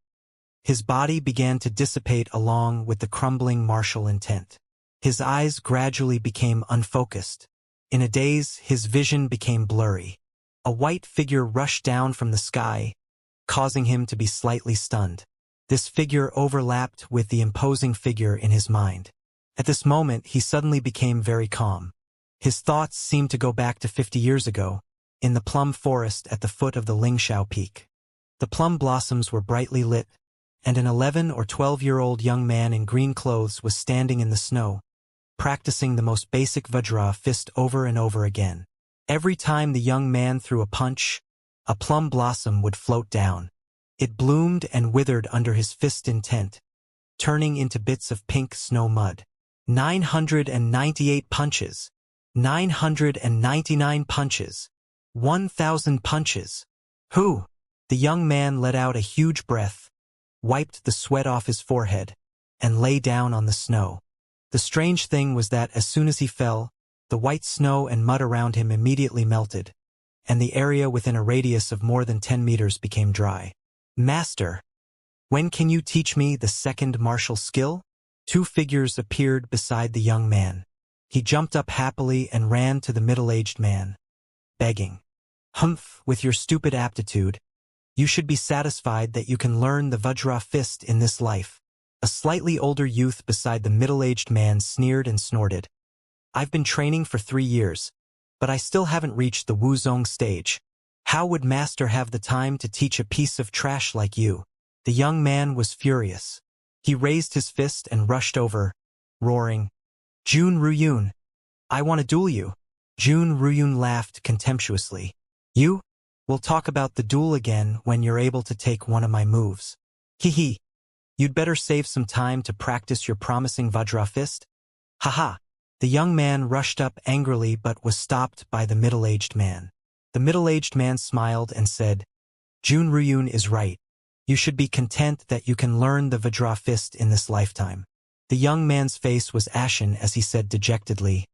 his body began to dissipate along with the crumbling martial intent. His eyes gradually became unfocused. In a daze, his vision became blurry. A white figure rushed down from the sky, causing him to be slightly stunned. This figure overlapped with the imposing figure in his mind. At this moment, he suddenly became very calm. His thoughts seemed to go back to 50 years ago, in the plum forest at the foot of the Lingxiao Peak. The plum blossoms were brightly lit, and an 11 or 12-year-old young man in green clothes was standing in the snow, practicing the most basic vajra fist over and over again. Every time the young man threw a punch, a plum blossom would float down. It bloomed and withered under his fist intent, turning into bits of pink snow mud. 998 punches. 999 punches. 1,000 punches. Who? The young man let out a huge breath, wiped the sweat off his forehead, and lay down on the snow. The strange thing was that as soon as he fell, the white snow and mud around him immediately melted, and the area within a radius of more than 10 meters became dry. Master! When can you teach me the second martial skill? Two figures appeared beside the young man. He jumped up happily and ran to the middle-aged man, begging, "Humph, with your stupid aptitude, you should be satisfied that you can learn the Vajra fist in this life." A slightly older youth beside the middle-aged man sneered and snorted. "I've been training for 3 years, but I still haven't reached the Wuzong stage. How would Master have the time to teach a piece of trash like you?" The young man was furious. He raised his fist and rushed over, roaring, "Jun Ruyun, I want to duel you." Jun Ruyun laughed contemptuously. "You? We'll talk about the duel again when you're able to take one of my moves. Hee. You'd better save some time to practice your promising Vajra fist." "Haha." The young man rushed up angrily but was stopped by the middle-aged man. The middle-aged man smiled and said, "Jun Ruyun is right. You should be content that you can learn the Vajra fist in this lifetime." The young man's face was ashen as he said dejectedly,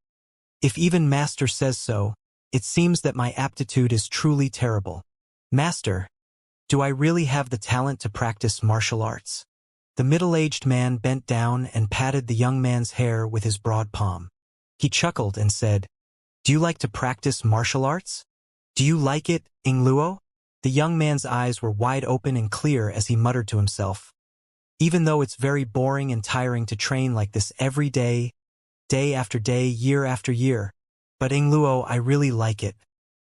"If even Master says so, it seems that my aptitude is truly terrible. Master, do I really have the talent to practice martial arts?" The middle-aged man bent down and patted the young man's hair with his broad palm. He chuckled and said, "Do you like to practice martial arts? Do you like it, Ingluo?" The young man's eyes were wide open and clear as he muttered to himself, "Even though it's very boring and tiring to train like this every day, day after day, year after year, but Ingluo, I really like it.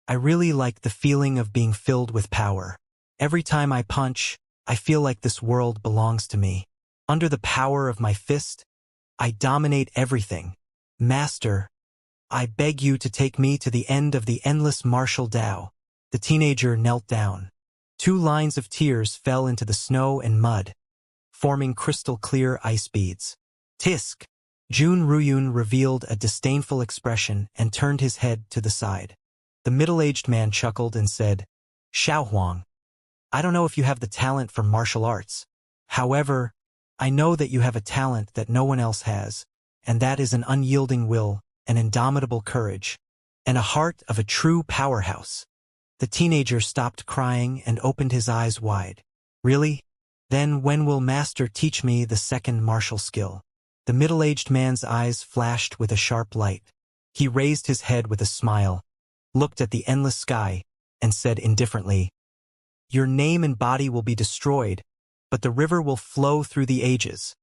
I really like the feeling of being filled with power. Every time I punch, I feel like this world belongs to me. Under the power of my fist, I dominate everything. Master, I beg you to take me to the end of the endless martial Tao." The teenager knelt down. 2 lines of tears fell into the snow and mud, forming crystal-clear ice beads. "Tisk!" Jun Ruyun revealed a disdainful expression and turned his head to the side. The middle-aged man chuckled and said, "Xiao Huang, I don't know if you have the talent for martial arts. However, I know that you have a talent that no one else has, and that is an unyielding will, an indomitable courage, and a heart of a true powerhouse." The teenager stopped crying and opened his eyes wide. "Really? Then when will Master teach me the second martial skill?" The middle-aged man's eyes flashed with a sharp light. He raised his head with a smile, looked at the endless sky, and said indifferently, "Your name and body will be destroyed, but the river will flow through the ages.